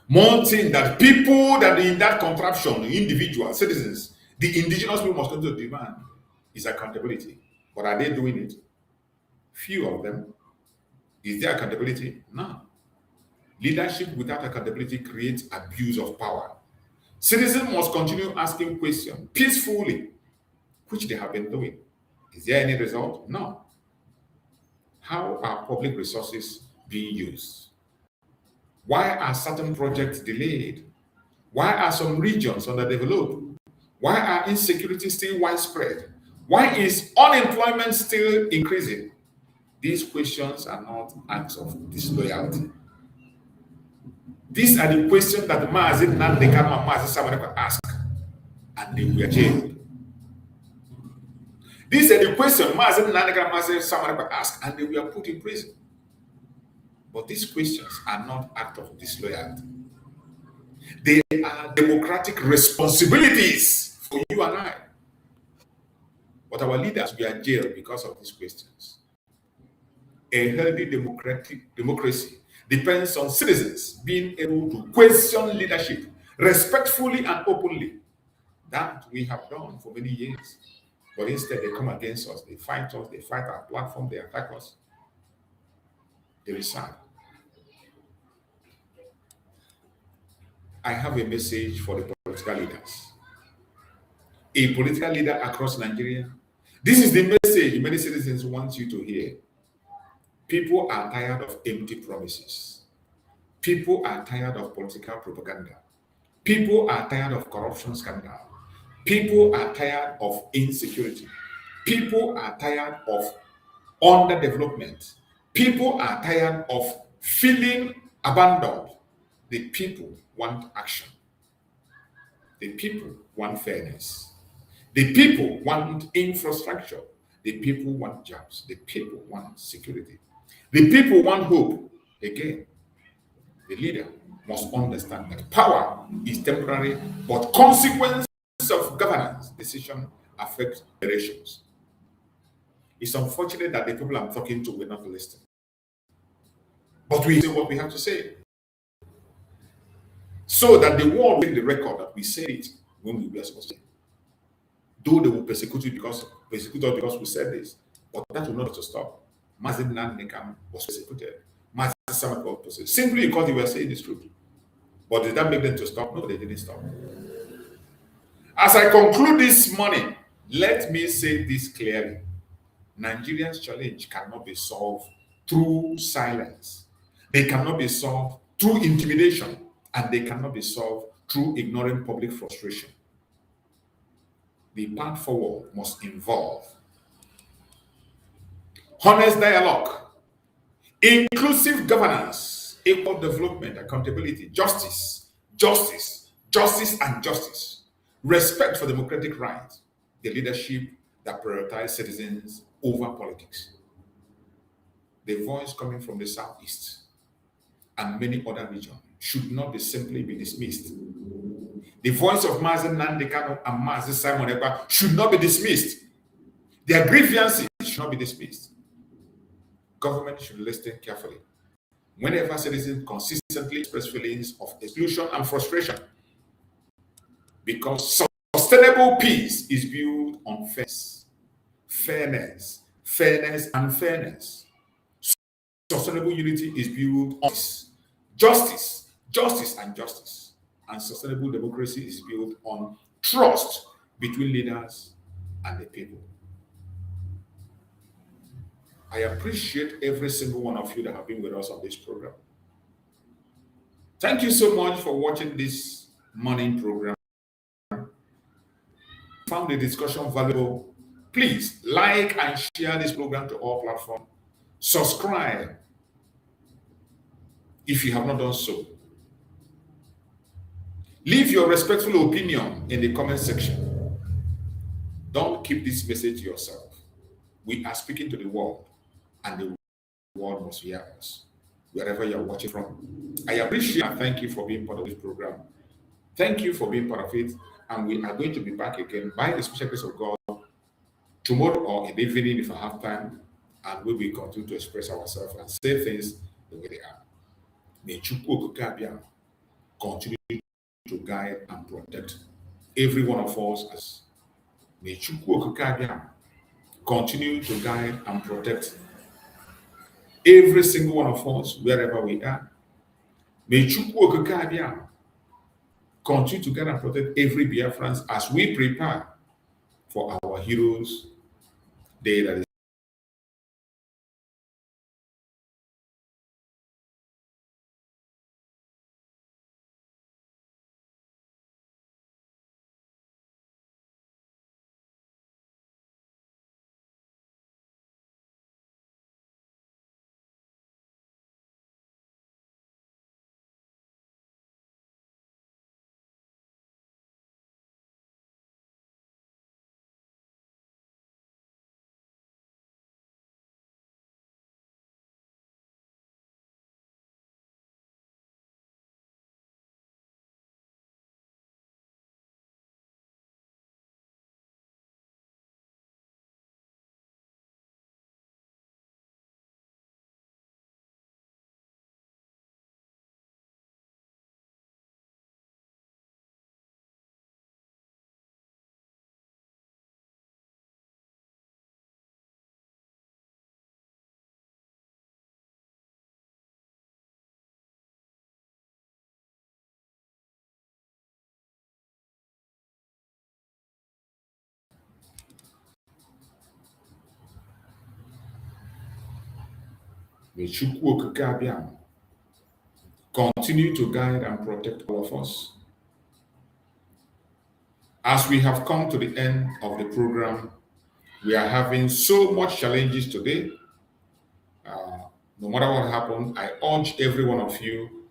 S3: One thing that people that are in that contraption, individuals, citizens, the indigenous people must continue to demand is accountability. But are they doing it? Few of them. Is there accountability? No. Leadership without accountability creates abuse of power. Citizens must continue asking questions peacefully, which they have been doing. Is there any result? No. How are public resources being used? Why are certain projects delayed? Why are some regions underdeveloped? Why are insecurity still widespread? Why is unemployment still increasing? These questions are not acts of disloyalty. These are the questions that Nnamdi asked, and they were jailed. These are the questions Nnamdi asked, and they were put in prison. But these questions are not acts of disloyalty. They are democratic responsibilities for you and I. But our leaders were jailed because of these questions. A healthy democracy depends on citizens being able to question leadership respectfully and openly. That we have done for many years. But instead, they come against us, they fight our platform, they attack us. It is sad. I have a message for the political leaders. A political leader across Nigeria. This is the message many citizens want you to hear. People are tired of empty promises. People are tired of political propaganda. People are tired of corruption scandal. People are tired of insecurity. People are tired of underdevelopment. People are tired of feeling abandoned. The people want action. The people want fairness. The people want infrastructure. The people want jobs. The people want security. The people want hope. Again, the leader must understand that power is temporary, but consequences of governance decision affect generations. It's unfortunate that the people I'm talking to will not listen. But we say what we have to say. So that the world will take the record that we said it when we were supposed to. Though they will persecute us because we said this, but that will not to stop. Mazin Nnamdi was persecuted. Mazin Samak was persecuted simply because they were saying this truth. But did that make them to stop? No, they didn't stop. As I conclude this morning, let me say this clearly. Nigerians' challenge cannot be solved through silence. They cannot be solved through intimidation, and they cannot be solved through ignoring public frustration. The path forward must involve honest dialogue, inclusive governance, equal development, accountability, justice, and justice, respect for democratic rights, the leadership that prioritizes citizens over politics. The voice coming from the South East and many other regions should not be simply be dismissed. The voice of Mazi Nnamdi Kanu and Mazi Simon Ekpa should not be dismissed. Their grievances should not be dismissed. Government should listen carefully. Whenever citizens consistently express feelings of exclusion and frustration, because sustainable peace is built on fairness, and fairness. Sustainable unity is built on justice, and justice. And sustainable democracy is built on trust between leaders and the people. I appreciate every single one of you that have been with us on this program. Thank you so much for watching this morning program. Found the discussion valuable? Please like and share this program to all platforms. Subscribe if you have not done so. Leave your respectful opinion in the comment section. Don't keep this message to yourself. We are speaking to the world, and the world must hear us, wherever you are watching from. I appreciate and thank you for being part of this program. Thank you for being part of it, and we are going to be back again by the special grace of God tomorrow or in the evening if I have time, and we will continue to express ourselves and say things the way they are. May Chukwu Okike Abia continue to guide and protect every one of us. May Chukwu Okike Abia continue to guide and protect every single one of us wherever we are. May Chukwu Okike Abia continue to guide and protect every Biafrans as we prepare for our heroes' day that is May Chukwu Okike Abia continue to guide and protect all of us. As we have come to the end of the program, we are having so much challenges today. No matter what happens, I urge every one of you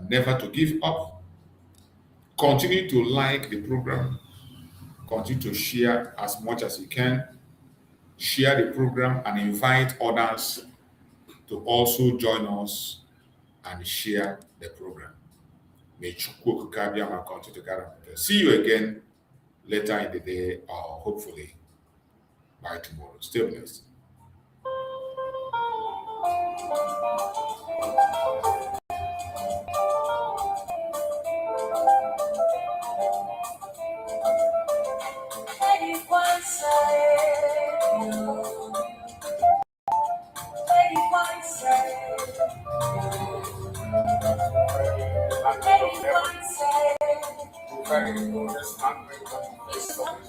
S3: never to give up. Continue to like the program. Continue to share as much as you can. Share the program and invite others to also join us and share the program. May Chukwu Okike Abia continue to guide and protect. See you again later in the day, or hopefully by tomorrow. Stay blessed.
S1: very modest language of the face of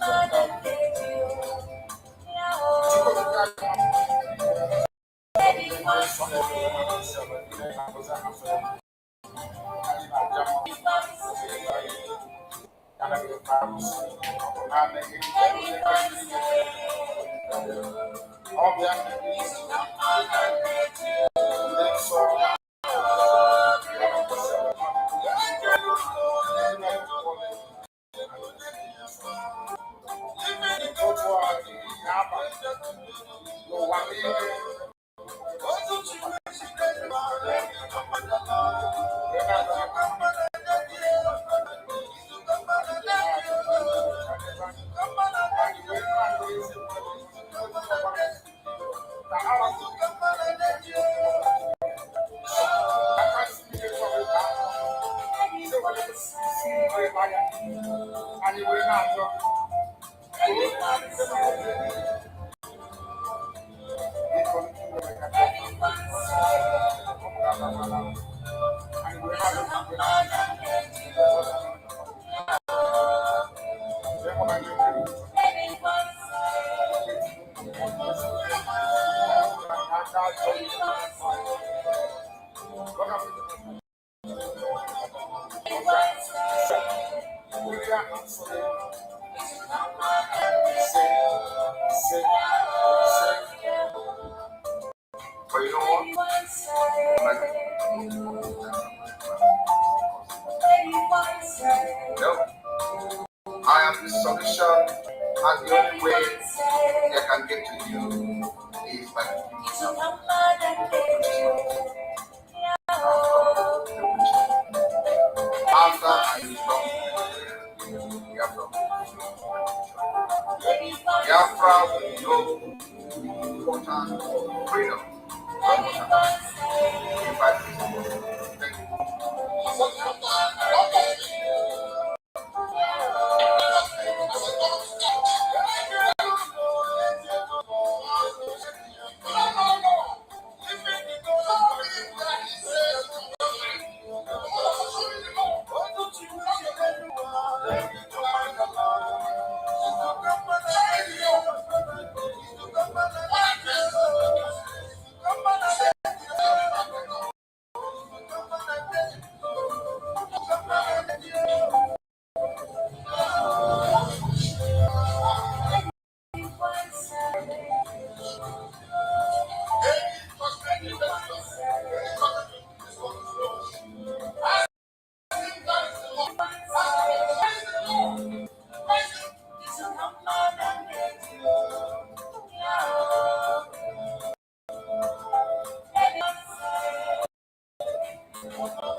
S1: But you know what? No, I am the solution, and the only way they can get to you is by after I belong to Biafra will know the importance of freedom. If I thank you.